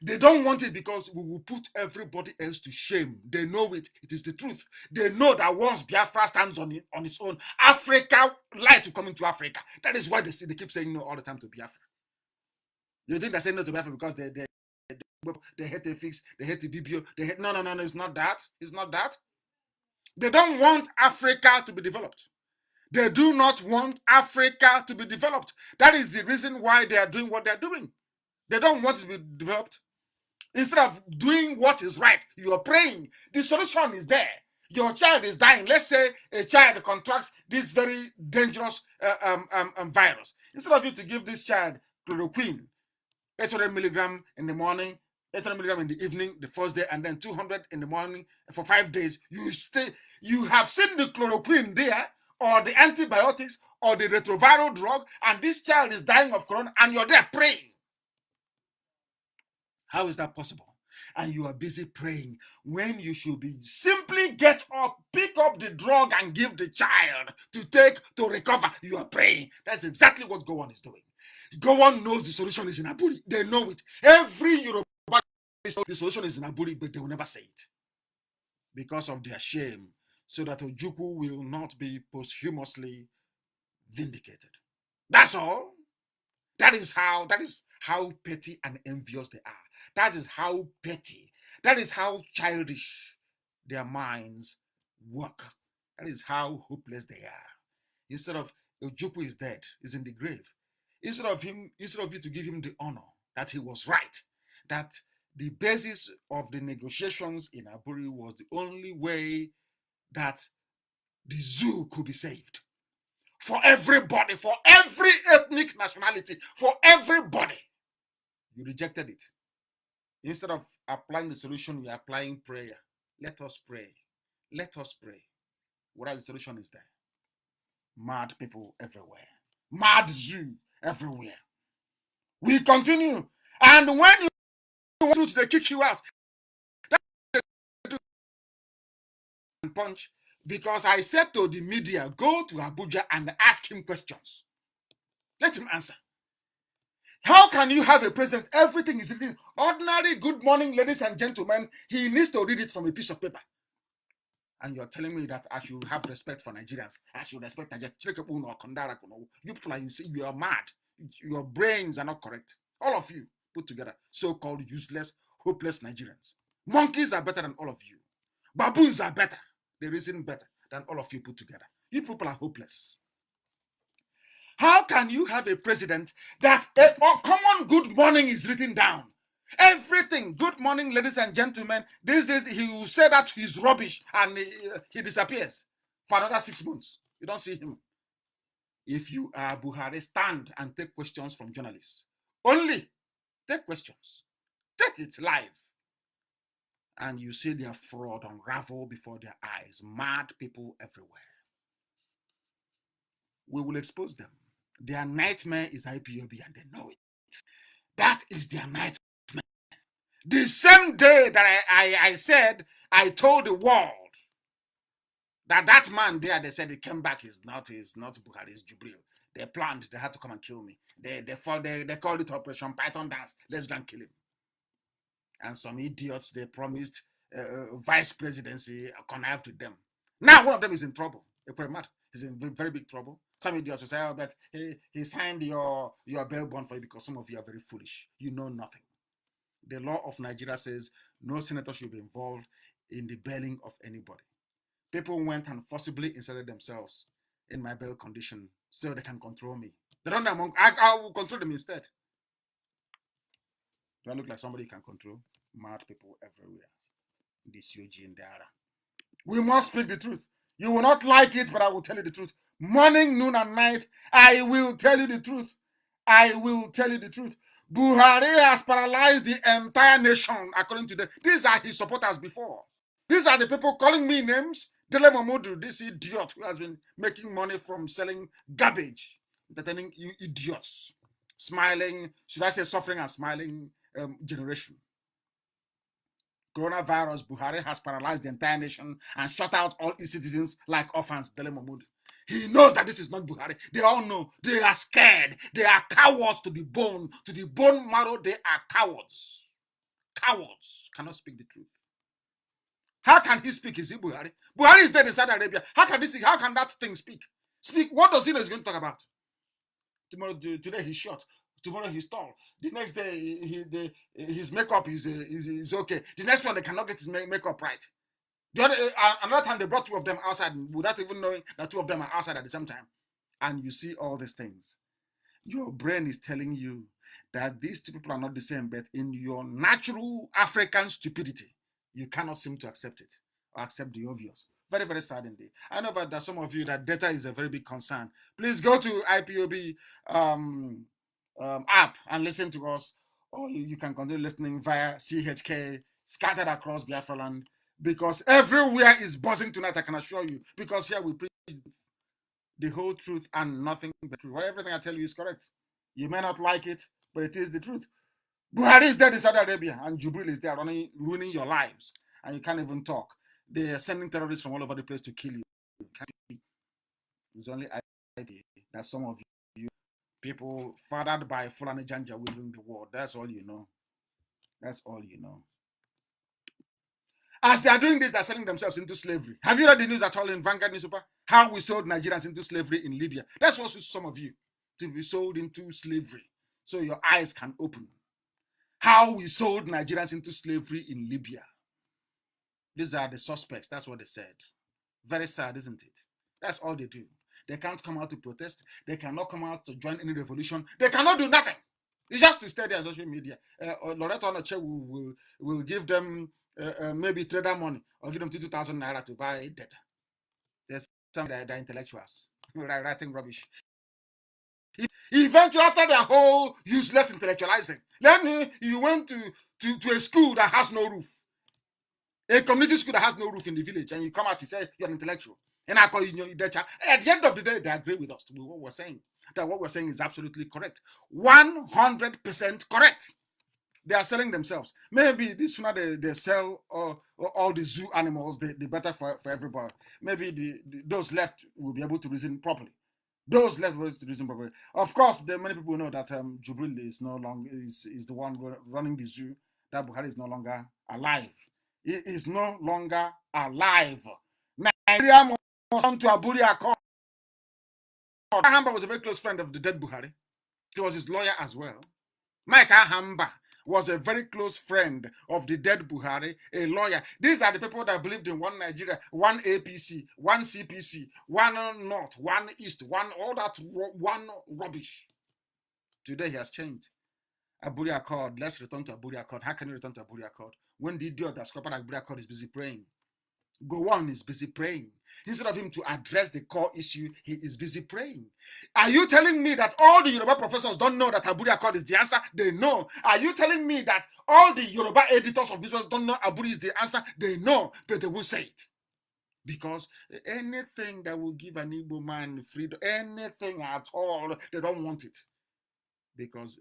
Speaker 1: They don't want it because we will put everybody else to shame. They know it. It is the truth. They know that once Biafra stands on its own, Africa light will come into Africa. That is why they keep saying no all the time to Biafra. You think they say no to Biafra because they hate the fix, they hate the BBO, they hate... No, it's not that. It's not that. They don't want Africa to be developed. They do not want Africa to be developed. That is the reason why they are doing what they're doing. They don't want it to be developed. Instead of doing what is right, you are praying. The solution is there. Your child is dying. Let's say a child contracts this very dangerous virus. Instead of you to give this child chloroquine, 800 milligram in the morning, 800 milligram in the evening, the first day, and then 200 in the morning for 5 days, you have seen the chloroquine there, or the antibiotics, or the retroviral drug, and this child is dying of corona, and you're there praying. How is that possible? And you are busy praying when you should be simply get up, pick up the drug and give the child to take to recover. You are praying. That's exactly what Gowon is doing. Gowon knows the solution is in Aburi. They know it. Every Yoruba knows the solution is in Aburi, but they will never say it because of their shame, so that Ojukwu will not be posthumously vindicated. That's all. That is how petty and envious they are. That is how petty. That is how childish their minds work. That is how hopeless they are. Instead of Ojukwu is dead, is in the grave. Instead of you to give him the honor that he was right, that the basis of the negotiations in Aburi was the only way that the zoo could be saved. For everybody, for every ethnic nationality, for everybody. You rejected it. Instead of applying the solution, you're applying prayer. Let us pray. Let us pray. Whereas the solution is there. Mad people everywhere. Mad zoo everywhere. We continue. And when you want truth, they kick you out. And punch. Because I said to the media, go to Abuja and ask him questions. Let him answer. How can you have a president? Everything is written. Ordinary good morning, ladies and gentlemen. He needs to read it from a piece of paper. And you're telling me that I should have respect for Nigerians. I should respect Nigerians. You people you are mad. Your brains are not correct. All of you put together. So-called useless, hopeless Nigerians. Monkeys are better than all of you. Baboons are better. They reason better than all of you put together. You people are hopeless. How can you have a president that a common good morning is written down? Everything, good morning, ladies and gentlemen. These days, he will say that he's rubbish and he disappears for another 6 months. You don't see him. If you are Buhari, stand and take questions from journalists. Only take questions. Take it live. And you see their fraud unravel before their eyes. Mad people everywhere. We will expose them. Their nightmare is IPOB and they know it. That is their nightmare. The same day that I said, I told the world that man there, they said he came back, is not Buhari, it's Jubril. They planned, they had to come and kill me. They called it Operation Python Dance. Let's go and kill him. And some idiots, they promised vice presidency, connived with them. Now one of them is in trouble. He's in very big trouble. Some idiots will say, oh, but he signed your bail bond for you because some of you are very foolish. You know nothing. The law of Nigeria says no senator should be involved in the bailing of anybody. People went and forcibly inserted themselves in my bail condition so they can control me. They don't know, I will control them instead. Do I look like somebody you can control? Mad people everywhere. This UG and Dara. We must speak the truth. You will not like it, but I will tell you the truth. Morning, noon, and night, I will tell you the truth. I will tell you the truth. Buhari has paralyzed the entire nation, according to them. These are his supporters before. These are the people calling me names. Dele Momodu, this idiot who has been making money from selling garbage, entertaining you idiots, smiling, should I say suffering and smiling generation. Coronavirus, Buhari has paralyzed the entire nation and shut out all its citizens like orphans, Dele Momodu. He knows that this is not Buhari. They all know. They are scared. They are cowards to the bone marrow. They are cowards. Cowards cannot speak the truth. How can he speak? Is he Buhari? Buhari is dead in Saudi Arabia. How can that thing speak? Speak. What does he know he's going to talk about? Today he's shot. Tomorrow he's tall. The next day his makeup is okay. The next one they cannot get his makeup right. The other another time they brought two of them outside without even knowing that two of them are outside at the same time. And you see all these things. Your brain is telling you that these two people are not the same, but in your natural African stupidity, you cannot seem to accept it or accept the obvious. Very, very sad indeed. I know that some of you that data is a very big concern. Please go to IPOB app and listen to us, or you can continue listening via CHK scattered across Biafra land, because everywhere is buzzing tonight, I can assure you, because here we preach the whole truth and nothing but the truth. Well, everything I tell you is correct. You may not like it, but it is the truth. Buhari is dead in Saudi Arabia, and Jubril is there ruining your lives, and you can't even talk. They are sending terrorists from all over the place to kill you. It's only idea that some of you people fathered by Fulani Janja will bring the war. That's all you know. That's all you know. As they are doing this, they're selling themselves into slavery. Have you read the news at all in Vanguard newspaper? How we sold Nigerians into slavery in Libya. That's what some of you to be sold into slavery, so your eyes can open. How we sold Nigerians into slavery in Libya. These are the suspects. That's what they said. Very sad, isn't it? That's all they do. They can't come out to protest. They cannot come out to join any revolution. They cannot do nothing. It's just to stay there on social media. Loretta Onoche will give them maybe trader money or give them 2,000 naira to buy data. There's some that are intellectuals writing rubbish. Eventually, after their whole useless intellectualizing, then you went to a school that has no roof, a community school that has no roof in the village, and you come out and say you're an intellectual. And I call you at the end of the day, they agree with us with what we're saying. That what we're saying is absolutely correct. 100% correct. They are selling themselves. Maybe this one they sell all the zoo animals, the better for everybody. Maybe those left will be able to reason properly. Those left will be able to reason properly. Of course, many people know that Jubril is no longer is the one running the zoo. That Buhari is no longer alive. He is no longer alive. Nigeria must come to Aburi Accord. Ahamba was a very close friend of the dead Buhari. He was his lawyer as well. Mike Ahamba was a very close friend of the dead Buhari, a lawyer. These are the people that believed in one Nigeria, one APC, one CPC, one North, one East, all that one rubbish. Today he has changed. Aburi Accord. Let's return to Aburi Accord. How can you return to Aburi Accord when the idiot that scraped Aburi Accord is busy praying? Gowon is busy praying. Instead of him to address the core issue, he is busy praying. Are you telling me that all the Yoruba professors don't know that Aburi Accord is the answer? They know. Are you telling me that all the Yoruba editors of business don't know Aburi is the answer? They know, but they won't say it. Because anything that will give an Igbo man freedom, anything at all, they don't want it. Because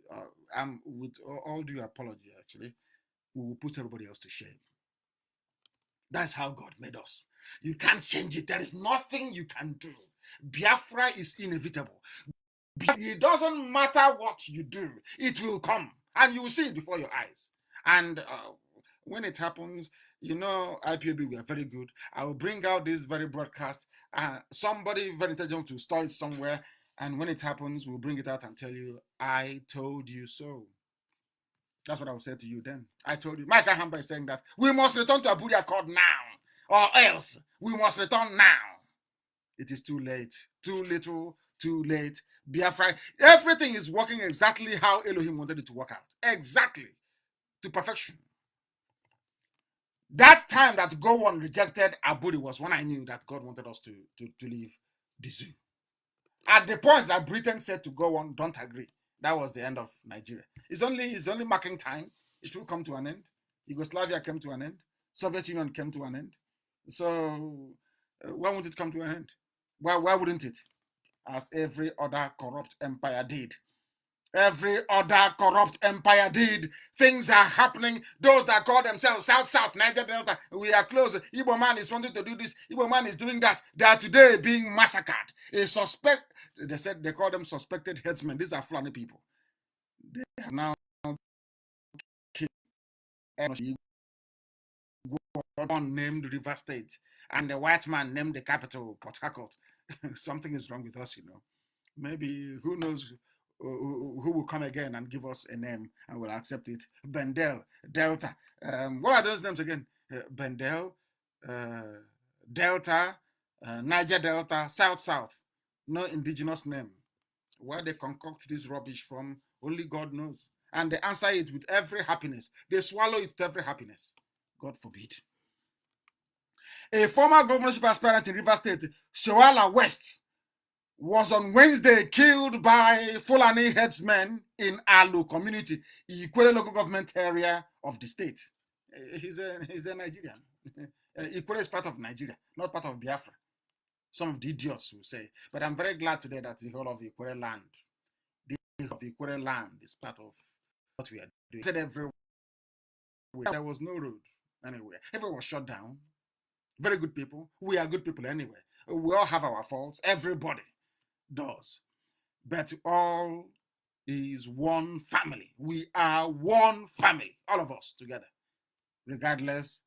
Speaker 1: with all due apology, actually, we will put everybody else to shame. That's how God made us. You can't change it. There is nothing you can do. Biafra is inevitable. It doesn't matter what you do. It will come. And you will see it before your eyes. And when it happens, you know, IPOB, we are very good. I will bring out this very broadcast. Somebody very intelligent will store it somewhere. And when it happens, we'll bring it out and tell you, I told you so. That's what I will say to you then. I told you. Mike Ahamba is saying that we must return to Aburi Accord now, or else we must return now. It is too late. Too little, too late. Biafra, everything is working exactly how Elohim wanted it to work out. Exactly. To perfection. That time that Gowon rejected Aburi was when I knew that God wanted us to leave the zoo. At the point that Britain said to Gowon, don't agree. That was the end of Nigeria. It's only marking time. It will come to an end. Yugoslavia came to an end. Soviet Union came to an end. So Why won't it come to an end? Why wouldn't it? As every other corrupt empire did. Every other corrupt empire did. Things are happening. Those that call themselves South, Niger Delta, we are close. Igbo man is wanting to do this. Igbo man is doing that. They are today being massacred. A suspect, they said they call them suspected headsmen. These are Fulani people. They have now killed one named River State, and the white man named the capital Port Harcourt. Something is wrong with us, Maybe, who knows who will come again and give us a name and we'll accept it. Bendel, Delta. What are those names again? Bendel, Delta, Niger Delta, South. No indigenous name. Where they concoct this rubbish from, only God knows. And they answer it with every happiness. They swallow it with every happiness. God forbid. A former governorship aspirant in River State, Shoala West, was on Wednesday killed by Fulani headsmen in Alu community, Ikwere local government area of the state. He's a Nigerian. Ikwere is part of Nigeria, not part of Biafra. Some of the idiots will say. But I'm very glad today that the whole of Ikwere land, is part of what we are doing. Said everywhere there was no road anywhere. Everyone was shut down. Very good people. We are good people anyway. We all have our faults. Everybody does. But all is one family. We are one family, all of us together, regardless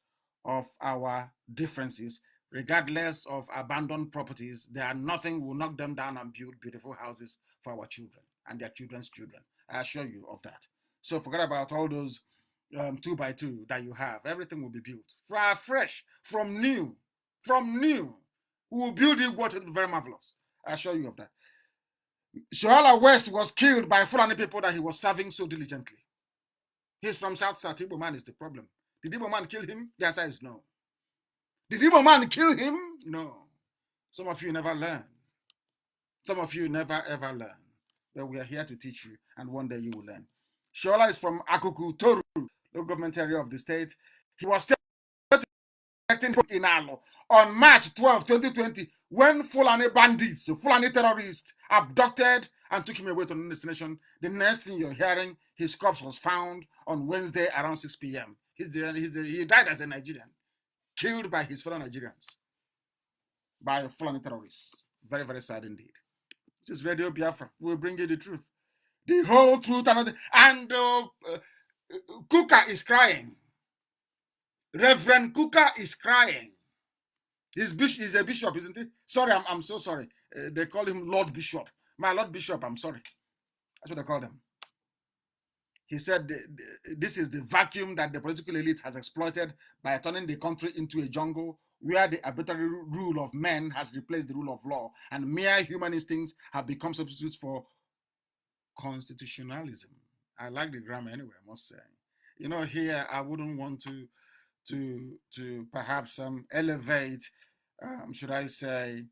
Speaker 1: of our differences, regardless of abandoned properties. There are nothing will knock them down and build beautiful houses for our children and their children's children. I assure you of that. So forget about all those 2x2 that you have. Everything will be built fresh, from new. We will build it what is very marvelous. I assure you of that. Shoala West was killed by Fulani people that he was serving so diligently. He's from South. Igbo man is the problem. Did Igbo man kill him? The answer is no. Did Igbo man kill him? No. Some of you never learn. Some of you never ever learn. But we are here to teach you, and one day you will learn. Shoala is from Akuku Toru, local government area of the state. He was in Alo on March 12, 2020, when Fulani bandits, Fulani terrorists, abducted and took him away to the destination. The next thing you're hearing, his corpse was found on Wednesday around 6 p.m. He died as a Nigerian, killed by his fellow Nigerians, by Fulani terrorists. Very, very sad indeed. This is Radio Biafra. We'll bring you the truth. The whole truth. And Kuka is crying. Reverend Kuka is crying. He's a bishop, isn't he? Sorry, I'm so sorry. They call him Lord Bishop. My Lord Bishop, I'm sorry. That's what they call him. He said this is the vacuum that the political elite has exploited by turning the country into a jungle where the arbitrary rule of men has replaced the rule of law, and mere human instincts have become substitutes for constitutionalism. I like the grammar anyway, I must say. Here I wouldn't want to perhaps elevate, should I say,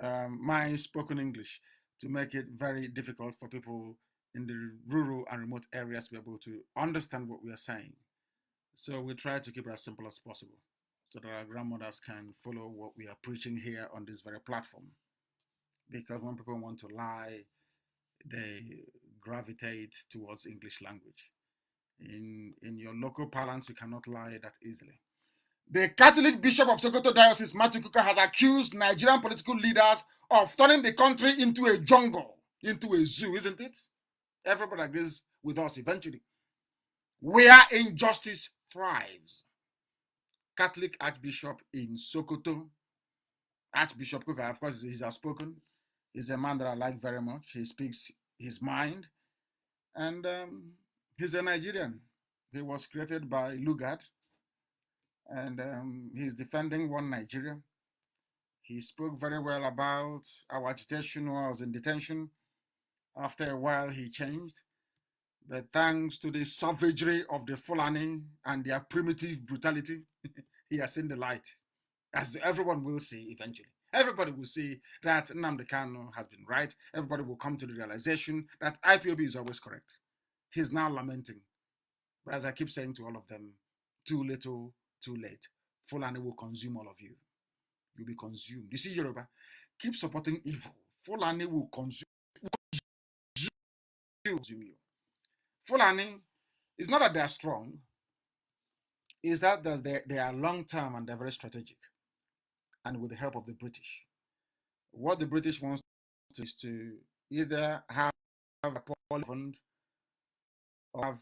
Speaker 1: my spoken English to make it very difficult for people in the rural and remote areas to be able to understand what we are saying. So we try to keep it as simple as possible so that our grandmothers can follow what we are preaching here on this very platform. Because when people want to lie, they gravitate towards English language. In your local parlance, you cannot lie that easily. The Catholic Bishop of Sokoto Diocese, Matthew Kuka, has accused Nigerian political leaders of turning the country into a jungle, into a zoo, isn't it? Everybody agrees with us eventually. Where injustice thrives. Catholic Archbishop in Sokoto, Archbishop Kuka, of course, he's outspoken. He's a man that I like very much. He speaks his mind. And he's a Nigerian. He was created by Lugard. And he's defending one Nigeria. He spoke very well about our agitation while I was in detention. After a while, he changed. But thanks to the savagery of the Fulani and their primitive brutality, he has seen the light. As everyone will see eventually. Everybody will see that Nnamdi Kanu has been right. Everybody will come to the realization that IPOB is always correct. He's now lamenting. But as I keep saying to all of them, too little, too late. Fulani will consume all of you. you'll be consumed. You see, Yoruba, keep supporting evil. Fulani will consume you. Fulani, it's not that they are strong, it's that they are long-term and they're very strategic, and with the help of the British. What the British wants is to either have a Poland or have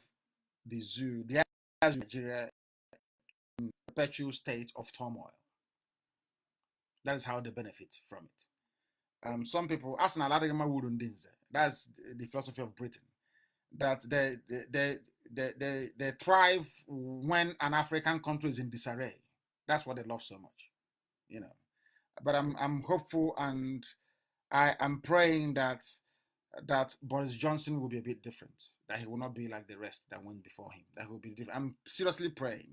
Speaker 1: the zoo, the Nigeria in a perpetual state of turmoil. That is how they benefit from it. Some people, that's the philosophy of Britain, that they thrive when an African country is in disarray. That's what they love so much, you know. But I'm hopeful, and I am praying that Boris Johnson will be a bit different, that he will not be like the rest that went before him, that he will be different. I'm seriously praying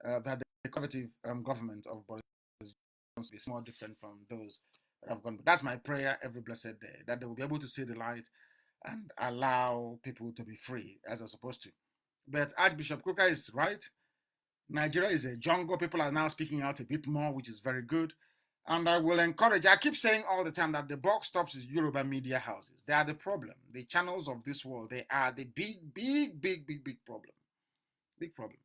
Speaker 1: that the conservative government of Boris Johnson is more different from those that have gone. That's my prayer every blessed day, that they will be able to see the light and allow people to be free as they're supposed to. But Archbishop Kuka is right. Nigeria is a jungle. People are now speaking out a bit more, which is very good. And I will encourage, I keep saying all the time that the buck stops is Yoruba media houses. They are the problem. The channels of this world, they are the big problem. Big problem.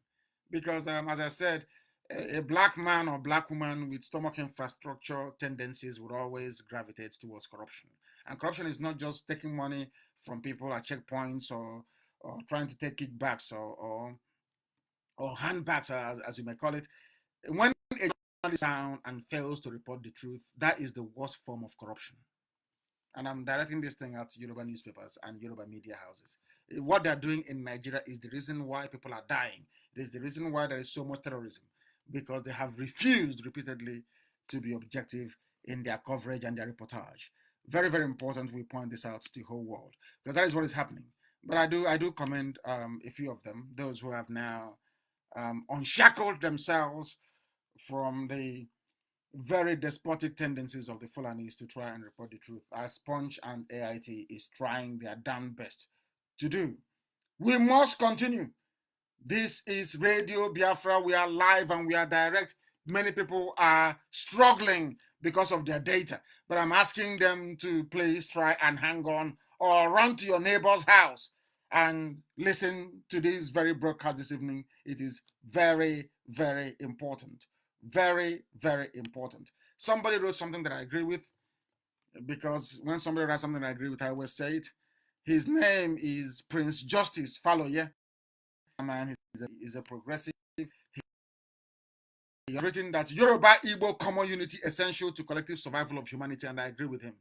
Speaker 1: Because, as I said, a black man or black woman with stomach infrastructure tendencies would always gravitate towards corruption. And corruption is not just taking money from people at checkpoints or trying to take kickbacks or handbacks, as you may call it. When a journalist is down and fails to report the truth, that is the worst form of corruption. And I'm directing this thing out to Yoruba newspapers and Yoruba media houses. What they're doing in Nigeria is the reason why people are dying. It is the reason why there is so much terrorism, because they have refused repeatedly to be objective in their coverage and their reportage. Very, very important we point this out to the whole world, because that is what is happening. But I do commend a few of them, those who have now unshackled themselves from the very despotic tendencies of the Fulanis to try and report the truth, as Sponge and AIT is trying their damn best to do. We must continue. This is Radio Biafra. We are live and we are direct. Many people are struggling because of their data, but I'm asking them to please try and hang on, or run to your neighbor's house and listen to this very broadcast this evening. It is very, very important. Very, very important. Somebody wrote something that I agree with, because when somebody writes something I agree with, I always say it. His name is Prince Justice Faloye. Man, he's a progressive. He has written that Yoruba Igbo common unity essential to collective survival of humanity, and I agree with him.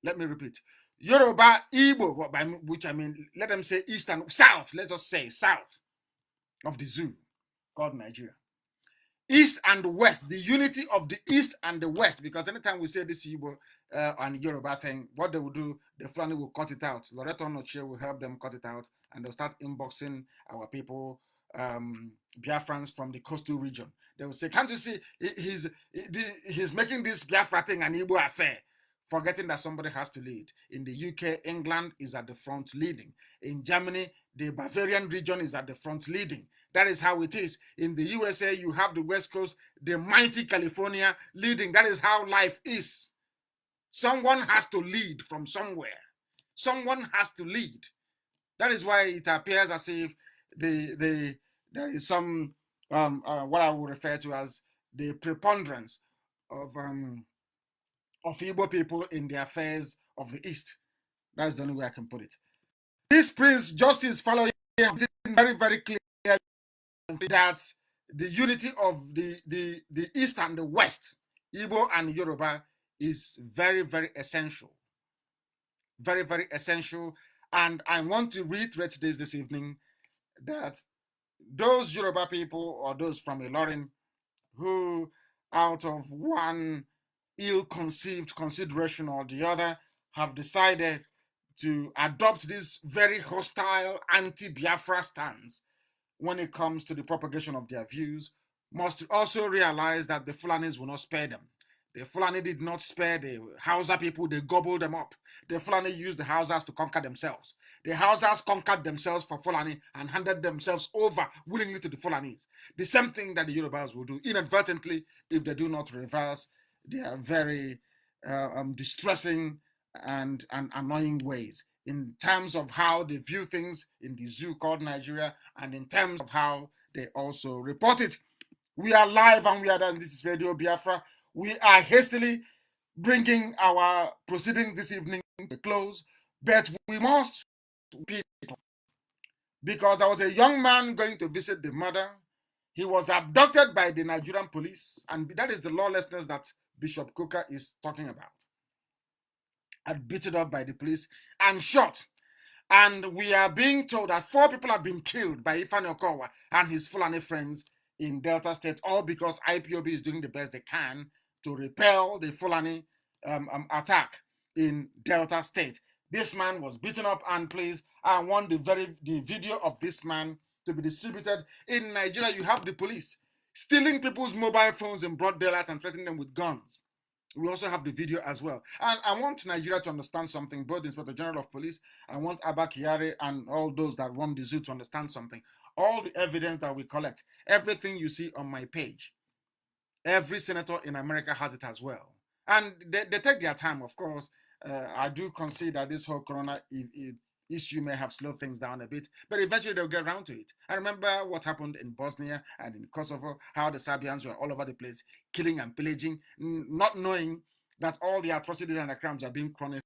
Speaker 1: Let me repeat. Yoruba Igbo, by which I mean, let them say east and south. Let's just say south of the zoo called Nigeria. East and West, the unity of the East and the West, because anytime we say this Igbo and Yoruba thing, what they will do, the Fulani will cut it out. Loreto Noche will help them cut it out, and they'll start inboxing our people, Biafrans from the coastal region. They will say, can't you see, he's making this Biafra thing an Igbo affair, forgetting that somebody has to lead. In the UK, England is at the front leading. In Germany, the Bavarian region is at the front leading. That is how it is. In the USA, you have the West Coast, the mighty California leading. That is how life is. Someone has to lead from somewhere. Someone has to lead. That is why it appears as if there is some, what I would refer to as the preponderance of Igbo people in the affairs of the East. That's the only way I can put it. This Prince Justice Faloye has been very, very clear that the unity of the East and the West, Igbo and Yoruba, is very, very essential. Very, very essential. And I want to reiterate this evening, that those Yoruba people, or those from Ilorin, who out of one ill-conceived consideration or the other have decided to adopt this very hostile anti-Biafra stance when it comes to the propagation of their views, must also realize that the Fulanis will not spare them. The Fulani did not spare the Hausa people, they gobbled them up. The Fulani used the Hausas to conquer themselves. The Hausas conquered themselves for Fulani and handed themselves over willingly to the Fulanis. The same thing that the Yorubas will do inadvertently if they do not reverse their very distressing and annoying ways in terms of how they view things in the zoo called Nigeria and in terms of how they also report it. We are live and we are done. This is Radio Biafra. We are hastily bringing our proceedings this evening to a close, but we must repeat because there was a young man going to visit the mother. He was abducted by the Nigerian police, and that is the lawlessness that Bishop Coker is talking about. And beaten up by the police and shot. And we are being told that 4 people have been killed by Ifeanyi Okowa and his Fulani friends in Delta State, all because IPOB is doing the best they can to repel the Fulani attack in Delta State. This man was beaten up, and please, I want the video of this man to be distributed. In Nigeria, you have the police stealing people's mobile phones in broad daylight and threatening them with guns. We also have the video as well. And I want Nigeria to understand something, both the Inspector General of Police, I want Abba Kyari and all those that run the zoo to understand something. All the evidence that we collect, everything you see on my page, every senator in America has it as well. And they take their time, of course. I do concede that this whole corona issue may have slowed things down a bit, but eventually they'll get around to it. I remember what happened in Bosnia and in Kosovo, how the Serbians were all over the place, killing and pillaging, not knowing that all the atrocities and the crimes are being chronicled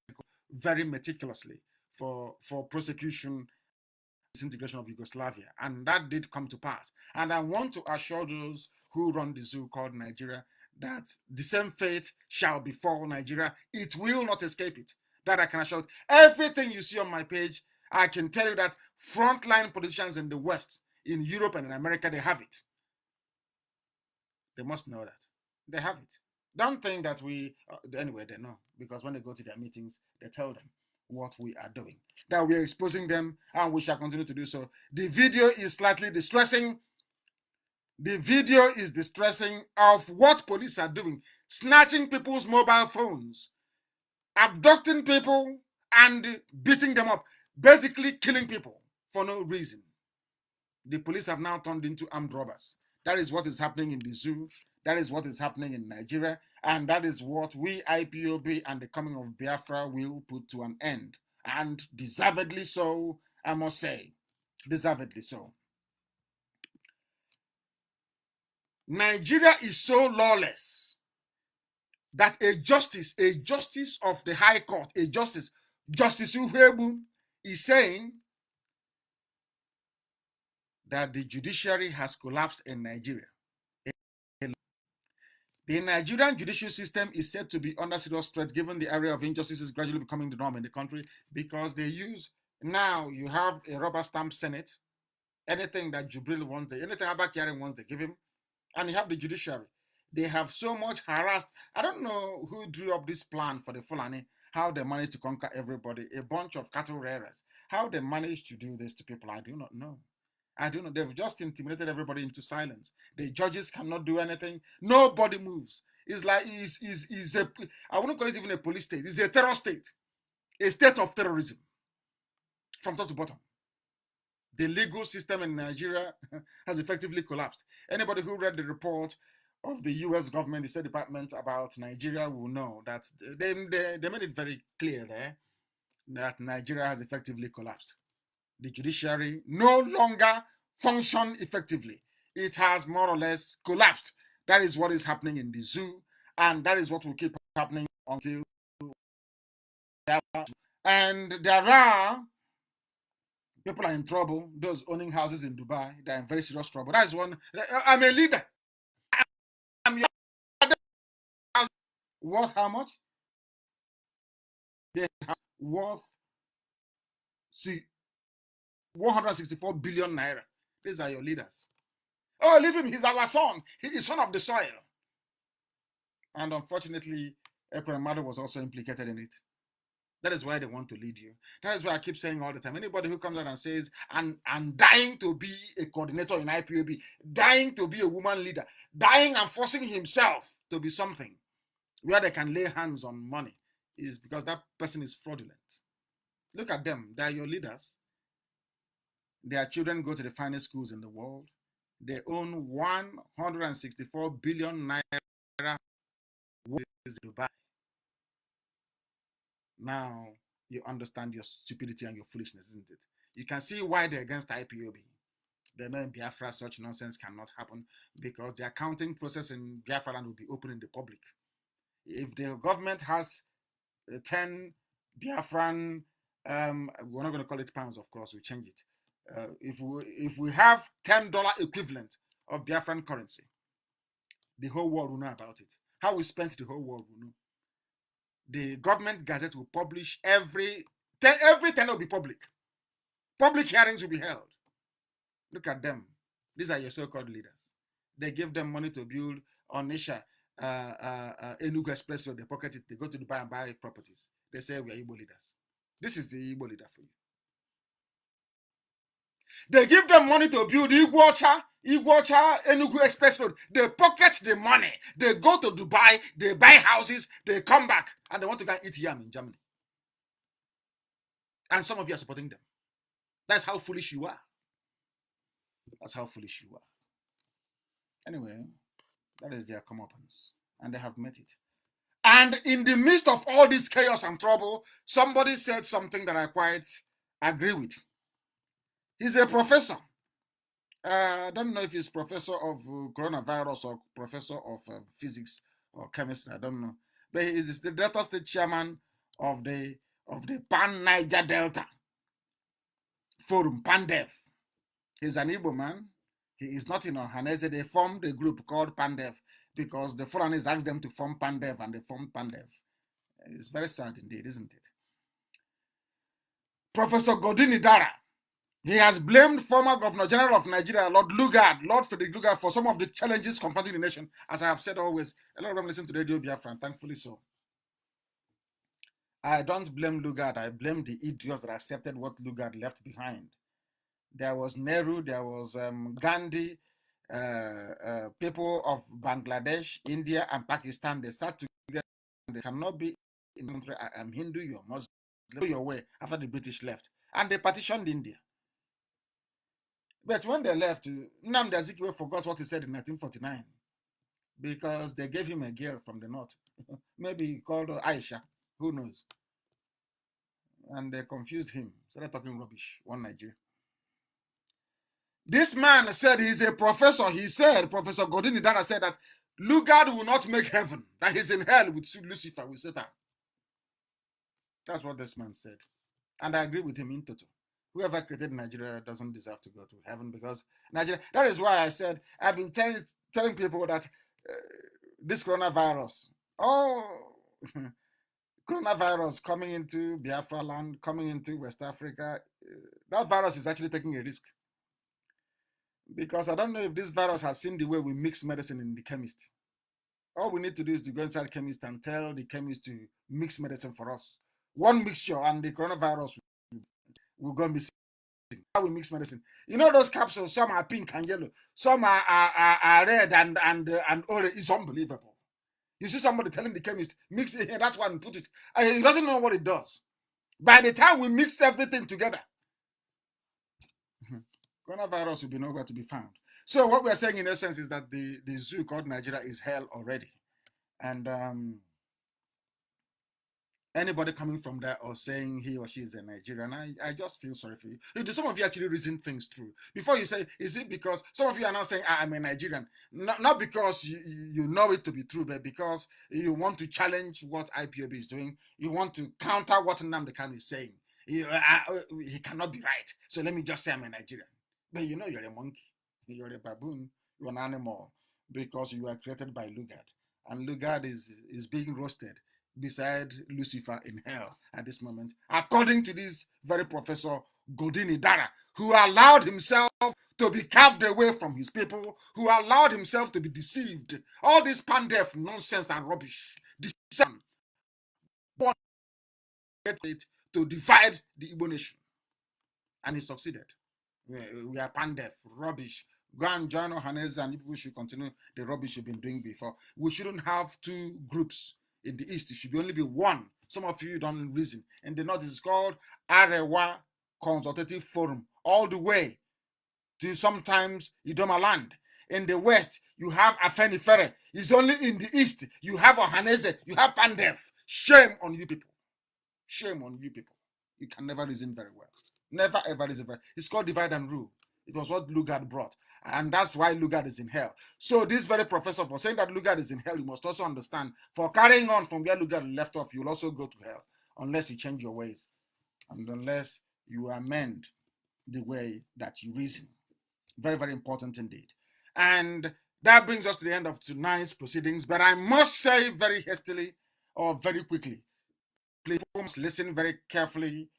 Speaker 1: very meticulously for prosecution, disintegration of Yugoslavia. And that did come to pass. And I want to assure those who run the zoo called Nigeria that the same fate shall befall Nigeria. It will not escape it. That I can assure. Everything you see on my page, I can tell you that frontline politicians in the West, in Europe and in America, they have it. They must know that. They have it. Don't think that anyway, they know. Because when they go to their meetings, they tell them what we are doing. That we are exposing them, and we shall continue to do so. The video is slightly distressing. The video is distressing of what police are doing. Snatching people's mobile phones, abducting people and beating them up, basically killing people for no reason. The police have now turned into armed robbers. That is what is happening in the zoo. That is what is happening in Nigeria. And that is what we, IPOB, and the coming of Biafra will put to an end. And deservedly so, I must say. Deservedly so. Nigeria is so lawless that a justice of the High Court, Justice Uhebu, is saying that the judiciary has collapsed in Nigeria. The Nigerian judicial system is said to be under serious threat given the area of injustices gradually becoming the norm in the country, because now you have a rubber stamp Senate. Anything that Jubril wants, anything Abba Kyari wants, they give him. And you have the judiciary. They have so much harassed. I don't know who drew up this plan for the Fulani, how they managed to conquer everybody, a bunch of cattle rearers. How they managed to do this to people, I do not know. I don't know. They've just intimidated everybody into silence. The judges cannot do anything. Nobody moves. It's like, I wouldn't call it even a police state. It's a terror state. A state of terrorism. From top to bottom. The legal system in Nigeria has effectively collapsed. Anybody who read the report of the U.S. government, the State Department about Nigeria will know that they made it very clear there that Nigeria has effectively collapsed. The judiciary no longer function effectively. It has more or less collapsed. That is what is happening in the zoo, and that is what will keep happening until. And there are people are in trouble. Those owning houses in Dubai, they're in very serious trouble. That's one. I'm a leader. I'm your worth how much? They have worth 164 billion naira. These are your leaders. Oh, leave him. He's our son. He is son of the soil. And unfortunately, Ekwen Madu was also implicated in it. That is why they want to lead you. That is why I keep saying all the time. Anybody who comes out and says, I'm dying to be a coordinator in IPOB, dying to be a woman leader, dying and forcing himself to be something, where they can lay hands on money is because that person is fraudulent. Look at them. They are your leaders. Their children go to the finest schools in the world. They own 164 billion naira in Dubai. Now you understand your stupidity and your foolishness, isn't it? You can see why they're against IPOB. They know in Biafra such nonsense cannot happen because the accounting process in Biafra land will be open in the public. If the government has 10 Biafran, we're not going to call it pounds, of course, we change it. If we have $10 equivalent of Biafran currency, the whole world will know about it. How we spent, the whole world will know. The government gazette will publish every 10 will be public. Public hearings will be held. Look at them. These are your so-called leaders. They give them money to build Onisha, Enugu Expressway. They pocket it. They go to Dubai and buy properties. They say we are Igbo leaders. This is the Igbo leader for you. They give them money to build Iguacha, Enugu Expressway. They pocket the money. They go to Dubai. They buy houses. They come back and they want to go and eat yam in Germany. And some of you are supporting them. That's how foolish you are. That's how foolish you are. Anyway, that is their comeuppance. And they have met it. And in the midst of all this chaos and trouble, somebody said something that I quite agree with. He's a professor. I don't know if he's professor of coronavirus or professor of physics or chemistry. I don't know. But he is the Delta State chairman of the Pan Niger Delta Forum, PANDEF. He's an Igbo man. He is not in Ohanese. They formed a group called PANDEF because the Fulanis asked them to form PANDEF and they formed PANDEF. It's very sad indeed, isn't it? Professor Godini Dara, he has blamed former Governor General of Nigeria, Lord Frederick Lugard, for some of the challenges confronting the nation. As I have said always, a lot of them listen to Radio Biafra, and thankfully so. I don't blame Lugard. I blame the idiots that accepted what Lugard left behind. There was Nehru, there was Gandhi, people of Bangladesh, India, and Pakistan. They start together. They cannot be in the country. I am Hindu, you're Muslim. Go your way after the British left. And they partitioned India. But when they left, Nnamdi Azikiwe forgot what he said in 1949 because they gave him a girl from the north. Maybe he called her Aisha. Who knows? And they confused him. Started talking rubbish. One Nigeria. This man said he's a professor. He said, Professor Godini Dara said that Lugard will not make heaven, that he's in hell with Lucifer, with Satan. That's what this man said. And I agree with him in total. Whoever created Nigeria doesn't deserve to go to heaven because Nigeria, that is why I said, I've been telling people that this coronavirus, coronavirus coming into Biafra land, coming into West Africa, that virus is actually taking a risk. Because I don't know if this virus has seen the way we mix medicine in the chemist. All we need to do is to go inside the chemist and tell the chemist to mix medicine for us. One mixture and the coronavirus will go missing. How we mix medicine. You know those capsules, some are pink and yellow, some are red and orange. It's unbelievable. You see somebody telling the chemist, mix it here, that one, put it. He doesn't know what it does. By the time we mix everything together, coronavirus will be nowhere to be found. So what we're saying in essence is that the zoo called Nigeria is hell already. And anybody coming from there or saying he or she is a Nigerian, I just feel sorry for you. Do some of you actually reason things through? Before you say, is it because some of you are now saying, I'm a Nigerian? Not because you know it to be true, but because you want to challenge what IPOB is doing. You want to counter what Nnamdi Kanu is saying. He cannot be right. So let me just say I'm a Nigerian. But you know you're a monkey. You're a baboon. You're an animal because you were created by Lugard. And Lugard is being roasted beside Lucifer in hell at this moment, according to this very Professor Godini Dara, who allowed himself to be carved away from his people, who allowed himself to be deceived. All this pandef nonsense and rubbish. Deception. To divide the Igbo nation. And he succeeded. We are pandef, rubbish. Go and join Ohanese and people should continue the rubbish you've been doing before. We shouldn't have two groups. In the east, it should only be one. Some of you don't reason. In the north, it's called Arewa Consultative Forum, all the way to sometimes Idoma land. In the west, you have Afenifere. It's only in the east, you have Ohaneze, you have Pandef. Shame on you people. Shame on you people. You can never reason very well. Never ever reason very well. It's called divide and rule. It was what Lugard brought. And that's why Lugard is in hell. So this very professor, for saying that Lugard is in hell, you must also understand, for carrying on from where Lugard left off, you'll also go to hell, unless you change your ways, and unless you amend the way that you reason. Very, very important indeed. And that brings us to the end of tonight's proceedings. But I must say very hastily or very quickly, please listen very carefully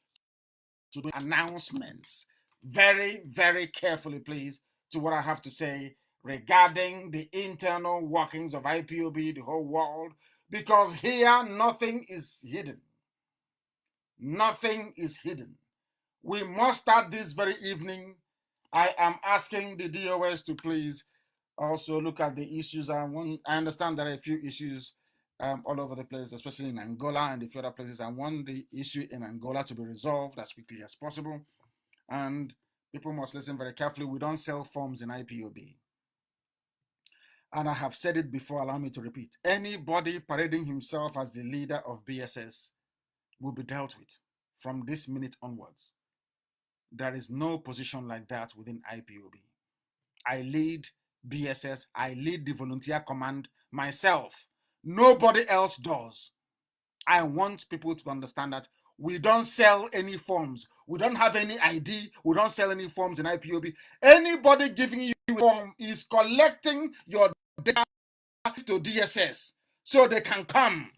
Speaker 1: to the announcements. Very, very carefully, please, to what I have to say regarding the internal workings of IPOB, the whole world, because here nothing is hidden. Nothing is hidden. We must start this very evening. I am asking the DOS to please also look at the issues. I understand there are a few issues all over the place, especially in Angola and a few other places. I want the issue in Angola to be resolved as quickly as possible. And people must listen very carefully. We don't sell forms in IPOB. And I have said it before, allow me to repeat. Anybody parading himself as the leader of BSS will be dealt with from this minute onwards. There is no position like that within IPOB. I lead BSS, I lead the volunteer command myself. Nobody else does. I want people to understand that we don't sell any forms. We don't have any ID. We don't sell any forms in IPOB. Anybody giving you a form is collecting your data to DSS so they can come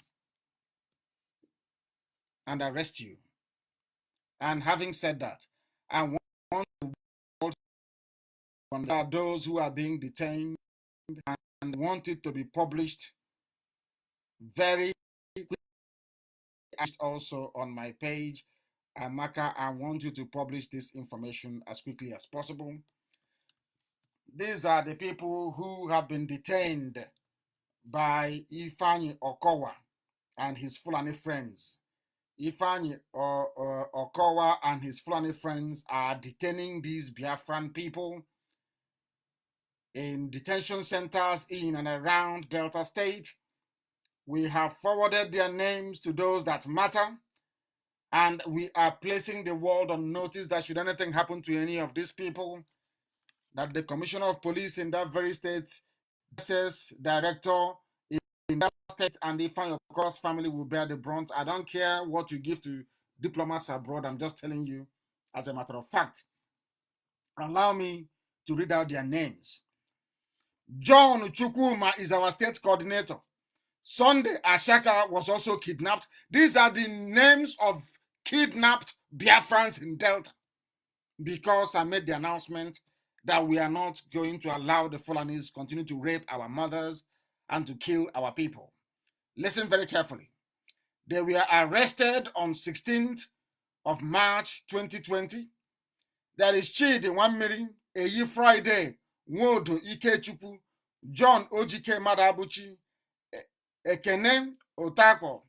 Speaker 1: and arrest you. And having said that, I want those who are being detained and want it to be published very quickly. Also on my page, Amaka, I want you to publish this information as quickly as possible. These are the people who have been detained by Ifeanyi Okowa and his Fulani friends. Ifeanyi Okowa and his Fulani friends are detaining these Biafran people in detention centers in and around Delta State. We have forwarded their names to those that matter, and we are placing the world on notice that should anything happen to any of these people, that the Commissioner of Police in that very state, SS Director in that state, and the Okowa's family will bear the brunt. I don't care what you give to diplomats abroad. I'm just telling you as a matter of fact. Allow me to read out their names. John Chukwuma is our state coordinator. Sunday Ashaka was also kidnapped. These are the names of kidnapped Biafrans in Delta, because I made the announcement that we are not going to allow the Fulanis continue to rape our mothers and to kill our people. Listen very carefully. They were arrested on 16th of March 2020. There is Chidi Wamiri, Eyi Friday, Nwodo Ikechukwu, John Ojike Madabuchi, Ekene Otako,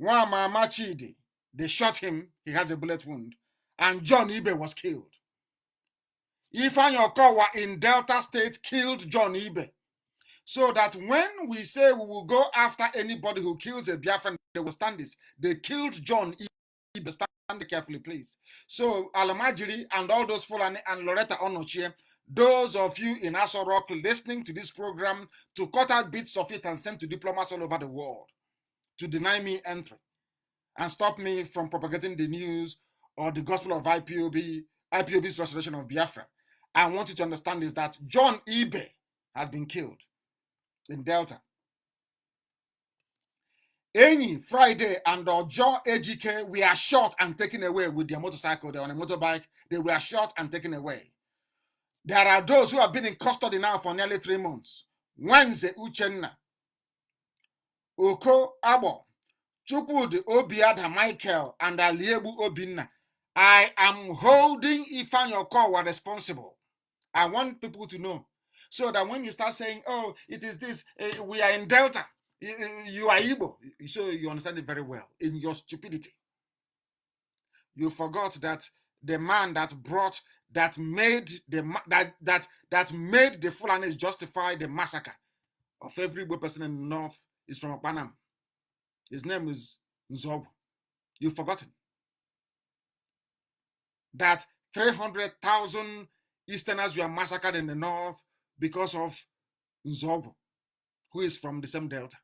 Speaker 1: Nwamama Chidi. They shot him. He has a bullet wound. And John Ibe was killed. Ifeanyi Okowa in Delta State killed John Ibe. So that when we say we will go after anybody who kills a Biafran, they will stand this. They killed John Ibe. Stand carefully, please. So Alamajiri and all those Fulani and Loretta Onochie, those of you in Aso Rock listening to this program, to cut out bits of it and send to diplomats all over the world to deny me entry and stop me from propagating the news or the gospel of IPOB's restoration of Biafra. I want you to understand is that John Ibe has been killed in Delta. Any Friday and Ojo Ejike were shot and taken away with their motorcycle. They were on a motorbike. They were shot and taken away. There are those who have been in custody now for nearly 3 months. Wenze Uchenna, Oko Abo, Chukwudi Obiada Michael, and Aliebu Obinna. I am holding Ifeanyi Okowa responsible. I want people to know. So that when you start saying, oh, it is this, we are in Delta. You are Igbo, so you understand it very well. In your stupidity, you forgot that the man that made the Fulanis justify the massacre of every Igbo person in the north is from Panam. His name is Nzob. You've forgotten that 300,000 Easterners were massacred in the north because of Nzob, who is from the same Delta.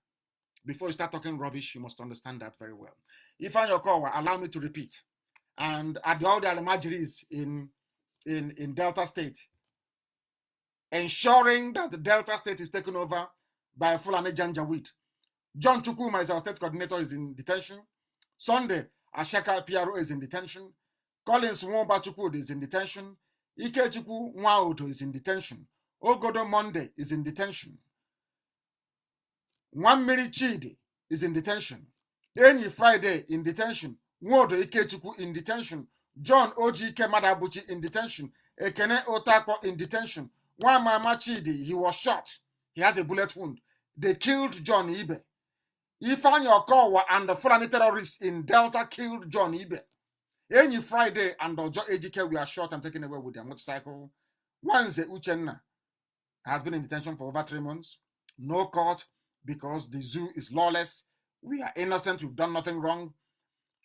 Speaker 1: Before you start talking rubbish, you must understand that very well. If on your call, allow me to repeat. And at all the Almajiris in Delta State, ensuring that the Delta State is taken over by Fulani Janjaweed. John Chukuma is our state coordinator, is in detention. Sunday, Ashaka PRO is in detention. Collins Nwomba Chukwud is in detention. Ikechukwu Nwaodo is in detention. Ogodo Monday is in detention. Nwammiri Chidi is in detention. Enyi Friday in detention. Nwodo Ikechukwu in detention. John Ojike Madabuchi in detention. Ekene Otakpo in detention. Nwamama Chidi, he was shot. He has a bullet wound. They killed John Ibe. Ifeanyi Okowa and the Fulani terrorists in Delta killed John Ibe. Enyi Friday and Ojo Ejike were shot and taken away with their motorcycle. Wanze Uchenna has been in detention for over 3 months. No court because the zoo is lawless. We are innocent. We've done nothing wrong.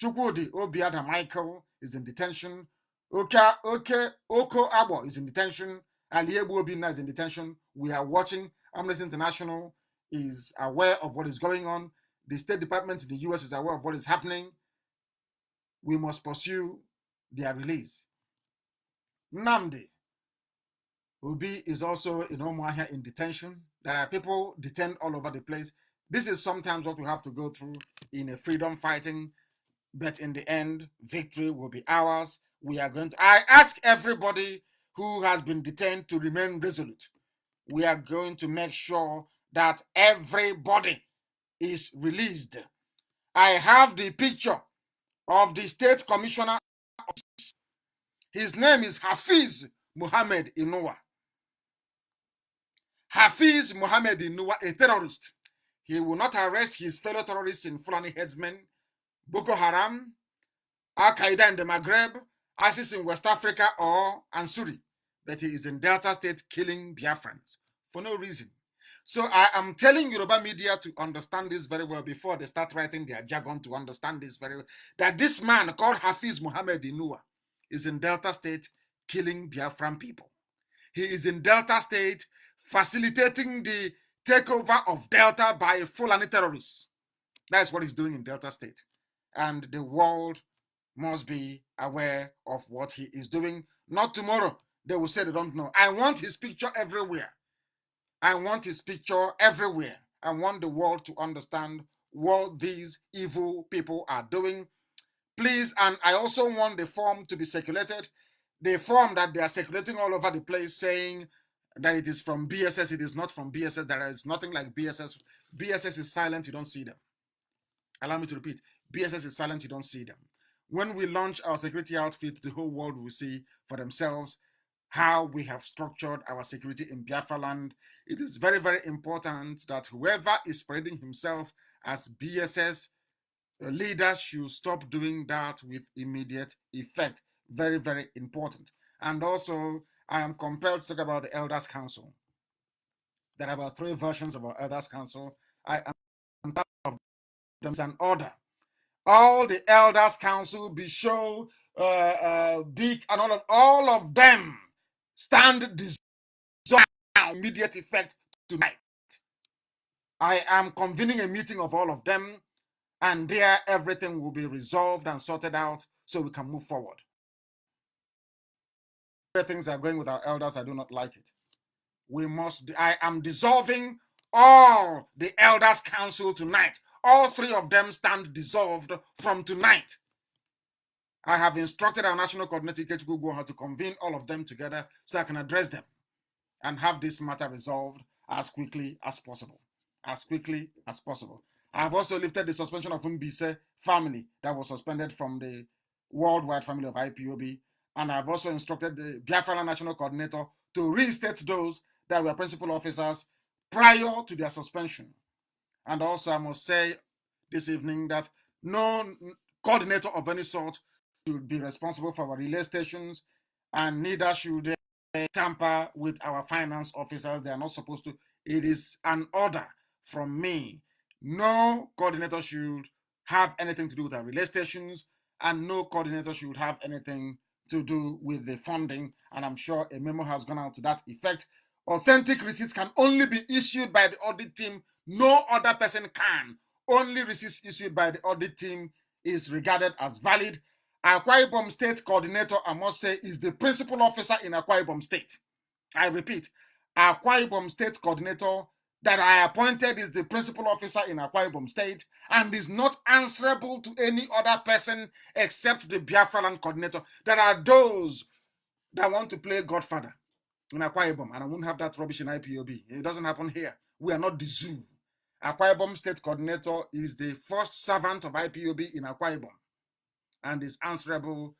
Speaker 1: Chukwudi Obiada Michael is in detention. Oko Abo is in detention. Aliebu Obina is in detention. We are watching. Amnesty International is aware of what is going on. The State Department in the US is aware of what is happening. We must pursue their release. Nnamdi Obi is also in Omoahia in detention. There are people detained all over the place. This is sometimes what we have to go through in a freedom fighting, but in the end, victory will be ours. We are going to, I ask everybody who has been detained to remain resolute. We are going to make sure that everybody is released. I have the picture of the state commissioner. His name is Hafiz Muhammad Inua. Hafiz Muhammad Inua, a terrorist. He will not arrest his fellow terrorists in Fulani headsmen, Boko Haram, Al-Qaeda in the Maghreb, ISIS in West Africa or Ansuri. But he is in Delta State killing Biafrans for no reason. So I am telling Yoruba media to understand this very well before they start writing their jargon, to understand this very well, that this man called Hafiz Muhammad Inua is in Delta State killing Biafran people. He is in Delta State facilitating the takeover of Delta by Fulani terrorists. That's what he's doing in Delta State. And the world must be aware of what he is doing. Not tomorrow, they will say they don't know. I want his picture everywhere. I want his picture everywhere. I want the world to understand what these evil people are doing. Please, and I also want the form to be circulated. The form that they are circulating all over the place saying that it is from BSS. It is not from BSS. There is nothing like BSS. BSS is silent. You don't see them. Allow me to repeat. BSS is silent. You don't see them. When we launch our security outfit, the whole world will see for themselves how we have structured our security in Biafra land. It is very, very important that whoever is spreading himself as BSS leader should stop doing that with immediate effect. Very, very important. And also, I am compelled to talk about the Elders Council. There are about 3 versions of our Elders Council. I am part of them as an order. All the Elders Council, Bisho, Big, and all of them stand dissolved immediate effect tonight. I am convening a meeting of all of them, and there everything will be resolved and sorted out so we can move forward. Things are going with our elders. I do not like it. I am dissolving all the Elders Council tonight. All 3 of them stand dissolved from tonight. I have instructed our national coordinator to convene all of them together so I can address them and have this matter resolved as quickly as possible. As quickly as possible. I have also lifted the suspension of Mbise family that was suspended from the worldwide family of IPOB. And I've also instructed the Biafra National Coordinator to reinstate those that were principal officers prior to their suspension. And also, I must say this evening that no coordinator of any sort should be responsible for our relay stations, and neither should they tamper with our finance officers. They are not supposed to. It is an order from me. No coordinator should have anything to do with our relay stations, and no coordinator should have anything to do with the funding. And I'm sure a memo has gone out to that effect. Authentic receipts can only be issued by the audit team. No other person can. Only receipts issued by the audit team is regarded as valid. Akwa Ibom State Coordinator, I must say, is the principal officer in Akwa Ibom State. I repeat, Akwa Ibom State Coordinator that I appointed is the principal officer in Akwa Ibom State and is not answerable to any other person except the Biafra Land Coordinator. There are those that want to play Godfather in Akwa Ibom, and I won't have that rubbish in IPOB. It doesn't happen here. We are not the zoo. Akwa Ibom State Coordinator is the first servant of IPOB in Akwa Ibom and is answerable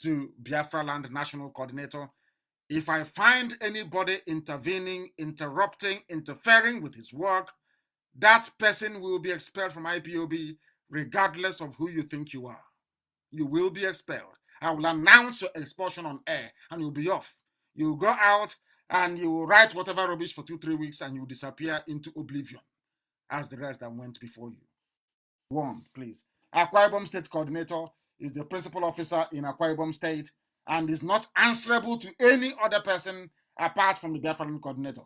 Speaker 1: to Biafra Land National Coordinator. If I find anybody intervening, interrupting, interfering with his work, that person will be expelled from IPOB regardless of who you think you are. You will be expelled. I will announce your expulsion on air and you'll be off. You'll go out and you will write whatever rubbish for 2-3 weeks and you will disappear into oblivion as the rest that went before you. One, please. Akwa Ibom State Coordinator is the principal officer in Akwa Ibom State and is not answerable to any other person apart from the Biafran Coordinator.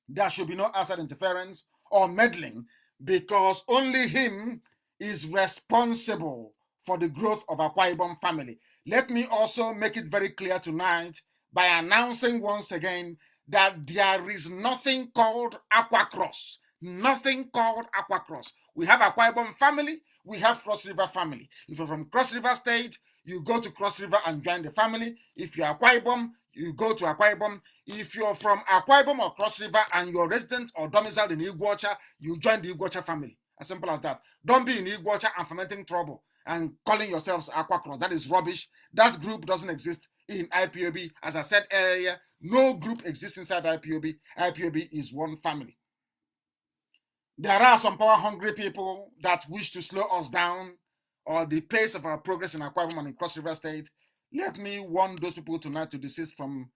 Speaker 1: There should be no outside interference or meddling because only him is responsible for the growth of Akwa Ibom family. Let me also make it very clear tonight by announcing once again that there is nothing called Aqua Cross. Nothing called Aqua Cross. We have Akwa Ibom family, we have Cross River family. If you're from Cross River State, you go to Cross River and join the family. If you're Akwa Ibom, you go to Akwa Ibom. If you're from Akwa Ibom or Cross River and you're resident or domiciled in Iguacha, you join the Iguacha family. As simple as that. Don't be in Iguacha and fermenting trouble and calling yourselves Aqua Cross. That is rubbish. That group doesn't exist in IPOB. As I said earlier, no group exists inside IPOB. IPOB is one family. There are some power-hungry people that wish to slow us down or the pace of our progress in Akwa Ibom and in Cross River State. Let me warn those people tonight to desist from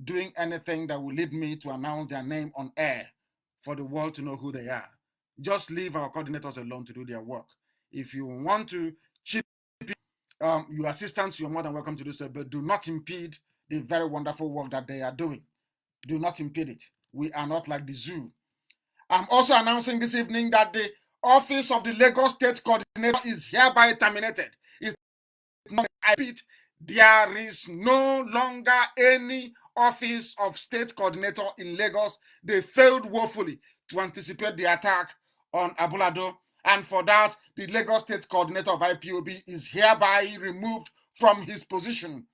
Speaker 1: doing anything that will lead me to announce their name on air for the world to know who they are. Just leave our coordinators alone to do their work. If you want to chip your assistants, you're more than welcome to do so, but do not impede the very wonderful work that they are doing. Do not impede it. We are not like the zoo. I'm also announcing this evening that the office of the Lagos State Coordinator is hereby terminated. It's not, I repeat, there is no longer any office of state coordinator in Lagos. They failed woefully to anticipate the attack on Abulado, and for that, the Lagos State Coordinator of IPOB is hereby removed from his position.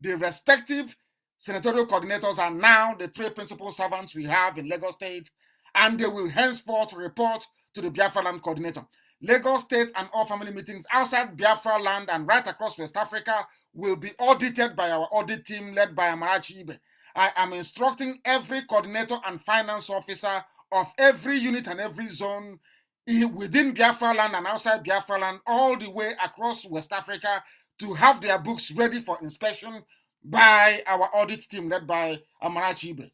Speaker 1: The respective senatorial coordinators are now the three principal servants we have in Lagos State, and they will henceforth report to the Biafra Land Coordinator. Lagos State and all family meetings outside Biafra Land and right across West Africa will be audited by our audit team led by Amarachi Ibe. I am instructing every coordinator and finance officer of every unit and every zone within Biafra Land and outside Biafra Land all the way across West Africa to have their books ready for inspection by our audit team led by Amarachi Ibe.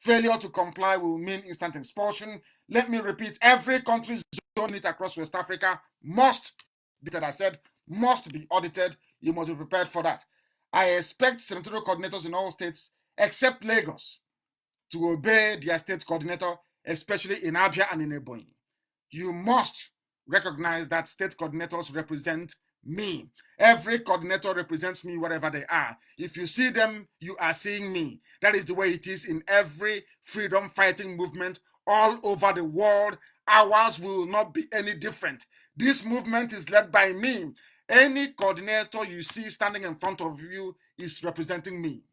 Speaker 1: Failure to comply will mean instant expulsion. Let me repeat, every country's zone unit across West Africa must, because I said, must be audited. You must be prepared for that. I expect senatorial coordinators in all states, except Lagos, to obey their state coordinator, especially in Abia and in Ebonyi. You must recognize that state coordinators represent me. Every coordinator represents me wherever they are. If you see them, you are seeing me. That is the way it is in every freedom fighting movement all over the world. Ours will not be any different. This movement is led by me. Any coordinator you see standing in front of you is representing me.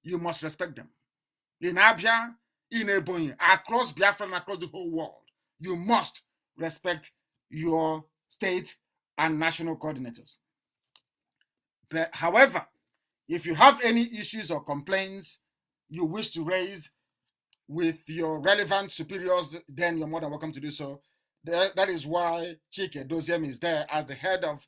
Speaker 1: You must respect them. In Abia, in Ebonyi, across Biafra and across the whole world, you must respect your state and national coordinators. But, however, if you have any issues or complaints you wish to raise, with your relevant superiors, then you're more than welcome to do so. That is why Chike Doziem is there as the head of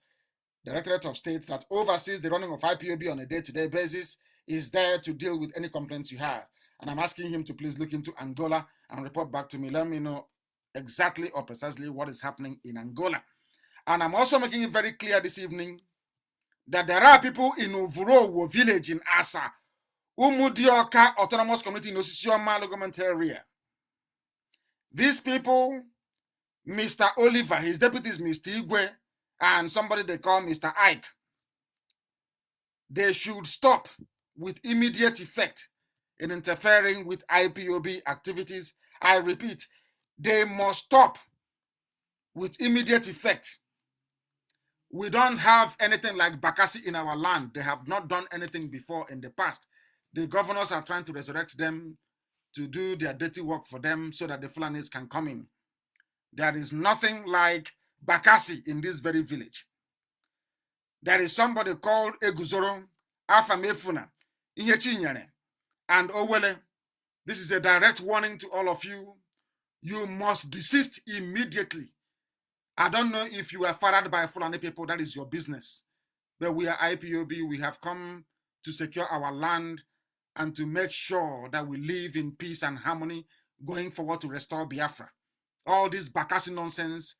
Speaker 1: the Directorate of States that oversees the running of IPOB on a day-to-day basis, is there to deal with any complaints you have. And I'm asking him to please look into Angola and report back to me. Let me know exactly or precisely what is happening in Angola. And I'm also making it very clear this evening that there are people in Uvurowo village in Asa, Umudioka Autonomous Community in Osisioma government area. These people, Mr. Oliver, his deputy is Mr. Igwe, and somebody they call Mr. Ike, they should stop with immediate effect in interfering with IPOB activities. I repeat, they must stop with immediate effect. We don't have anything like Bakassi in our land. They have not done anything before in the past. The governors are trying to resurrect them to do their dirty work for them so that the Fulanis can come in. There is nothing like Bakassi in this very village. There is somebody called Eguzoro, Afamefuna, Ihechinyere, and Owele. This is a direct warning to all of you. You must desist immediately. I don't know if you are fathered by Fulani people, that is your business. But we are IPOB, we have come to secure our land and to make sure that we live in peace and harmony going forward to restore Biafra. All this Bakassi nonsense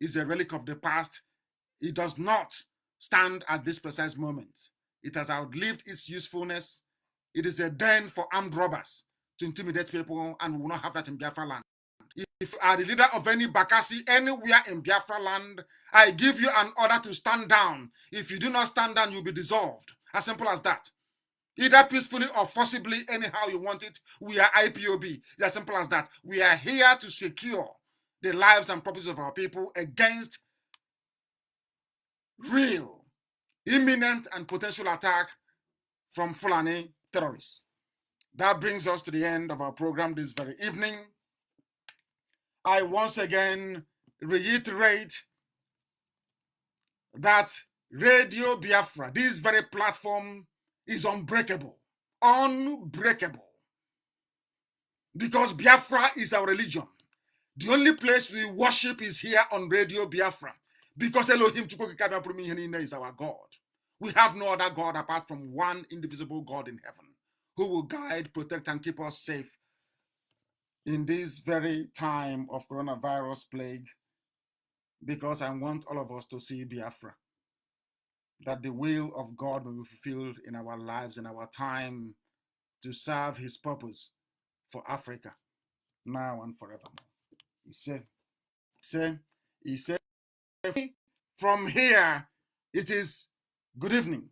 Speaker 1: is a relic of the past. It does not stand at this precise moment. It has outlived its usefulness. It is a den for armed robbers to intimidate people, and we will not have that in Biafra land. If you are the leader of any Bakassi anywhere in Biafra land, I give you an order to stand down. If you do not stand down, you'll be dissolved. As simple as that. Either peacefully or forcibly, anyhow you want it. We are IPOB. It's as simple as that. We are here to secure the lives and properties of our people against real, imminent, and potential attack from Fulani terrorists. That brings us to the end of our program this very evening. I once again reiterate that Radio Biafra, this very platform, is unbreakable. Unbreakable. Because Biafra is our religion. The only place we worship is here on Radio Biafra. Because Elohim is our God. We have no other God apart from one indivisible God in heaven who will guide, protect, and keep us safe in this very time of coronavirus plague, because I want all of us to see Biafra, that the will of God may be fulfilled in our lives, in our time, to serve his purpose for Africa, now and forevermore. He said, from here, it is good evening.